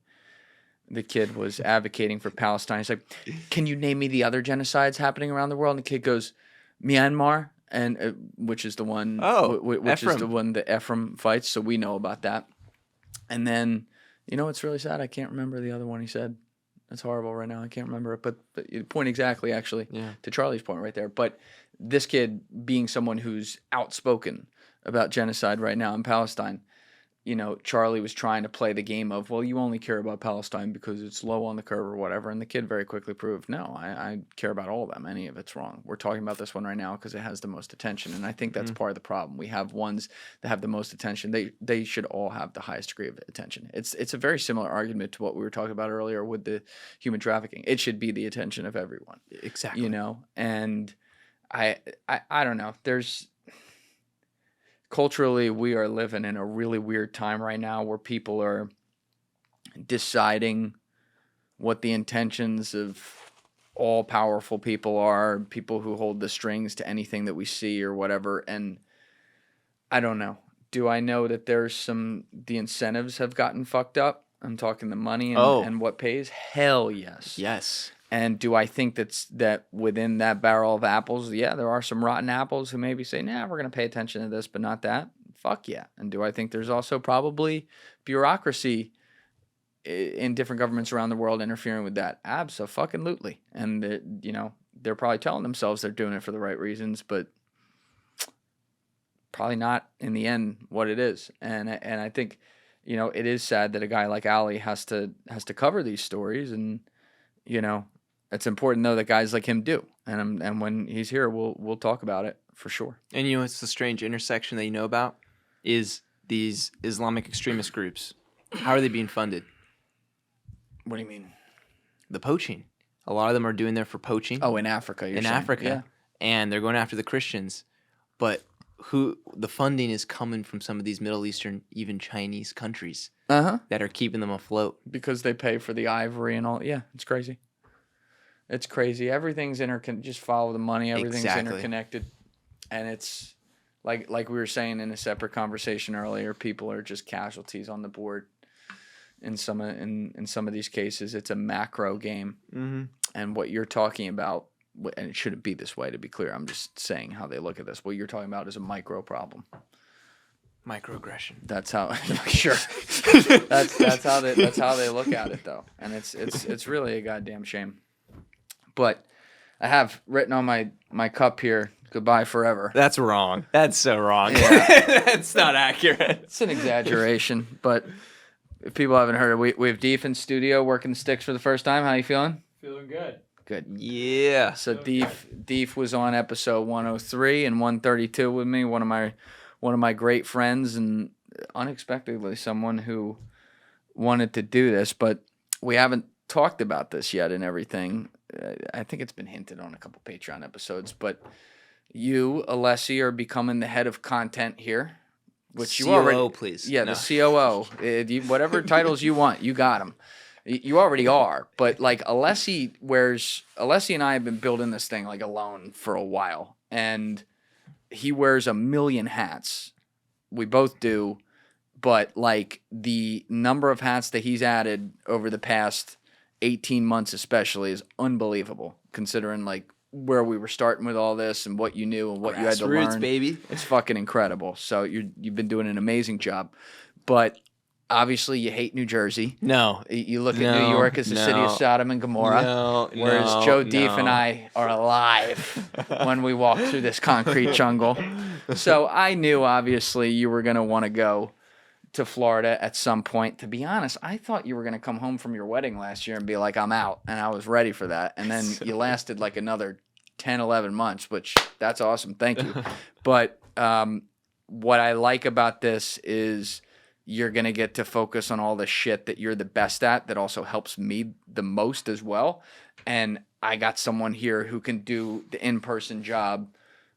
The kid was advocating for Palestine. He's like, can you name me the other genocides happening around the world? And the kid goes, Myanmar, and which is the one, which is the one that Ephraim fights. So we know about that. And then, it's really sad. I can't remember the other one he said. That's horrible right now. I can't remember it, but the point exactly, actually, to Charlie's point right there. But this kid being someone who's outspoken about genocide right now in Palestine, Charlie was trying to play the game of, well, you only care about Palestine because it's low on the curve or whatever. And the kid very quickly proved, no, I care about all of them. Any of it's wrong. We're talking about this one right now because it has the most attention. And I think that's part of the problem. We have ones that have the most attention. They should all have the highest degree of attention. It's a very similar argument to what we were talking about earlier with the human trafficking. It should be the attention of everyone. Exactly. And I don't know. Culturally, we are living in a really weird time right now where people are deciding what the intentions of all powerful people are, people who hold the strings to anything that we see or whatever. And I don't know. Do I know that there's the incentives have gotten fucked up? I'm talking the money and what pays? Hell yes. Yes. And do I think that within that barrel of apples, yeah, there are some rotten apples who maybe say, nah, we're going to pay attention to this, but not that? Fuck yeah. And do I think there's also probably bureaucracy in different governments around the world interfering with that? Abso-fucking-lutely. And, they're probably telling themselves they're doing it for the right reasons, but probably not in the end what it is. And I think, it is sad that a guy like Ali has to cover these stories and, it's important though that guys like him do, and when he's here, we'll talk about it for sure. And you know what's the strange intersection that you know about is these Islamic extremist groups. How are they being funded? What do you mean? The poaching. A lot of them are doing there for poaching. Oh, in Africa. You're in saying. Africa, Yeah. And they're going after the Christians, but the funding is coming from some of these Middle Eastern, even Chinese countries that are keeping them afloat Because they pay for the ivory and all. Yeah, it's crazy. It's crazy. Everything's just follow the money. Everything's interconnected, and it's like we were saying in a separate conversation earlier. People are just casualties on the board. In some of these cases, it's a macro game, and what you're talking about, and it shouldn't be this way. To be clear, I'm just saying how they look at this. What you're talking about is a micro problem. microaggression. That's how. Sure. that's how they look at it, though, and it's really a goddamn shame. But I have written on my cup here, "Goodbye forever." That's wrong. That's so wrong. Yeah. That's not accurate. It's an exaggeration, but if people haven't heard it, we have Deef in studio working the sticks for the first time. How you feeling? Feeling good. Good. Yeah. So Deef was on episode 103 and 132 with me. One of my great friends, and unexpectedly someone who wanted to do this, but we haven't talked about this yet and everything. I think it's been hinted on a couple Patreon episodes, but you, Alessi, are becoming the head of content here. Which you COO, already, please. Yeah, No. the COO. Whatever titles you want, you got them. You already are. But like Alessi and I have been building this thing like alone for a while, and he wears a million hats. We both do, but like the number of hats that he's added over the past 18 months, especially, is unbelievable. Considering like where we were starting with all this and what you knew and what you had to Grassroots, learn. baby. It's fucking incredible. So you've been doing an amazing job. But obviously you hate New Jersey. No. You look at New York as the city of Sodom and Gomorrah. Whereas Joe Deef and I are alive when we walk through this concrete jungle. So I knew obviously you were going to want to go to Florida at some point. To be honest, I thought you were going to come home from your wedding last year and be like, I'm out. And I was ready for that. And then you lasted like another 10, 11 months, which that's awesome. Thank you. But what I like about this is you're going to get to focus on all the shit that you're the best at that also helps me the most as well. And I got someone here who can do the in-person job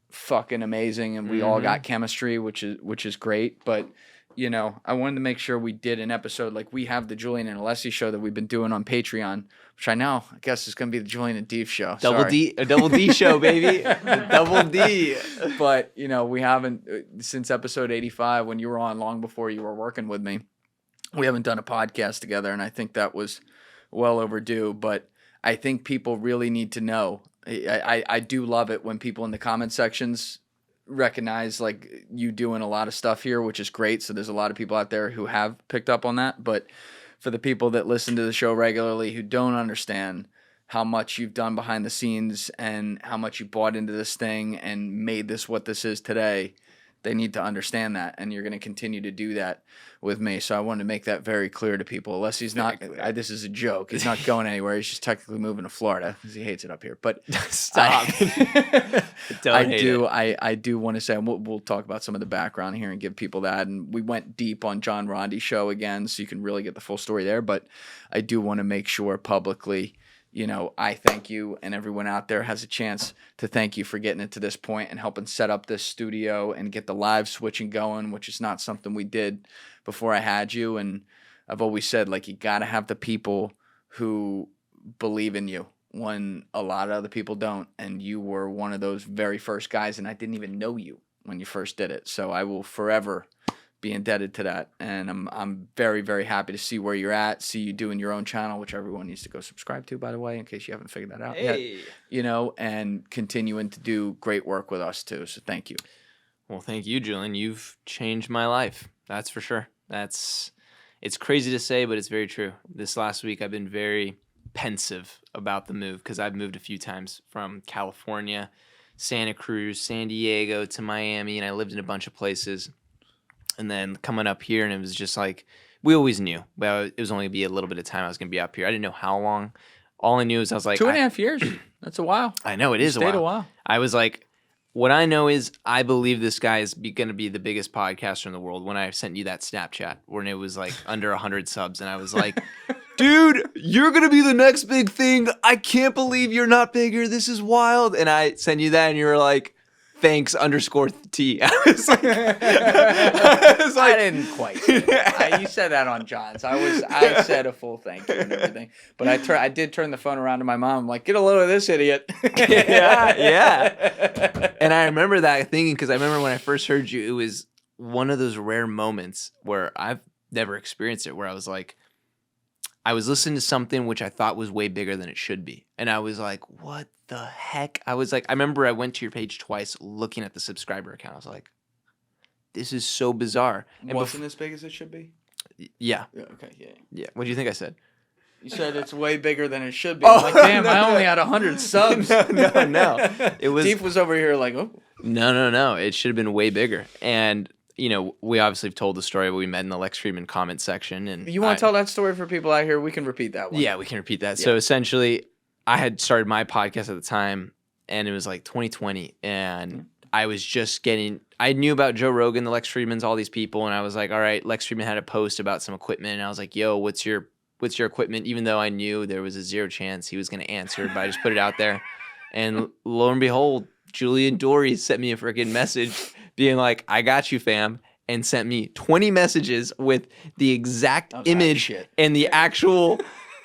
fucking amazing. And we all got chemistry, which is great. But you know, I wanted to make sure we did an episode like we have the Julian and Alessi show that we've been doing on Patreon, which I guess is going to be the Julian and Deef show. Double D show, baby. The double D. But, you know, we haven't, since episode 85, when you were on long before you were working with me, we haven't done a podcast together, and I think that was well overdue. But I think people really need to know. I do love it when people in the comment sections recognize like you doing a lot of stuff here, which is great. So there's a lot of people out there who have picked up on that. But for the people that listen to the show regularly who don't understand how much you've done behind the scenes and how much you bought into this thing and made this what this is today, they need to understand that. And you're going to continue to do that with me. So I wanted to make that very clear to people. Unless he's not, this is a joke. He's not going anywhere. He's just technically moving to Florida because he hates it up here. But Stop. I do want to say, and we'll talk about some of the background here and give people that. And we went deep on John Rondi's show again, so you can really get the full story there. But I do want to make sure publicly, you know, I thank you, and everyone out there has a chance to thank you for getting it to this point and helping set up this studio and get the live switching going, which is not something we did before I had you. And I've always said, like, you got to have the people who believe in you when a lot of other people don't. And you were one of those very first guys, and I didn't even know you when you first did it. So I will forever be indebted to that, and I'm very, very happy to see where you're at, see you doing your own channel, which everyone needs to go subscribe to, by the way, in case you haven't figured that out yet. You know, and continuing to do great work with us too. So thank you. Well, thank you, Julian. You've changed my life. That's for sure. It's crazy to say, but it's very true. This last week, I've been very pensive about the move because I've moved a few times from California, Santa Cruz, San Diego to Miami, and I lived in a bunch of places. And then coming up here, and it was just like, we always knew, but it was only going to be a little bit of time I was going to be up here. I didn't know how long. All I knew is I was like, 2.5 years. That's a while. I know it is Stayed a while. I was like, what I know is I believe this guy is going to be the biggest podcaster in the world. When I sent you that Snapchat when it was like under 100 subs, and I was like, dude, you're going to be the next big thing. I can't believe you're not bigger. This is wild. And I sent you that, and you were like, thanks _T. I was like, I didn't quite say that. You said that on John's. I said a full thank you and everything. But I did turn the phone around to my mom. I'm like, get a load of this idiot. yeah. And I remember that thinking, because I remember when I first heard you, it was one of those rare moments where I've never experienced it, where I was like, I was listening to something which I thought was way bigger than it should be. And I was like, what the heck? I was like, I remember I went to your page twice looking at the subscriber account. I was like, this is so bizarre. And wasn't as big as it should be? Yeah. Okay, yeah. Yeah. What do you think I said? You said it's way bigger than it should be. I'm like, damn, no, I only had 100 subs. No. It was Deef was over here like, oh. No. It should have been way bigger. And you know, we obviously have told the story where we met in the Lex Fridman comment section. And you want to tell that story for people out here? We can repeat that one. Yeah, we can repeat that. Yeah. So essentially, I had started my podcast at the time, and it was like 2020, and I was just I knew about Joe Rogan, the Lex Fridmans, all these people, and I was like, all right, Lex Fridman had a post about some equipment, and I was like, yo, what's your equipment? Even though I knew there was a 0 chance he was going to answer, but I just put it out there. And lo and behold, Julian Dorey sent me a freaking message being like, I got you, fam, and sent me 20 messages with the exact image and the actual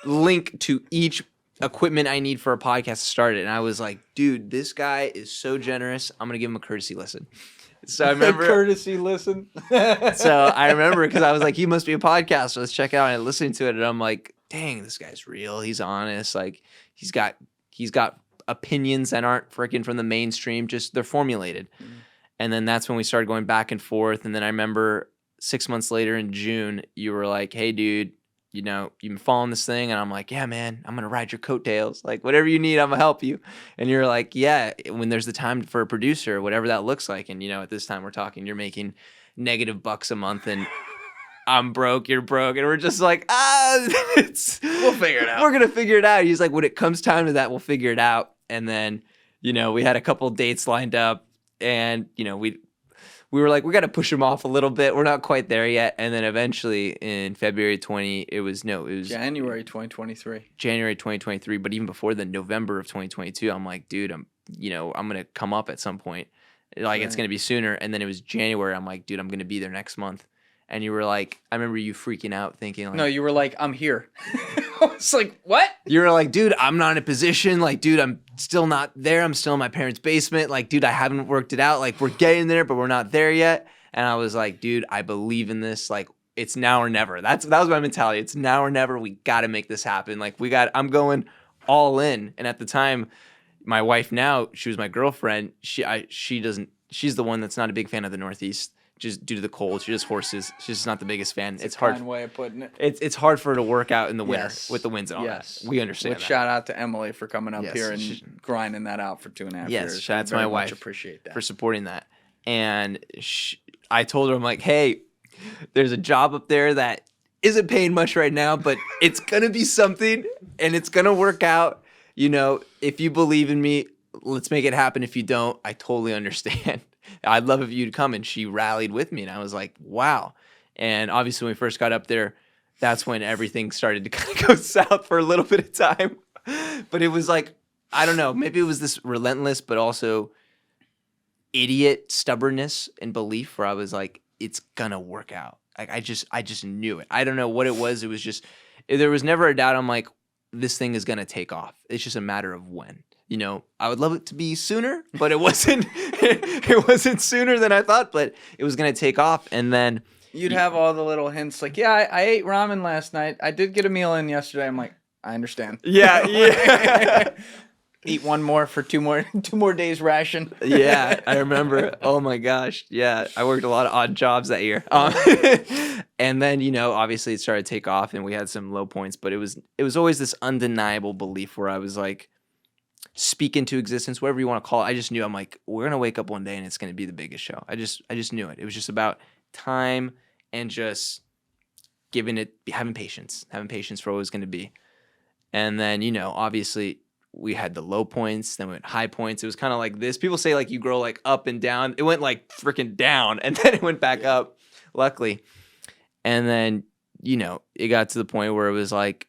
link to each equipment I need for a podcast to start it. And I was like, dude, this guy is so generous. I'm going to give him a courtesy listen. So I remember courtesy listen. So I remember, because I was like, he must be a podcaster. Let's check it out. And I listened to it, and I'm like, dang, this guy's real. He's honest. Like he's got opinions that aren't freaking from the mainstream. Just they're formulated. Mm-hmm. And then that's when we started going back and forth. And then I remember 6 months later in June, you were like, hey, dude, you know, you've been following this thing. And I'm like, yeah, man, I'm going to ride your coattails. Like, whatever you need, I'm going to help you. And you're like, yeah, when there's the time for a producer, whatever that looks like. And, you know, at this time we're talking, you're making -$bucks a month, and I'm broke, you're broke. And we're just like, we'll figure it out. We're going to figure it out. He's like, when it comes time to that, we'll figure it out. And then, you know, we had a couple dates lined up. And, you know, we were like, we got to push him off a little bit. We're not quite there yet. And then eventually in February 20, it was January 2023. January 2023. But even before then, November of 2022, I'm like, dude, I'm going to come up at some point. Like, it's going to be sooner. And then it was January. I'm like, dude, I'm going to be there next month. And you were like, I remember you freaking out thinking like, no, you were like, I'm here. I was like, what? You were like, dude, I'm not in a position. Like, dude, I'm still not there. I'm still in my parents' basement. Like, dude, I haven't worked it out. Like, we're getting there, but we're not there yet. And I was like, dude, I believe in this. Like, it's now or never. That was my mentality. It's now or never. We got to make this happen. Like, I'm going all in. And at the time, my wife now, she was my girlfriend. She's the one that's not a big fan of the Northeast. Just due to the cold, she just horses. She's just not the biggest fan. It's hard. Fine way of putting it. It's hard for her to work out in the winter with the winds and all that. We understand. Which shout out to Emily for coming up here and grinding that out for 2.5 years. Yes, shout out to my wife. Appreciate that for supporting that. And I told her, I'm like, hey, there's a job up there that isn't paying much right now, but it's gonna be something, and it's gonna work out. You know, if you believe in me, let's make it happen. If you don't, I totally understand. I'd love if you'd come. And she rallied with me, and I was like, wow. And obviously when we first got up there, that's when everything started to kind of go south for a little bit of time. But it was like, I don't know, maybe it was this relentless but also idiot stubbornness and belief where I was like, it's gonna work out. Like I just knew it. I don't know what it was. It was just, there was never a doubt. I'm like, this thing is gonna take off. It's just a matter of when. You know, I would love it to be sooner, but it wasn't. It wasn't sooner than I thought, but it was gonna take off. And then you'd have all the little hints, like, yeah, I ate ramen last night. I did get a meal in yesterday. I'm like, I understand. Yeah. Eat one more for two more days ration. Yeah, I remember. Oh my gosh. Yeah, I worked a lot of odd jobs that year. And then, you know, obviously it started to take off, and we had some low points, but it was always this undeniable belief where I was like, speak into existence, whatever you want to call it. I just knew, I'm like, we're gonna wake up one day and it's gonna be the biggest show. I just knew it. It was just about time and just having patience for what it was gonna be. And then, you know, obviously we had the low points, then we went high points. It was kind of like this. People say like you grow like up and down. It went like freaking down and then it went back up, luckily. And then, you know, it got to the point where it was like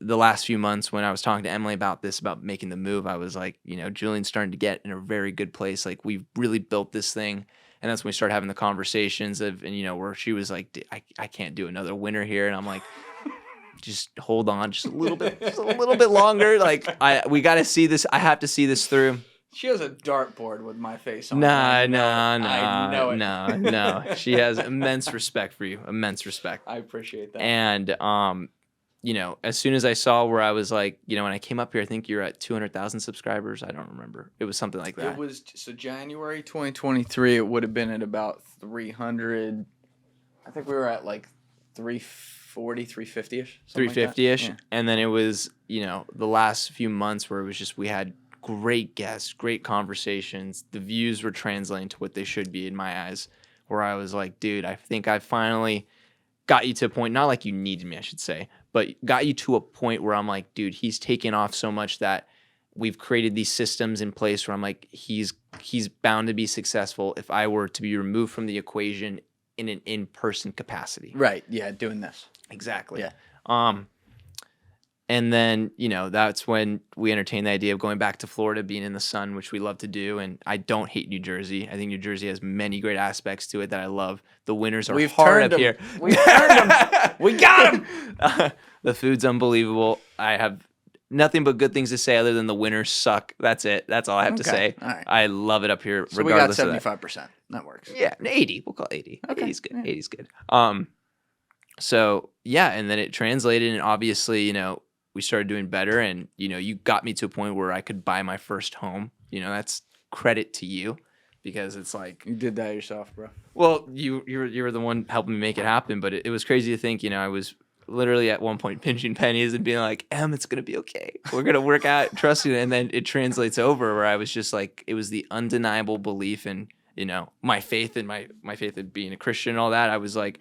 the last few months when I was talking to Emily about this, about making the move, I was like, you know, Julian's starting to get in a very good place. Like we've really built this thing. And that's when we started having the conversations of, and you know, where she was like, I can't do another winter here. And I'm like, just hold on just a little bit longer. Like we got to see this. I have to see this through. She has a dartboard with my face on it. I know it. No. She has immense respect for you. Immense respect. I appreciate that. And, you know, as soon as I saw where I was like, you know, when I came up here, I think you're at 200,000 subscribers. I don't remember. It was something like that. It was, so January 2023, it would have been at about 300. I think we were at like 340, 350-ish. 350-ish. Yeah. And then it was, you know, the last few months where it was just, we had great guests, great conversations. The views were translating to what they should be in my eyes, where I was like, dude, I think I finally got you to a point, not like you needed me, I should say, but got you to a point where I'm like, dude, he's taken off so much that we've created these systems in place where I'm like, he's bound to be successful if I were to be removed from the equation in an in-person capacity. Right. Yeah. Doing this. Exactly. Yeah. And then, you know, that's when we entertained the idea of going back to Florida, being in the sun, which we love to do. And I don't hate New Jersey. I think New Jersey has many great aspects to it that I love. The winters are hard up here. We've turned them. We got them. The food's unbelievable. I have nothing but good things to say other than the winters suck. That's it. That's all I have to say. All right. I love it up here, So we got regardless of that. 75%. That works. Yeah, 80. We'll call it 80. Okay. 80's good. Yeah. 80's good. So yeah, and then it translated, and obviously, you know, we started doing better, and you know, you got me to a point where I could buy my first home. You know, that's credit to you, because it's like, You did that yourself, bro. well, you were the one helping me make it happen. But it was crazy to think, you know, I was literally at one point pinching pennies and being like, it's gonna be okay. We're gonna work out, trust you. And then it translates over where I was just like, it was the undeniable belief in, you know, my faith in my faith in being a Christian and all that. I was like,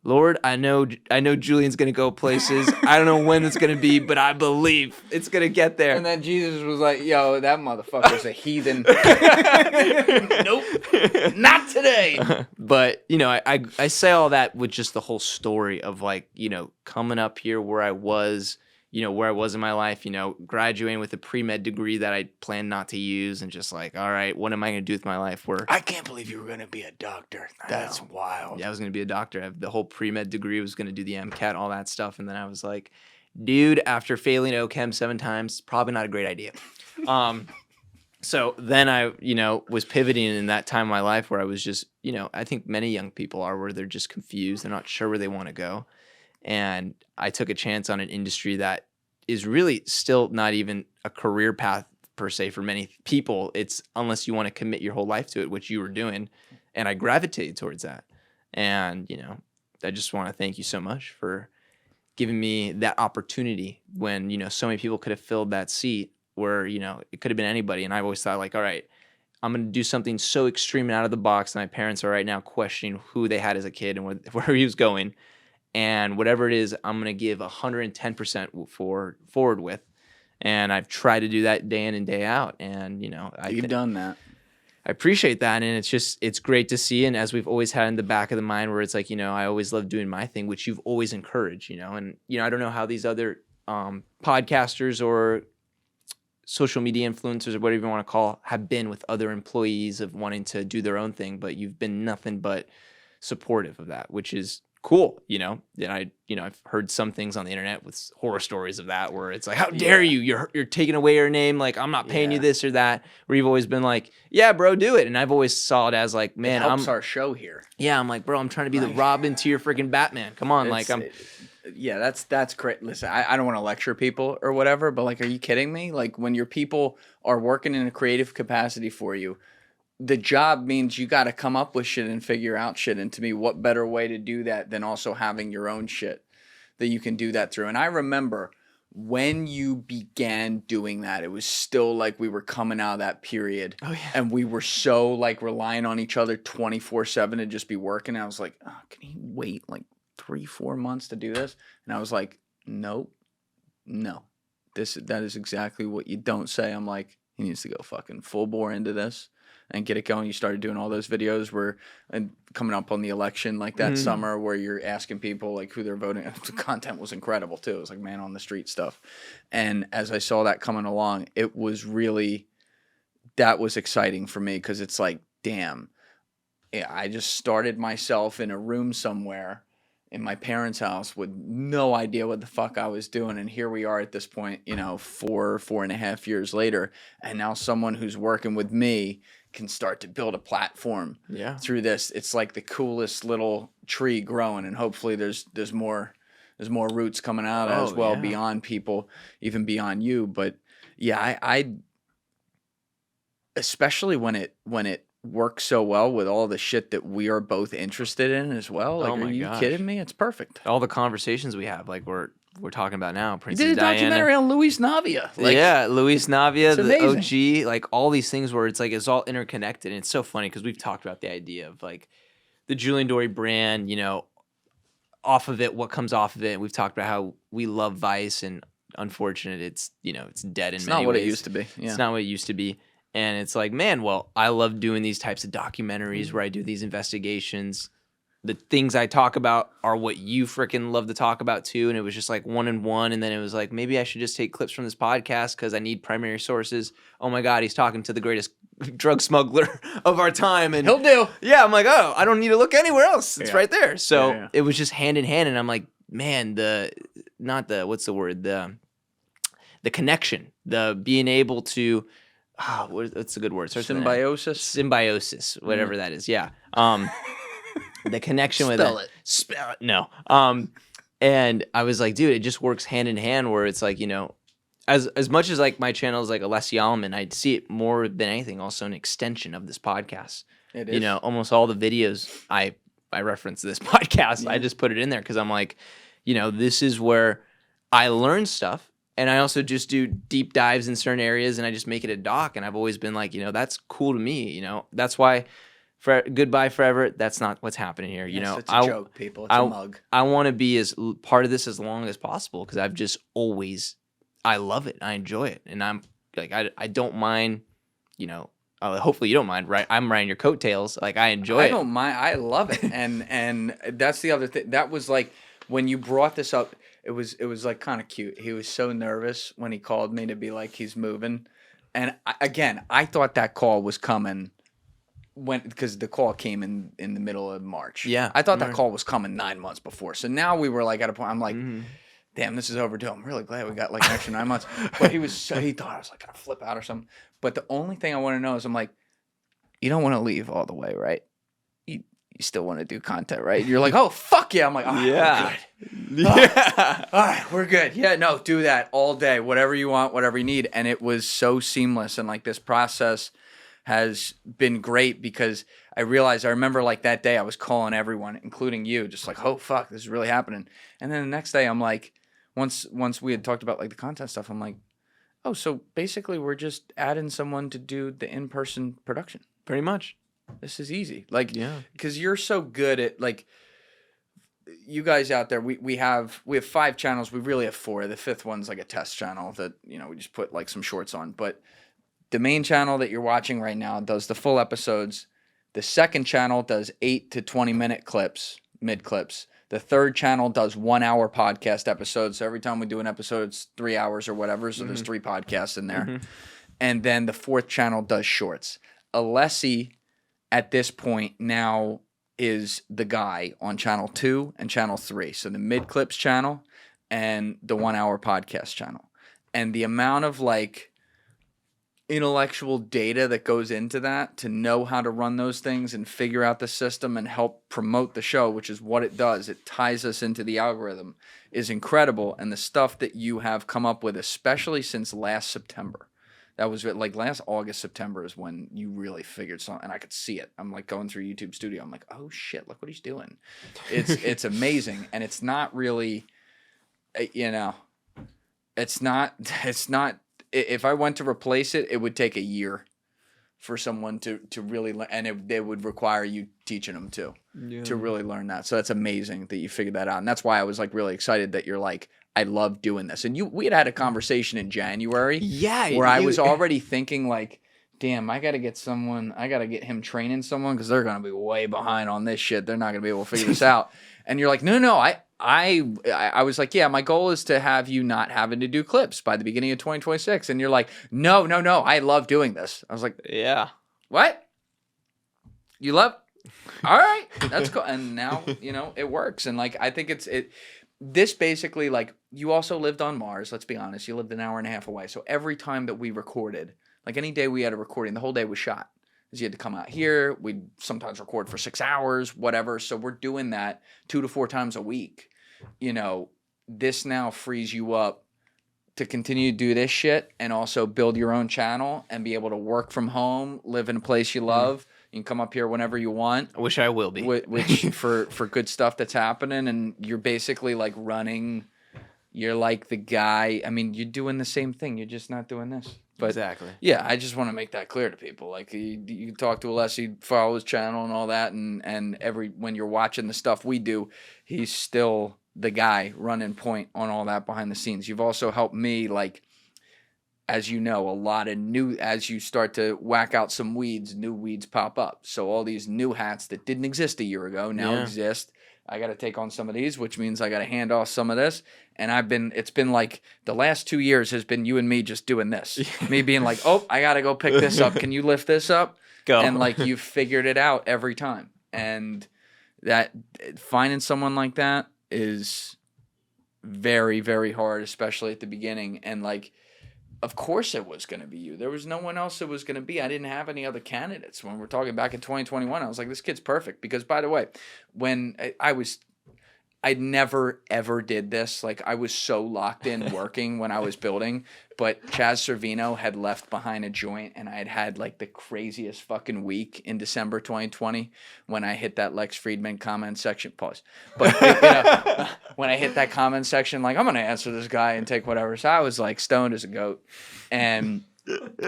Lord, I know Julian's gonna go places. I don't know when it's gonna be, but I believe it's gonna get there. And then Jesus was like, yo, that motherfucker's a heathen. Nope. Not today. But, you know, I say all that with just the whole story of like, you know, coming up here where I was, you know, where I was in my life, you know, graduating with a pre-med degree that I planned not to use, and just like, all right, what am I going to do with my life? Where I can't believe you were going to be a doctor. That's know. wild. Yeah, I was going to be a doctor. The whole pre-med degree was going to do the MCAT, all that stuff. And then I was like, dude, after failing OChem 7 times, probably not a great idea. So then I, you know, was pivoting in that time of my life where I was just, you know, I think many young people are, where they're just confused. They're not sure where they want to go. And I took a chance on an industry that is really still not even a career path per se for many people. It's unless you want to commit your whole life to it, which you were doing. And I gravitated towards that. And, you know, I just want to thank you so much for giving me that opportunity when, you know, so many people could have filled that seat where, you know, it could have been anybody. And I've always thought like, all right, I'm going to do something so extreme and out of the box. And my parents are right now questioning who they had as a kid and where he was going. And whatever it is, I'm going to give 110% forward with. And I've tried to do that day in and day out. And, you know, You've done that. I appreciate that. And it's great to see. And as we've always had in the back of the mind where it's like, you know, I always love doing my thing, which you've always encouraged, you know. And, you know, I don't know how these other podcasters or social media influencers or whatever you want to call have been with other employees of wanting to do their own thing, but you've been nothing but supportive of that, which is cool, you know. And I've heard some things on the internet with horror stories of that where it's like, how dare you? You're taking away your name. Like, I'm not paying you this or that. Where you've always been like, yeah, bro, do it. And I've always saw it as like, man, it helps our show here. Yeah, I'm like, bro, I'm trying to be the Robin to your freaking Batman. Come on, Yeah, that's great. Listen, I don't want to lecture people or whatever, but like, are you kidding me? Like, when your people are working in a creative capacity for you, the job means you got to come up with shit and figure out shit. And to me, what better way to do that than also having your own shit that you can do that through? And I remember when you began doing that, it was still like we were coming out of that period. Oh, yeah. And we were so like relying on each other 24/7 to just be working. And I was like, oh, can he wait like 3-4 months to do this? And I was like, nope, no. that is exactly what you don't say. I'm like, he needs to go fucking full bore into this and get it going. You started doing all those videos and coming up on the election like that summer where you're asking people like who they're voting. The content was incredible too. It was like man on the street stuff. And as I saw that coming along, it was really, that was exciting for me because it's like, damn, yeah, I just started myself in a room somewhere in my parents' house with no idea what the fuck I was doing. And here we are at this point, 4.5 years later. And now someone who's working with me can start to build a platform through this. It's like the coolest little tree growing. And hopefully there's more roots coming out as well beyond people, even beyond you. But yeah, I especially when it works so well with all the shit that we are both interested in as well. Like, are you kidding me? It's perfect. All the conversations we have, like we're talking about now. Princess You did a Diana. documentary on Luis Navia. Like, Luis Navia, the amazing. OG, like all these things where it's like it's all interconnected. And it's so funny because we've talked about the idea of like the Julian Dorey brand, off of it, what comes off of it. We've talked about how we love Vice, and unfortunate it's it's dead in it's many not what ways. it used to be. Yeah. It's not what it used to be. And it's like, man, well, I love doing these types of documentaries where I do these investigations. The things I talk about are what you freaking love to talk about too. And it was just like one and one. And then it was like, maybe I should just take clips from this podcast because I need primary sources. Oh my God, he's talking to the greatest drug smuggler of our time. And He'll do. Yeah, I'm like, oh, I don't need to look anywhere else. It's right there. So Yeah. it was just hand in hand. And I'm like, man, what's the word? The connection, the being able to, what's a good word? Symbiosis, whatever that is. Yeah. The connection with Spell it. Spell it. No. And I was like, dude, it just works hand in hand where it's like, as much as like my channel is like Alessi Allaman, I'd see it more than anything also an extension of this podcast. It is. Almost all the videos I reference this podcast. I just put it in there because I'm like, this is where I learn stuff. And I also just do deep dives in certain areas, and I just make it a doc. And I've always been like, that's cool to me. That's why Goodbye Forever, that's not what's happening here. It's a joke, people. It's a mug. I want to be as part of this as long as possible because I've just always, I love it. I enjoy it. And I'm like, I don't mind, hopefully you don't mind, right? I'm riding your coattails. Like, I enjoy it. I don't mind. I love it. And that's the other thing. That was like, when you brought this up, it was like kind of cute. He was so nervous when he called me to be like, he's moving. And I thought that call was coming because the call came in the middle of March. Yeah. I thought that call was coming 9 months before. So now we were like at a point, I'm like, damn, this is overdue. I'm really glad we got like an extra 9 months. But he thought I was like gonna flip out or something. But the only thing I want to know is, I'm like, you don't want to leave all the way, right? You still want to do content, right? You're like, oh, fuck yeah. I'm like, oh, Yeah. we're good. Oh, all right, we're good. Yeah, no, do that all day. Whatever you want, whatever you need. And it was so seamless. And like this process has been great because I remember like that day I was calling everyone, including you, just like, oh, fuck, this is really happening. And then the next day I'm like, once we had talked about like the content stuff, I'm like, oh, so basically we're just adding someone to do the in-person production. Pretty much. This is easy. Like, Yeah. because you're so good at, like, you guys out there, we have 5 channels. We really have 4. The 5th one's like a test channel that, we just put like some shorts on. But the main channel that you're watching right now does the full episodes. The 2nd channel does 8 to 20-minute clips, mid-clips. The 3rd channel does 1-hour podcast episodes. So every time we do an episode, it's 3 hours or whatever. So there's 3 podcasts in there. And then the 4th channel does shorts. Alessi, at this point now, is the guy on channel 2 and channel 3. So the mid-clips channel and the 1-hour podcast channel. And the amount of like intellectual data that goes into that to know how to run those things and figure out the system and help promote the show, which is what it does. It ties us into the algorithm, is incredible. And the stuff that you have come up with, especially since last September. That was like last August, September is when you really figured something, and I could see it. I'm like going through YouTube Studio. I'm like, oh shit, look what he's doing. It's amazing, and it's not really, it's not. If I went to replace it, it would take a year for someone to really learn, and it would require you teaching them to really learn that. So that's amazing that you figured that out, and that's why I was like really excited that you're like, I love doing this. And we had a conversation in January where I was already thinking like, damn, I got to get him training someone because they're going to be way behind on this shit. They're not going to be able to figure this out. And you're like, no, I was like, yeah, my goal is to have you not having to do clips by the beginning of 2026. And you're like, no, I love doing this. I was like, yeah. What? You love? All right, that's cool. And now, it works. And like, I think this basically, like, you also lived on Mars. Let's be honest. You lived an hour and a half away. So every time that we recorded, like any day we had a recording, the whole day was shot. Because you had to come out here. We'd sometimes record for 6 hours, whatever. So we're doing that 2 to 4 times a week. This now frees you up to continue to do this shit and also build your own channel and be able to work from home, live in a place you love. You can come up here whenever you want. I wish I will be. Which for good stuff that's happening, and you're basically like running. You're like the guy. I mean, you're doing the same thing. You're just not doing this. But exactly. Yeah, I just want to make that clear to people. Like you talk to Alessi, follow his channel and all that, and when you're watching the stuff we do, he's still the guy running point on all that behind the scenes. You've also helped me, like, as you know, a lot of as you start to whack out some weeds, new weeds pop up. So all these new hats that didn't exist a year ago now exist. I got to take on some of these, which means I got to hand off some of this. And it's been like the last 2 years has been you and me just doing this. Me being like, oh, I got to go pick this up. Can you lift this up? Go. And like, you've figured it out every time. And that finding someone like that is very, very hard, especially at the beginning. And like, of course it was going to be you. There was no one else it was going to be. I didn't have any other candidates. When we're talking back in 2021, I was like, this kid's perfect. Because, by the way, when I never, ever did this. Like, I was so locked in working when I was building. But Chaz Servino had left behind a joint, and I had like the craziest fucking week in December 2020 when I hit that Lex Fridman comment section. Pause. But when I hit that comment section, like, I'm going to answer this guy and take whatever. So I was like stoned as a goat. And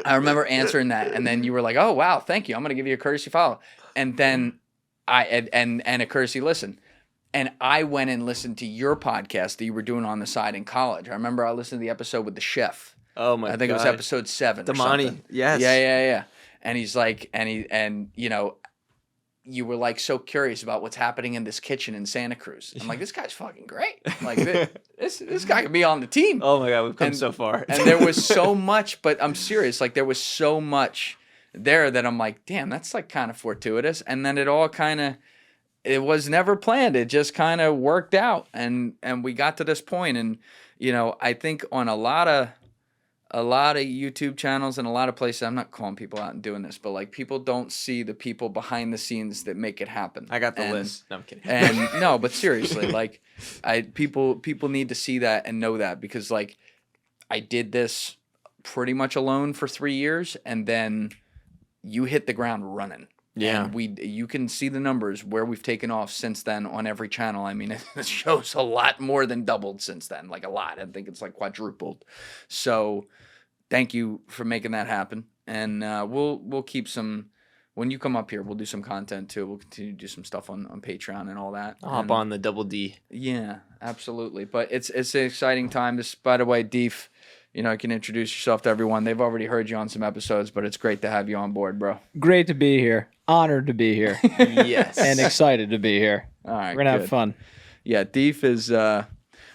I remember answering that. And then you were like, oh, wow, thank you. I'm going to give you a courtesy follow. And then and a courtesy listen. And I went and listened to your podcast that you were doing on the side in college. I remember I listened to the episode with the chef. Oh my God. I think it was episode 7 or Damani. something. Yes. Yeah. And he's like, you were like so curious about what's happening in this kitchen in Santa Cruz. I'm like, this guy's fucking great. Like this guy could be on the team. Oh my God, we've come so far. And there was so much, but I'm serious. Like there was so much there that I'm like, damn, that's like kind of fortuitous. And then it all kind of, it was never planned. It just kind of worked out, and we got to this point. And I think on a lot of YouTube channels and a lot of places, I'm not calling people out and doing this, but like people don't see the people behind the scenes that make it happen. I got the list. No, I'm kidding. And no, but seriously, like people need to see that and know that, because like I did this pretty much alone for 3 years, and then you hit the ground running. Yeah. And you can see the numbers where we've taken off since then on every channel. I mean, it shows a lot more than doubled since then, like a lot. I think it's like quadrupled. So thank you for making that happen. And we'll keep some, when you come up here, we'll do some content too. We'll continue to do some stuff on Patreon and all that. I'll hop on the Double D. Yeah, absolutely. But it's an exciting time. This, by the way, Deef, you can introduce yourself to everyone. They've already heard you on some episodes, but it's great to have you on board, bro. Great to be here. Honored to be here. Yes. And excited to be here. All right, we're going to have fun. Yeah, Deef is,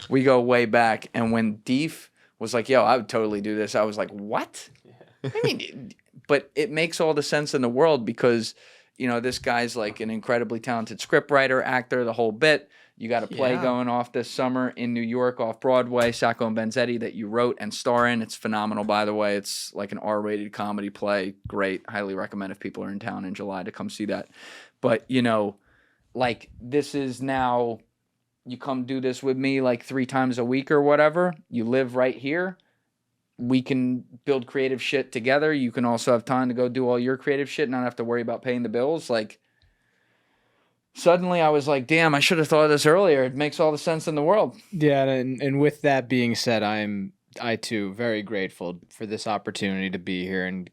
we go way back. And when Deef was like, yo, I would totally do this, I was like, what? Yeah. I mean, but it makes all the sense in the world because, this guy's like an incredibly talented scriptwriter, actor, the whole bit. You got a play going off this summer in New York off Broadway, Sacco and Benzetti, that you wrote and star in. It's phenomenal, by the way. It's like an R-rated comedy play. Great. Highly recommend if people are in town in July to come see that. But, like this is now, you come do this with me like 3 times a week or whatever. You live right here. We can build creative shit together. You can also have time to go do all your creative shit and not have to worry about paying the bills. Like, suddenly I was like, damn, I should have thought of this earlier. It makes all the sense in the world. Yeah, and with that being said, I too very grateful for this opportunity to be here and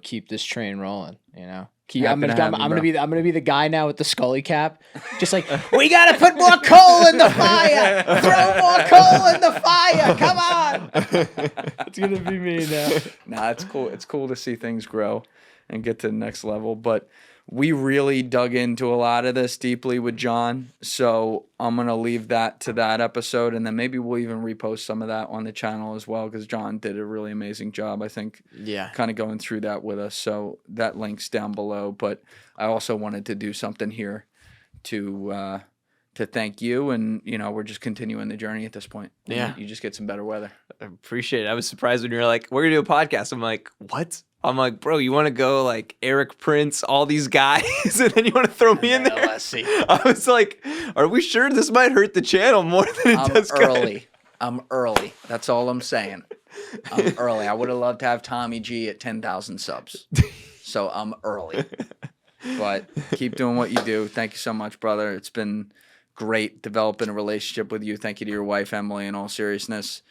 keep this train rolling. I'm Happy to have you, gonna bro. I'm gonna be the guy now with the Scully cap, just like we gotta put more coal in the fire, throw more coal in the fire. Come on, it's gonna be me now. Nah, it's cool. It's cool to see things grow and get to the next level. But we really dug into a lot of this deeply with John. So I'm going to leave that to that episode. And then maybe we'll even repost some of that on the channel as well, because John did a really amazing job, I think, kind of going through that with us. So that link's down below. But I also wanted to do something here to thank you. And, we're just continuing the journey at this point. Yeah. You just get some better weather. I appreciate it. I was surprised when you were like, we're going to do a podcast. I'm like, what? I'm like, bro, you want to go like Eric Prince, all these guys, and then you want to throw me in there? Alessi. I was like, are we sure this might hurt the channel more than it does? I'm early. That's all I'm saying. I'm early. I would have loved to have Tommy G at 10,000 subs. So I'm early. But keep doing what you do. Thank you so much, brother. It's been great developing a relationship with you. Thank you to your wife, Emily, in all seriousness.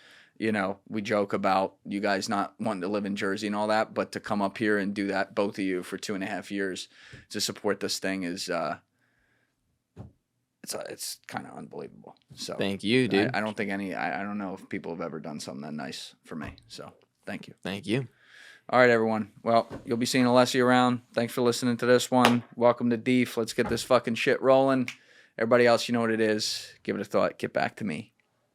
We joke about you guys not wanting to live in Jersey and all that, but to come up here and do that, both of you, for 2.5 years to support this thing is, it's kind of unbelievable. So thank you, dude. I don't think I don't know if people have ever done something that nice for me. So thank you. Thank you. All right, everyone. Well, you'll be seeing Alessi around. Thanks for listening to this one. Welcome to Deef. Let's get this fucking shit rolling. Everybody else, you know what it is. Give it a thought. Get back to me.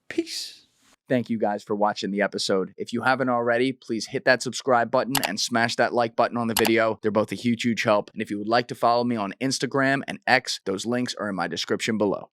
Peace. Thank you guys for watching the episode. If you haven't already, please hit that subscribe button and smash that like button on the video. They're both a huge, huge help. And if you would like to follow me on Instagram and X, those links are in my description below.